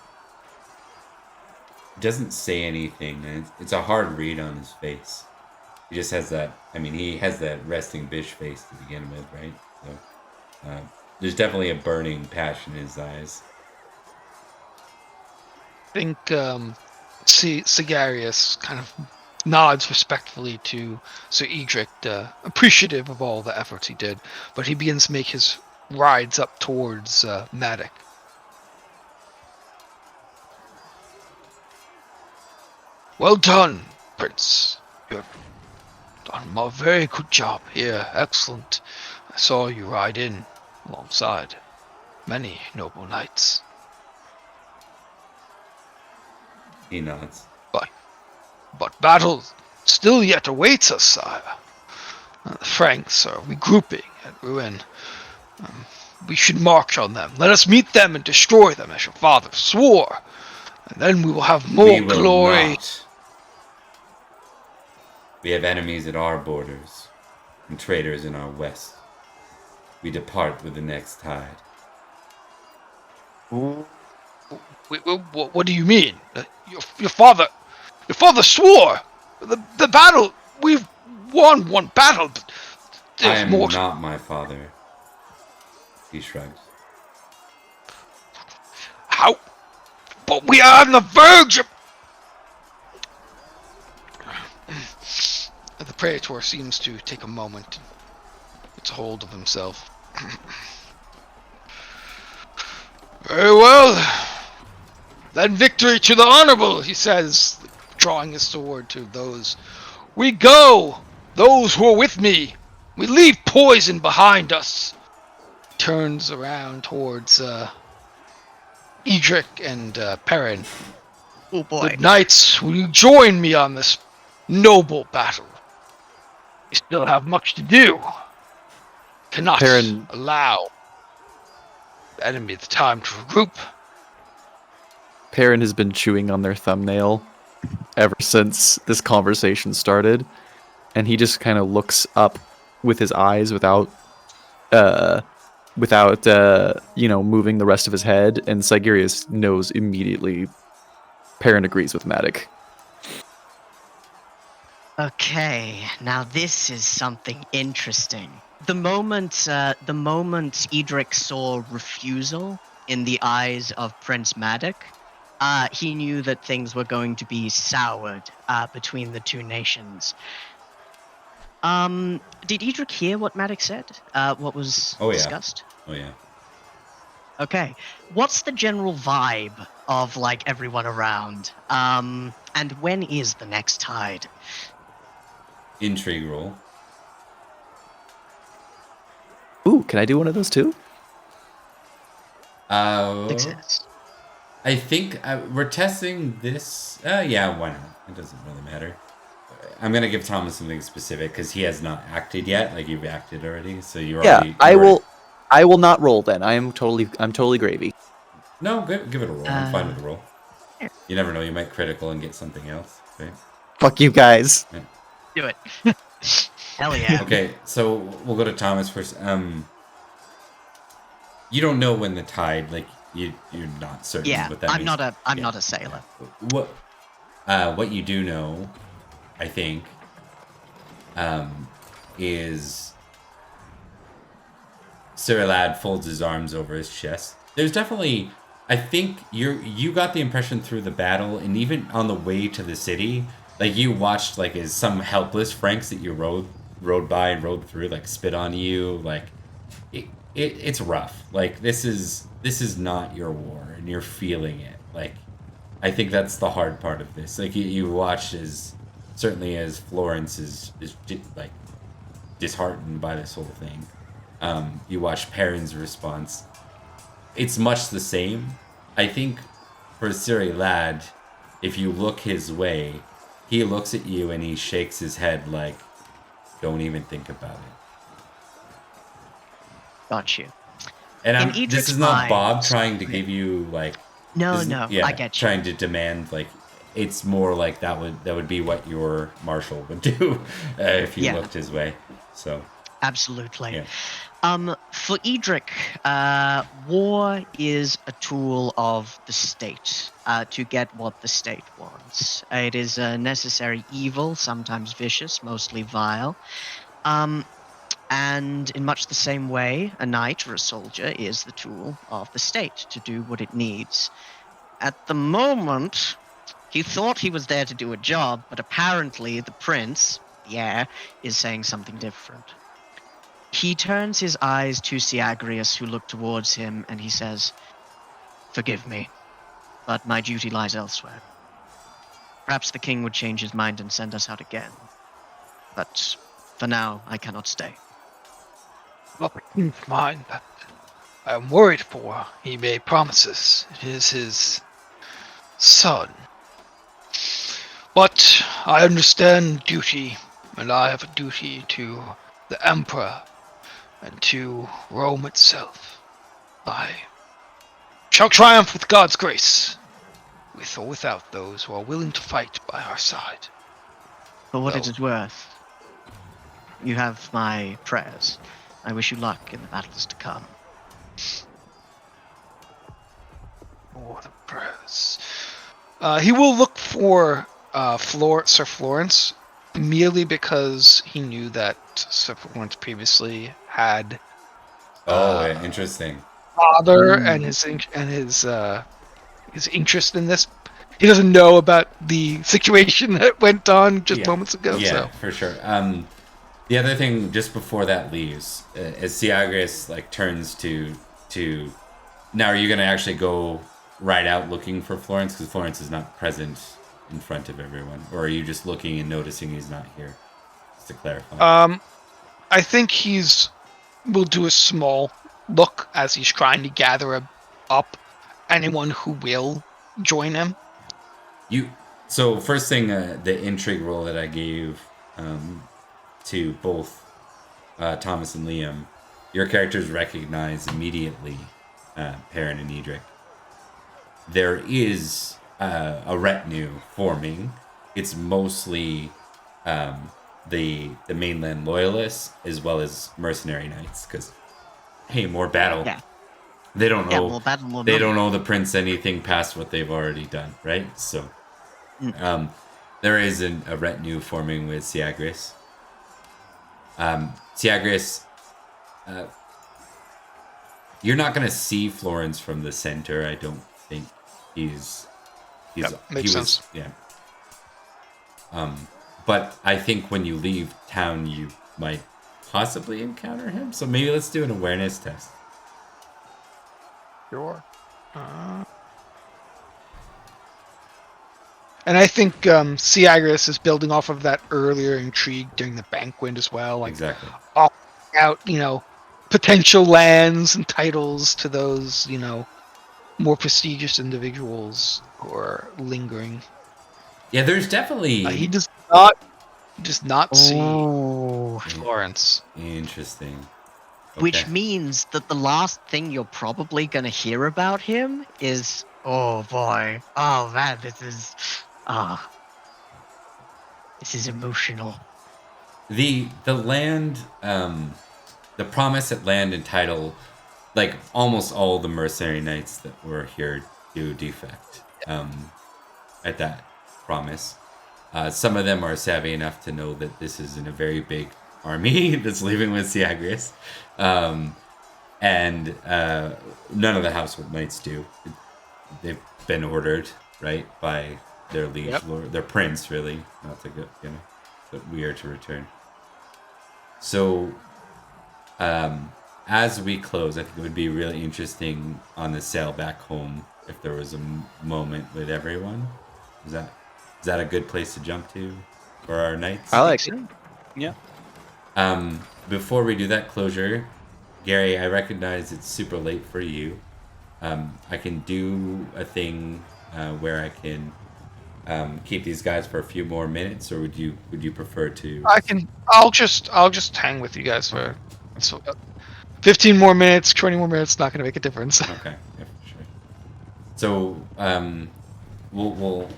say anything. And it's a hard read on his face. He just has that. I mean, he has that resting bitch face to begin with, right? So there's definitely a burning passion in his eyes. I think Syagrius kind of nods respectfully to Sir Edrich, appreciative of all the efforts he did, but he begins to make his rides up towards Madoc. Well done, Prince. You have done a very good job here. Excellent. I saw you ride in alongside many noble knights. He nods. But battle still yet awaits us, sire. The Franks are regrouping at Rouen. We should march on them. Let us meet them and destroy them, as your father swore. And then we will have more We will glory. not. We have enemies at our borders and traitors in our west. We depart with the next tide. What do you mean? Your father swore. The battle. We've won one battle. But I there's am more. not my father. He shrugs. How? But we are on the verge of. The Praetor seems to take a moment and gets a hold of himself. Very well. Then victory to the honorable, he says, drawing his sword to those. We go, those who are with me. We leave poison behind us. Turns around towards Edrich and Perin. Oh boy. Good knights, will you join me on this noble battle? We still have much to do. Cannot Perin- allow the enemy the time to regroup. Perin has been chewing on their thumbnail ever since this conversation started, and he just kind of looks up with his eyes without moving the rest of his head, and Syagrius knows immediately Perin agrees with Madoc. Okay, now this is something interesting. The moment Edrich saw refusal in the eyes of Prince Madoc, he knew that things were going to be soured between the two nations. Did Edrich hear what Madoc said? What was discussed? Oh yeah. Okay. What's the general vibe of everyone around? And when is the next tide? Intrigue roll. Ooh, can I do one of those too? Success. I think we're testing this. Yeah, why not? It doesn't really matter. I'm gonna give Thomas something specific because he has not acted yet. Like you've acted already, so you're Yeah, already. I will. I will not roll then. I'm totally gravy. No, give it a roll. I'm fine with the roll. Here. You never know. You might critical and get something else. Right? Fuck you guys. Do it. Hell yeah. Okay, so we'll go to Thomas first. You don't know when the tide, like you're not certain Yeah, what that I'm means. not a sailor. What you do know, I think, is Sir Lad folds his arms over his chest. There's definitely, I think you got the impression through the battle, and even on the way to the city, like you watched like as some helpless Franks that you rode by and rode through, like spit on you, like it's rough. Like this is not your war, and you're feeling it. Like I think that's the hard part of this. Like you watched as certainly as Florence is like disheartened by this whole thing. You watch Perin's response. It's much the same. I think for Siri Lad, if you look his way, he looks at you and he shakes his head like, don't even think about it. Got you. And In this Edric's is not mind- Bob trying to give you like No, this is- no, yeah, I get you. trying to demand like it's more like that would be what your marshal would do if you Yeah. looked his way. So Absolutely. Yeah. For Edrich, war is a tool of the state to get what the state wants. It is a necessary evil, sometimes vicious, mostly vile. And in much the same way, a knight or a soldier is the tool of the state to do what it needs. At the moment, he thought he was there to do a job, but apparently the prince, the heir, is saying something different. He turns his eyes to Syagrius, who looked towards him, and he says, "Forgive me, but my duty lies elsewhere. Perhaps the king would change his mind and send us out again. But for now, I cannot stay." Well, the king's mind that I am worried for. He made promises. It is his son. But I understand duty, and I have a duty to the Emperor and to Rome itself. I shall triumph with God's grace, with or without those who are willing to fight by our side. For what it No. is worth, you have my prayers. I wish you luck in the battles to come. For the prayers. He will look for Sir Florence merely because he knew that Sir Florence previously had interesting. father and his interest in this. He doesn't know about the situation that went on just moments ago. Yeah, So for sure. The other thing, just before that leaves, as Syagrius like turns to now, are you gonna actually go right out looking for Florence because Florence is not present in front of everyone, or are you just looking and noticing he's not here? Just to clarify. I think will do a small look as he's trying to gather up anyone who will join him. So first thing, the intrigue roll that I gave to both Thomas and Liam, your characters recognize immediately Perin and Edrich. There is a retinue forming. It's mostly the mainland loyalists as well as mercenary knights. Because hey, more battle. Yeah. They don't know. More battle, more They money. don't owe the prince anything past what they've already done, right? So, there is a retinue forming with Syagrius. Syagrius, you're not gonna see Florence from the center. I don't think he's Makes sense. Yeah. But I think when you leave town, you might possibly encounter him. So maybe let's do an awareness test. Sure. And I think Syagrius is building off of that earlier intrigue during the banquet as well. Like Exactly. offering out, potential lands and titles to those, more prestigious individuals who are lingering. Yeah, there's definitely He does not see Oh, Florence. interesting. Which Okay. means that the last thing you're probably going to hear about him is, oh boy, oh man, this is emotional. The land, the promise at land and title, like almost all the mercenary knights that were here do defect at that promise. Some of them are savvy enough to know that this isn't a very big army that's leaving with Syagrius. And none of the household knights do. They've been ordered, right, by their liege lord, their prince, really, not to go, but we are to return. So, as we close, I think it would be really interesting on the sail back home if there was a moment with everyone. Is that a good place to jump to for our knights? I like it. Yeah. Before we do that closure, Gary, I recognize it's super late for you. I can do a thing where I can keep these guys for a few more minutes, or would you prefer to? I'll just hang with you guys for 15 more minutes, 20 more minutes. Not going to make a difference. Okay, yeah, sure. So we'll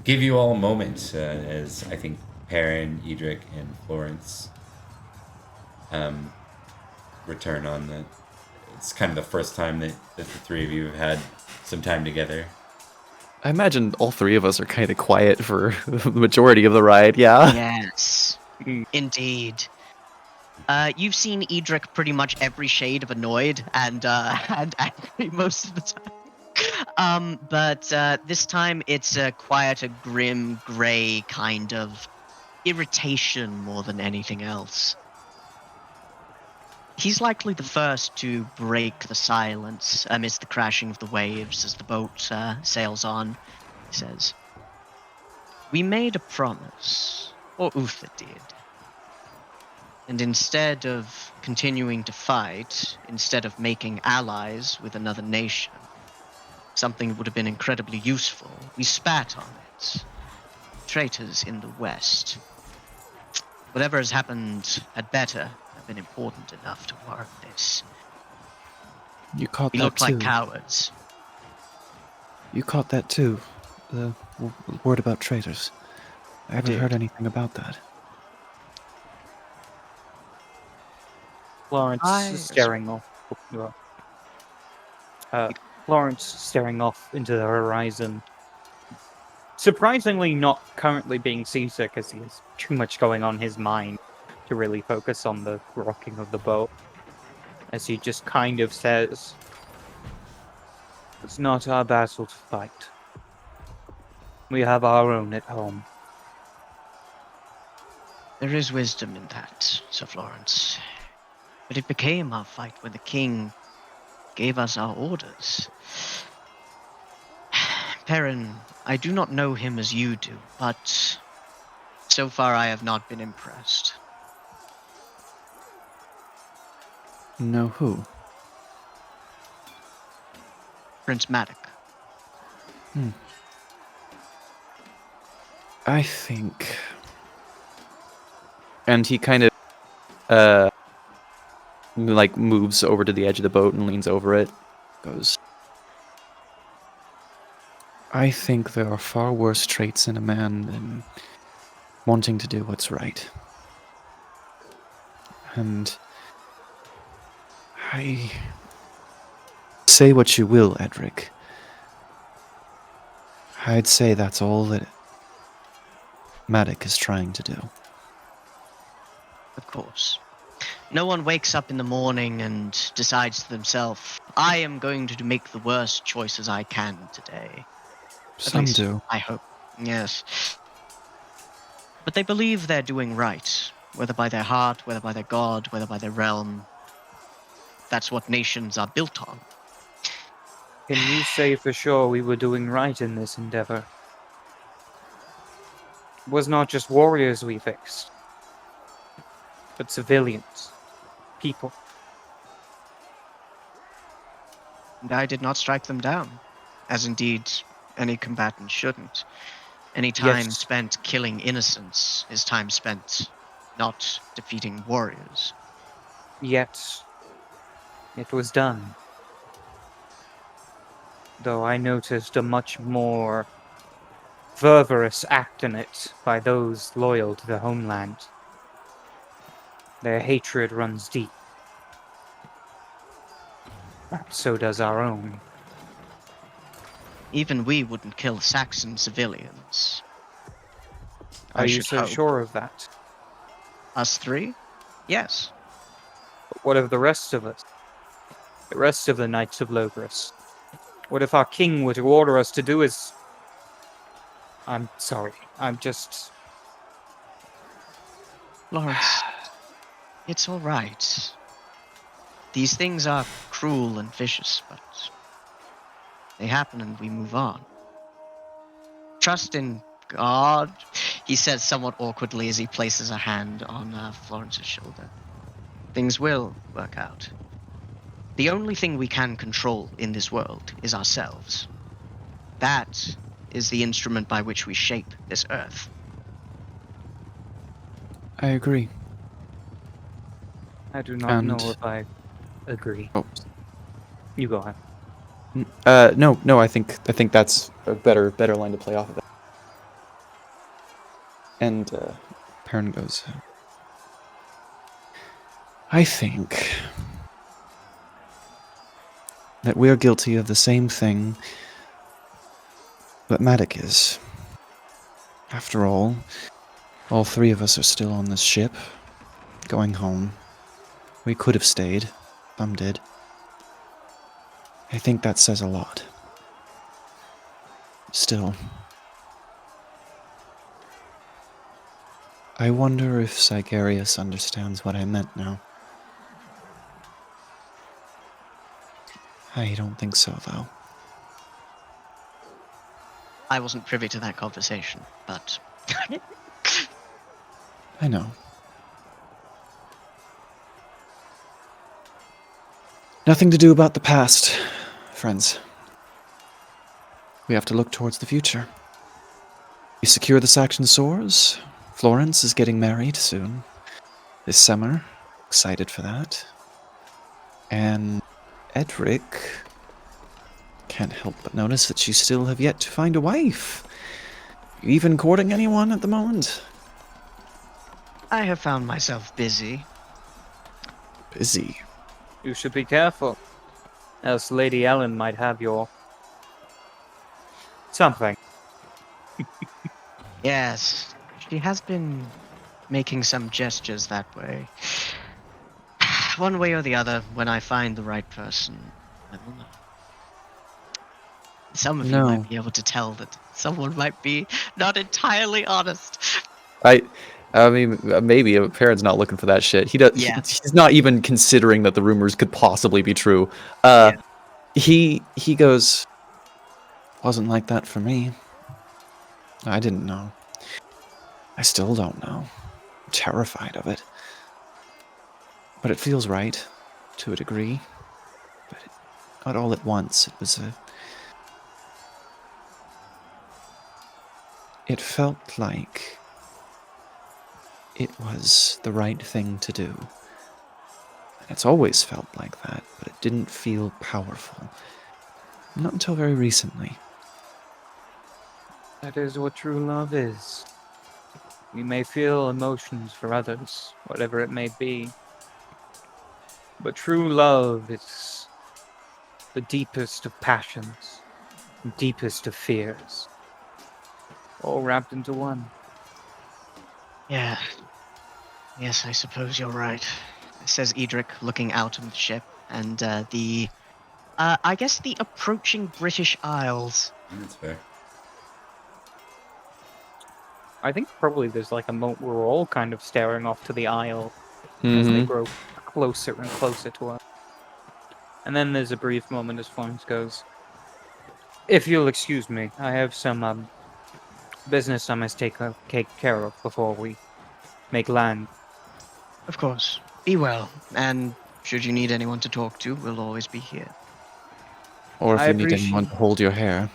give you all a moment as I think Perin, Edrich, and Florence return on the. It's kind of the first time that the three of you have had some time together. I imagine all three of us are kind of quiet for the majority of the ride, yeah? Yes, indeed. You've seen Edrich pretty much every shade of annoyed and angry most of the time. But this time it's a quieter, grim, grey kind of irritation more than anything else. He's likely the first to break the silence amidst the crashing of the waves as the boat sails on. He says, "We made a promise, or Uther did. And instead of continuing to fight, instead of making allies with another nation, something that would have been incredibly useful, we spat on it. Traitors in the West. Whatever has happened had better have been important enough to warrant this. You caught We that looked too. like cowards. You caught that too. The word about traitors. I haven't did. heard anything about that. Florence staring off. Florence staring off into the horizon. Surprisingly, not currently being seasick, as he has too much going on in his mind to really focus on the rocking of the boat. As he just kind of says, "It's not our battle to fight. We have our own at home." There is wisdom in that, Sir Florence. But it became our fight when the king gave us our orders. Perin, I do not know him as you do, but so far I have not been impressed. No, who? Prince Madoc. I think. And he kind of like moves over to the edge of the boat and leans over it. Goes, I think there are far worse traits in a man than wanting to do what's right. And I say what you will, Edrich. I'd say that's all that Madoc is trying to do. Of course. No one wakes up in the morning and decides to themselves, I am going to make the worst choices I can today. At Some least, do. I hope. Yes. But they believe they're doing right, whether by their heart, whether by their god, whether by their realm. That's what nations are built on. Can you say for sure we were doing right in this endeavor? It was not just warriors we fixed, but civilians, people. And I did not strike them down, as indeed any combatant shouldn't. Any time Yes. spent killing innocents is time spent not defeating warriors. Yet, It was done. Though I noticed a much more fervorous act in it by those loyal to the homeland. Their hatred runs deep. So does our own. Even we wouldn't kill Saxon civilians. Are I you should so hope. sure of that? Us three? Yes. But what of the rest of us? The rest of the Knights of Logres? What if our king were to order us to do as... I'm sorry. I'm just... Lawrence, it's all right. These things are cruel and vicious, but they happen and we move on. Trust in God, he says somewhat awkwardly as he places a hand on Florence's shoulder. Things will work out. The only thing we can control in this world is ourselves. That is the instrument by which we shape this earth. I agree. I do not And- know if I agree. Oh. You go ahead. No. I think that's a better line to play off of it. And Perin goes, I think that we're guilty of the same thing that Madoc is. After all three of us are still on this ship, going home. We could have stayed. Some did. I think that says a lot. Still, I wonder if Syagrius understands what I meant now. I don't think so, though. I wasn't privy to that conversation, but I know. Nothing to do about the past, friends. We have to look towards the future. We secure the Saxon swords. Florence is getting married soon. This summer. Excited for that. And Edrich... Can't help but notice that you still have yet to find a wife. You even courting anyone at the moment? I have found myself busy. Busy. You should be careful, else Lady Ellen might have your... something. Yes, she has been making some gestures that way. One way or the other, when I find the right person, I will know. Some of you No. might be able to tell that someone might be not entirely honest. I mean, maybe Perrin's not looking for that shit. He does. Yeah. He's not even considering that the rumors could possibly be true. Yeah. He goes, Wasn't like that for me. I didn't know. I still don't know. I'm terrified of it. But it feels right, to a degree. But not all at once. It felt like it was the right thing to do. And it's always felt like that, but it didn't feel powerful. Not until very recently. That is what true love is. We may feel emotions for others, whatever it may be. But true love is the deepest of passions, the deepest of fears, all wrapped into one. Yeah. Yes, I suppose you're right, says Edrich, looking out of the ship, and I guess the approaching British Isles. That's fair. I think probably there's like a moment where we're all kind of staring off to the isle as they grow closer and closer to us. And then there's a brief moment as Florence goes, if you'll excuse me, I have some business I must take care of before we make land. Of course. Be well, and should you need anyone to talk to, we'll always be here. Or if I you need anyone to hold your hair.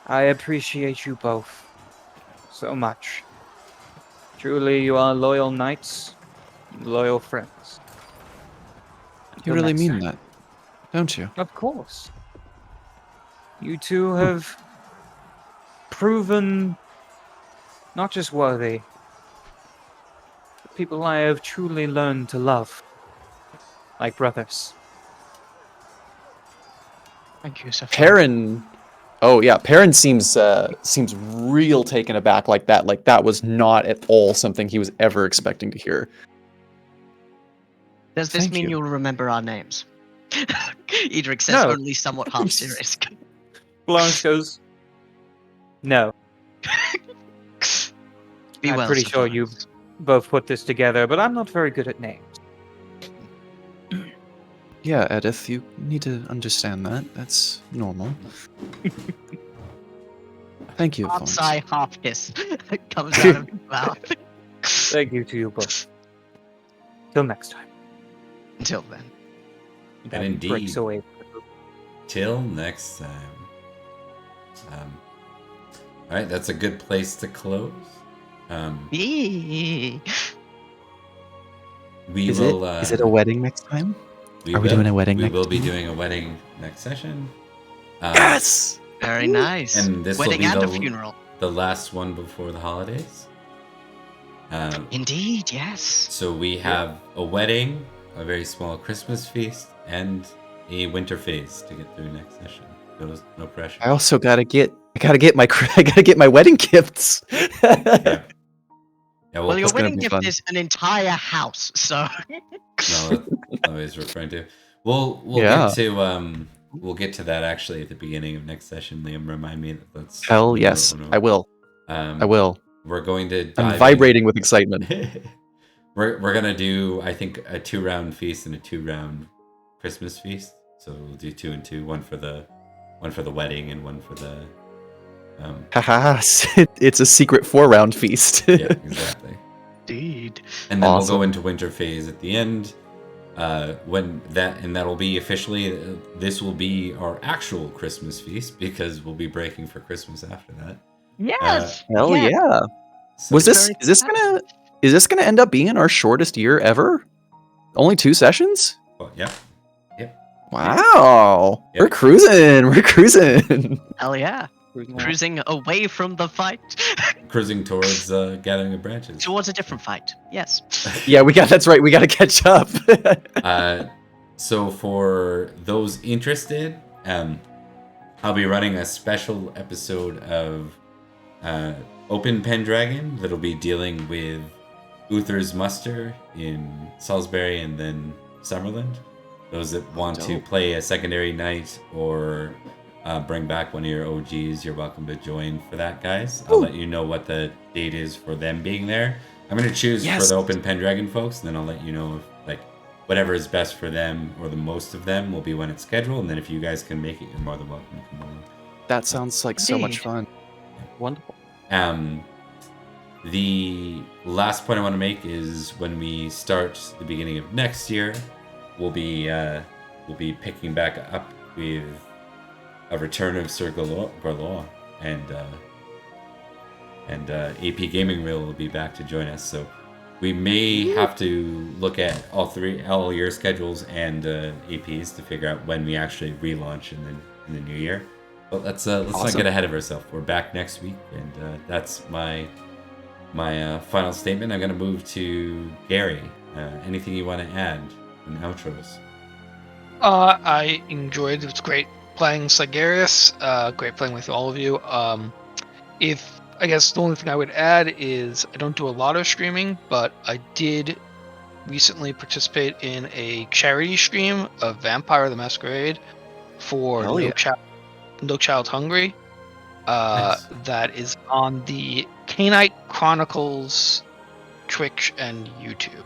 I appreciate you both so much. Truly, you are loyal knights, loyal friends. You Until really next mean time. that, don't you? Of course. You two have proven not just worthy, but people I have truly learned to love, like brothers. Thank you, Sir. Perin. Oh yeah, Perin seems real taken aback like that. Like that was not at all something he was ever expecting to hear. Does this Thank mean you. you'll remember our names? Edrich says No. only somewhat half serious. Florence goes, no. Be I'm well, pretty Sir sure Florence. you've both put this together, but I'm not very good at names. Yeah, Edith, you need to understand that. That's normal. Thank you, Half Florence. sigh, half hiss comes out of his mouth. Thank you to you both. Till next time. Until then. That indeed. breaks away. Till next time. All right, that's a good place to close. Yee. We Is will. it a wedding next time? Are we doing a wedding We next will be time? doing a wedding next session. Yes! Very nice. And this Wedding will be and the a funeral. the last one before the holidays. Indeed, yes. So we have a wedding, a very small Christmas feast, and a winter phase to get through next session. No pressure. I also gotta get my wedding gifts. Yeah. Yeah, Well, your That's gonna wedding be gift fun. is an entire house, so. No, that's what I was referring to. We'll Yeah. get to that actually at the beginning of next session. Liam, remind me that that's. Hell yes, I will. I will. We're going to. I'm dive vibrating with excitement. We're gonna do, I think, a 2-round feast and a 2-round Christmas feast. So we'll do 2 and 2, one for the wedding and one for the. Haha, it's a secret 4-round feast. Yeah, exactly. Indeed. And then we'll Awesome. go into winter phase at the end. That'll be officially. This will be our actual Christmas feast because we'll be breaking for Christmas after that. Yes. Hell yes. yeah. So Was this Very is this gonna end up being our shortest year ever? Only 2 sessions? Oh, yeah. Wow. Yep. We're cruising. Hell yeah. Cruising away from the fight Cruising towards gathering of branches. towards a different fight. Yes. Yeah, that's right. We gotta catch up. So for those interested, I'll be running a special episode of Open Pendragon that'll be dealing with Uther's muster in Salisbury and then Summerland. Those that want to play a secondary knight or bring back one of your OGs, you're welcome to join for that, guys. I'll let you know what the date is for them being there. I'm going to choose for the Open Pendragon folks, and then I'll let you know if, like, whatever is best for them or the most of them will be when it's scheduled. And then if you guys can make it, you're more than welcome to come along. That sounds like so much Indeed. fun. Wonderful. The last point I want to make is when we start the beginning of next year, we'll be picking back up with a return of Sir Gorlois, and AP Gaming Reel will be back to join us. So we may have to look at all your schedules and APs to figure out when we actually relaunch in the new year. But let's not get ahead of ourselves. We're back next week, and that's my final statement. I'm going to move to Gary. Anything you want to add in outros? I enjoyed it. It was great playing Syagrius. Great playing with all of you. If I guess the only thing I would add is I don't do a lot of streaming, but I did recently participate in a charity stream of Vampire the Masquerade for Hell yeah. No Child Hungry. Nice. That is on the Knight Chronicles Twitch and YouTube.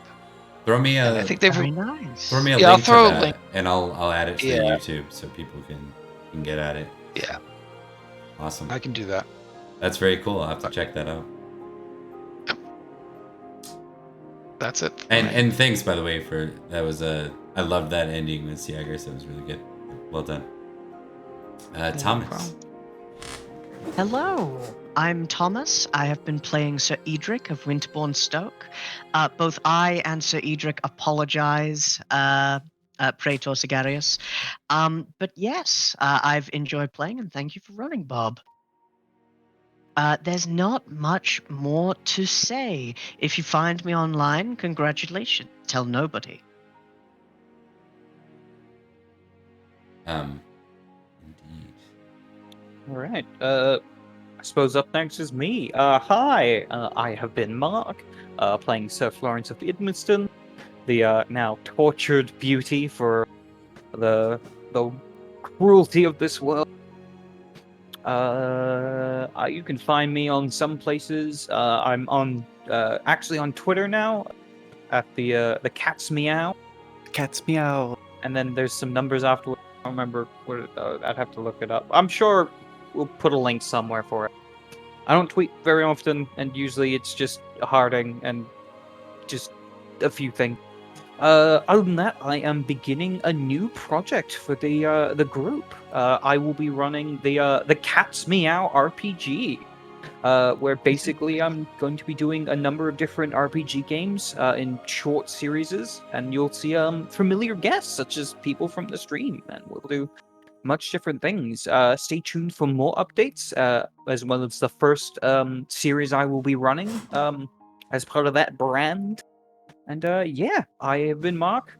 Throw me And I a think they've Very nice. throw me a Yeah, I'll link throw to a that, link. and I'll add it to the Yeah. YouTube so people can get at it. Yeah, Awesome. I can do that. That's very cool. I'll have to check that out. That's it. And thanks, by the way, for that was I loved that ending with Syagrius. That was really good. Well done. Thomas. problem. Hello, I'm Thomas. I have been playing Sir Edrich of Winterbourne, Stoke. Both I and Sir Edrich apologize Praetor Syagrius. But yes, I've enjoyed playing, and thank you for running, Bob. There's not much more to say. If you find me online, congratulations. Tell nobody. Indeed. All right. I suppose up next is me. Hi. I have been Mark, playing Sir Florence of Idmiston, the now tortured beauty for the cruelty of this world. You can find me on some places. I'm on actually on Twitter now at the Cat's Meow, Cat's meow. and then there's some numbers afterwards. I don't remember what I'd have to look it up. I'm sure we'll put a link somewhere for it. I don't tweet very often, and usually it's just Harding and just a few things. Other than that, I am beginning a new project for the group. I will be running the Cat's Meow RPG, where basically I'm going to be doing a number of different RPG games in short series, and you'll see familiar guests such as people from the stream, and we'll do much different things. Stay tuned for more updates, as well as the first series I will be running as part of that brand. And yeah, I have been Mark.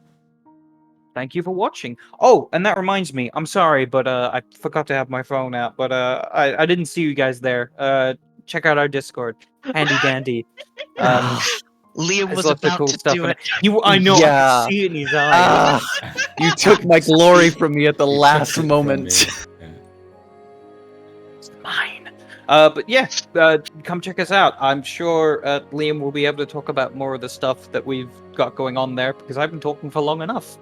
Thank you for watching. Oh, and that reminds me, I'm sorry, but I forgot to have my phone out, but I didn't see you guys there. Check out our Discord. Handy dandy. Liam There's was lots of about cool to stuff do in it. I know, I Yeah. can see it in his eyes. You took my glory from me at the You last took it from moment. me. Yeah. It's mine. But yeah, come check us out. I'm sure Liam will be able to talk about more of the stuff that we've got going on there, because I've been talking for long enough.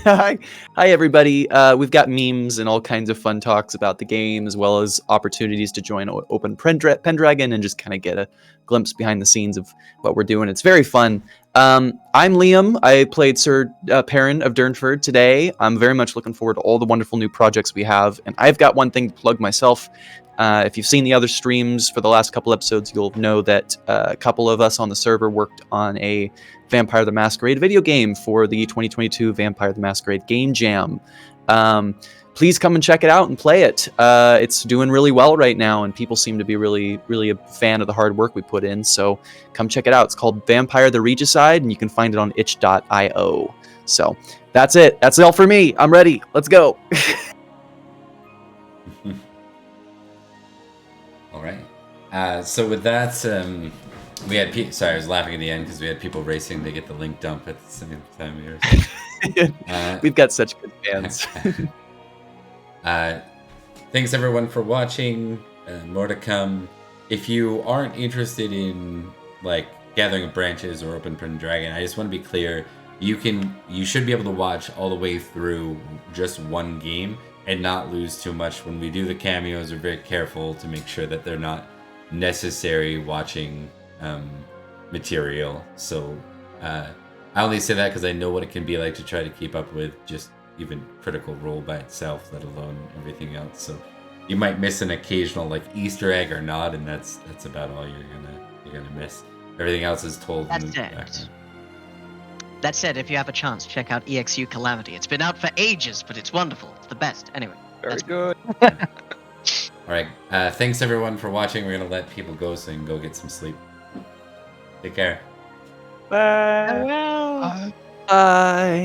Hi everybody. We've got memes and all kinds of fun talks about the game, as well as opportunities to join Open Pendragon and just kind of get a glimpse behind the scenes of what we're doing. It's very fun. I'm Liam. I played Sir Perin of Durnford today. I'm very much looking forward to all the wonderful new projects we have, and I've got one thing to plug myself. If you've seen the other streams for the last couple episodes, you'll know that a couple of us on the server worked on a Vampire the Masquerade video game for the 2022 Vampire the Masquerade Game Jam. Please come and check it out and play it. It's doing really well right now, and people seem to be really, really a fan of the hard work we put in. So come check it out. It's called Vampire the Regicide, and you can find it on itch.io. So that's it. That's all for me. I'm ready. Let's go. All right. So with that, we had sorry, I was laughing at the end because we had people racing to get the link dump at the same time we were. We've got such good fans. Thanks everyone for watching. More to come. If you aren't interested in like Gathering of Branches or Open Pendragon, I just want to be clear. You should be able to watch all the way through just one game and not lose too much. When we do the cameos, we're very careful to make sure that they're not necessary watching material. So I only say that because I know what it can be like to try to keep up with just even Critical Role by itself, let alone everything else. So you might miss an occasional like Easter egg or not, and that's about all you're gonna miss. Everything else is told in the background. That said, if you have a chance, check out EXU Calamity. It's been out for ages, but it's wonderful. It's the best. Anyway. Very good. All right. Thanks everyone for watching. We're gonna let people go so you can go get some sleep. Take care. Bye. Farewell. Bye.